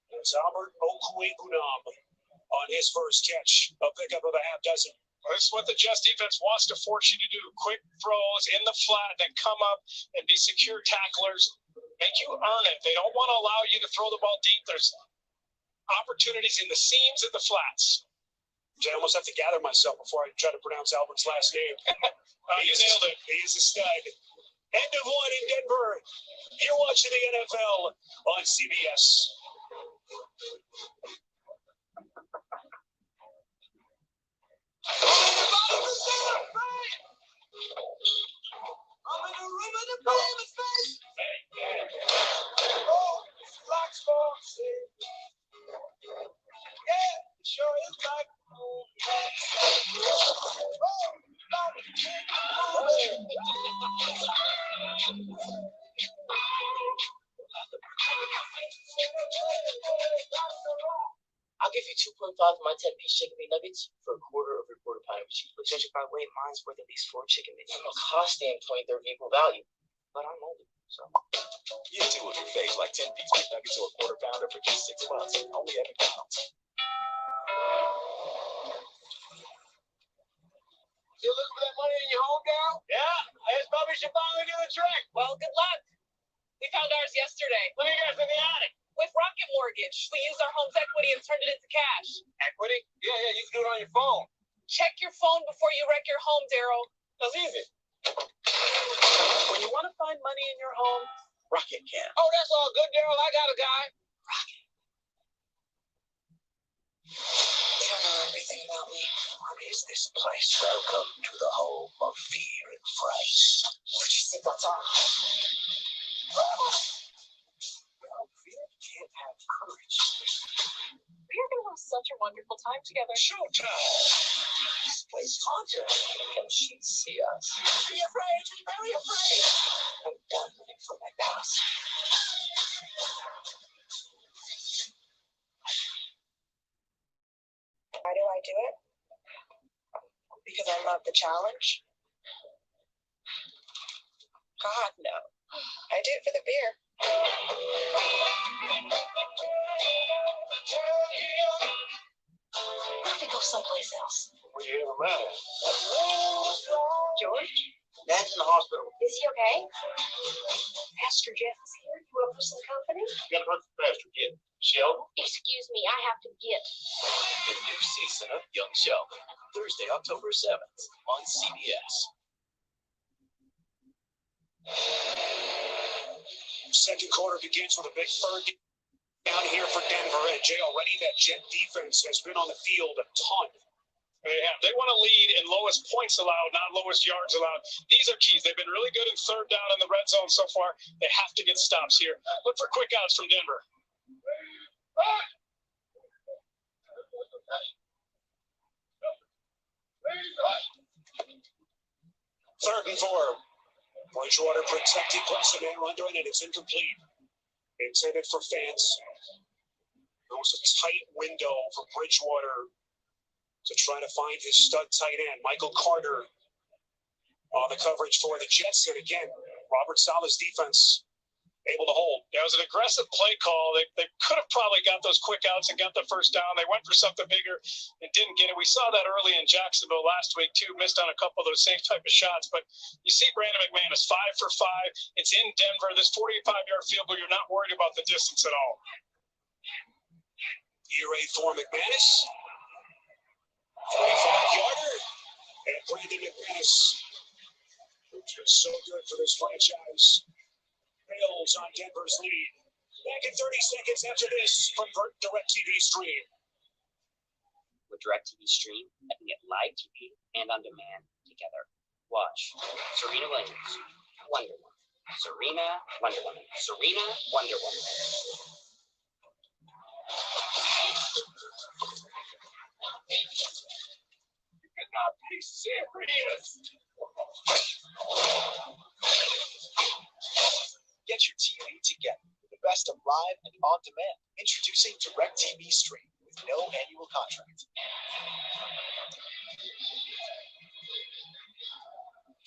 There's Albert Okwuegbunam on his first catch. A pickup of a half dozen. This is what the Jets defense wants to force you to do. Quick throws in the flat, then come up and be secure tacklers. Make you earn it. They don't want to allow you to throw the ball deep. There's opportunities in the seams and the flats. I almost have to gather myself before I try to pronounce Albert's last name. You nailed it. He is a stud. End of one in Denver. You're watching the NFL on CBS. I'm in the room of the famous face. Oh, black sports. Yeah, it sure is like. I'll give you 2.5 for my 10-piece chicken meat nuggets for a quarter of your quarter pound of cheese. But judging by weight, mine's worth at least 4 chicken meat. From a cost standpoint, they're of equal value. But I'm older, so. Get two of your faves like 10-piece meat nuggets or a quarter pounder for just $6. Only at McDonald's. You looking for that money in your home, girl? Yeah, I guess Bobby should finally do the trick. Well, good luck. We found ours yesterday. Let me guess, in the attic. With Rocket Mortgage, we used our home's equity and turned it into cash. Equity? Yeah, you can do it on your phone. Check your phone before you wreck your home, Daryl. That's easy. When you want to find money in your home, Rocket can. Oh, that's all good, Daryl. I got a guy. Rocket. They don't know everything about me. What is this place? Welcome to the home of fear and fright. What you think that's all? Fear can't have courage. We're going to have such a wonderful time together. Showtime! This place is haunted. Can she see us? Be afraid. Very afraid. I'm done running from my past. Why do I do it? Because I love the challenge? God, no. I do it for the beer. Why don't we go someplace else? Where you ever met him? George? Dad's in the hospital. Is he okay? Pastor Jeff is here. You up for some company? You got a bunch of Pastor Kid. Sheldon? Excuse me, I have to get. The new season of Young Sheldon. Thursday, October 7th on CBS. Second quarter begins with a big third down here for Denver. And Jay, already that Jet defense has been on the field a ton. They want to lead in lowest points allowed, not lowest yards allowed. These are keys. They've been really good in third down in the red zone so far. They have to get stops here. Look for quick outs from Denver. Third and 4. Bridgewater protected, puts a man under it, and it's incomplete. Intended for Fance. It was a tight window for Bridgewater to try to find his stud tight end, Michael Carter, on the coverage for the Jets. And again, Robert Saleh's defense able to hold. Yeah, it was an aggressive play call. They could have probably got those quick outs and got the first down. They went for something bigger and didn't get it. We saw that early in Jacksonville last week, too. Missed on a couple of those same type of shots. But you see Brandon McManus, 5 for 5. It's in Denver. This 45-yard field goal, you're not worried about the distance at all. Year 8 for McManus. 45-yarder. And Brandon McManus, which is so good for this franchise, builds on Denver's lead. Back in 30 seconds after this from DirecTV Stream. With DirecTV Stream, I can get live TV and on demand together. Watch Serena Williams, Wonder Woman. Serena, Wonder Woman. Serena, Wonder Woman. You cannot be serious. Get your TV together with the best of live and on demand. Introducing DirecTV Stream with no annual contract.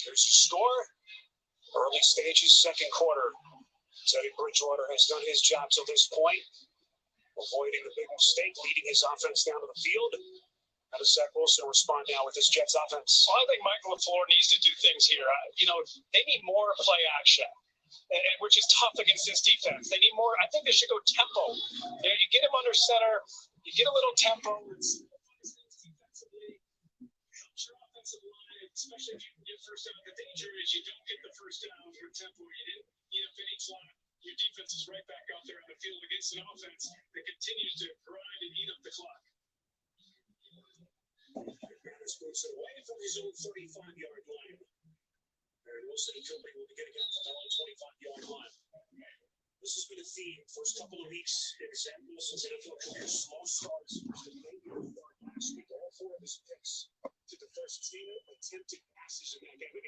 Here's your score. Early stages, second quarter. Teddy Bridgewater has done his job till this point, avoiding the big mistake, leading his offense down to the field. How does Zach Wilson respond now with this Jets offense? Well, I think Michael LaFleur needs to do things here. They need more play action, which is tough against this defense. They need more. I think they should go tempo. You get him under center, you get a little tempo. Especially if you can get first down. The danger is you don't get the first down for tempo. You didn't need a finish line. Your defense is right back out there in the field against an offense that continues to grind and eat up the clock. McManus moves it away from his own 35-yard line. And Wilson and company will be getting out to their own 25-yard line. This has been a theme first couple of weeks in Zach Wilson's NFL career. Slow starts. Last week, all 4 of his picks to the first 2 attempted passes in that game.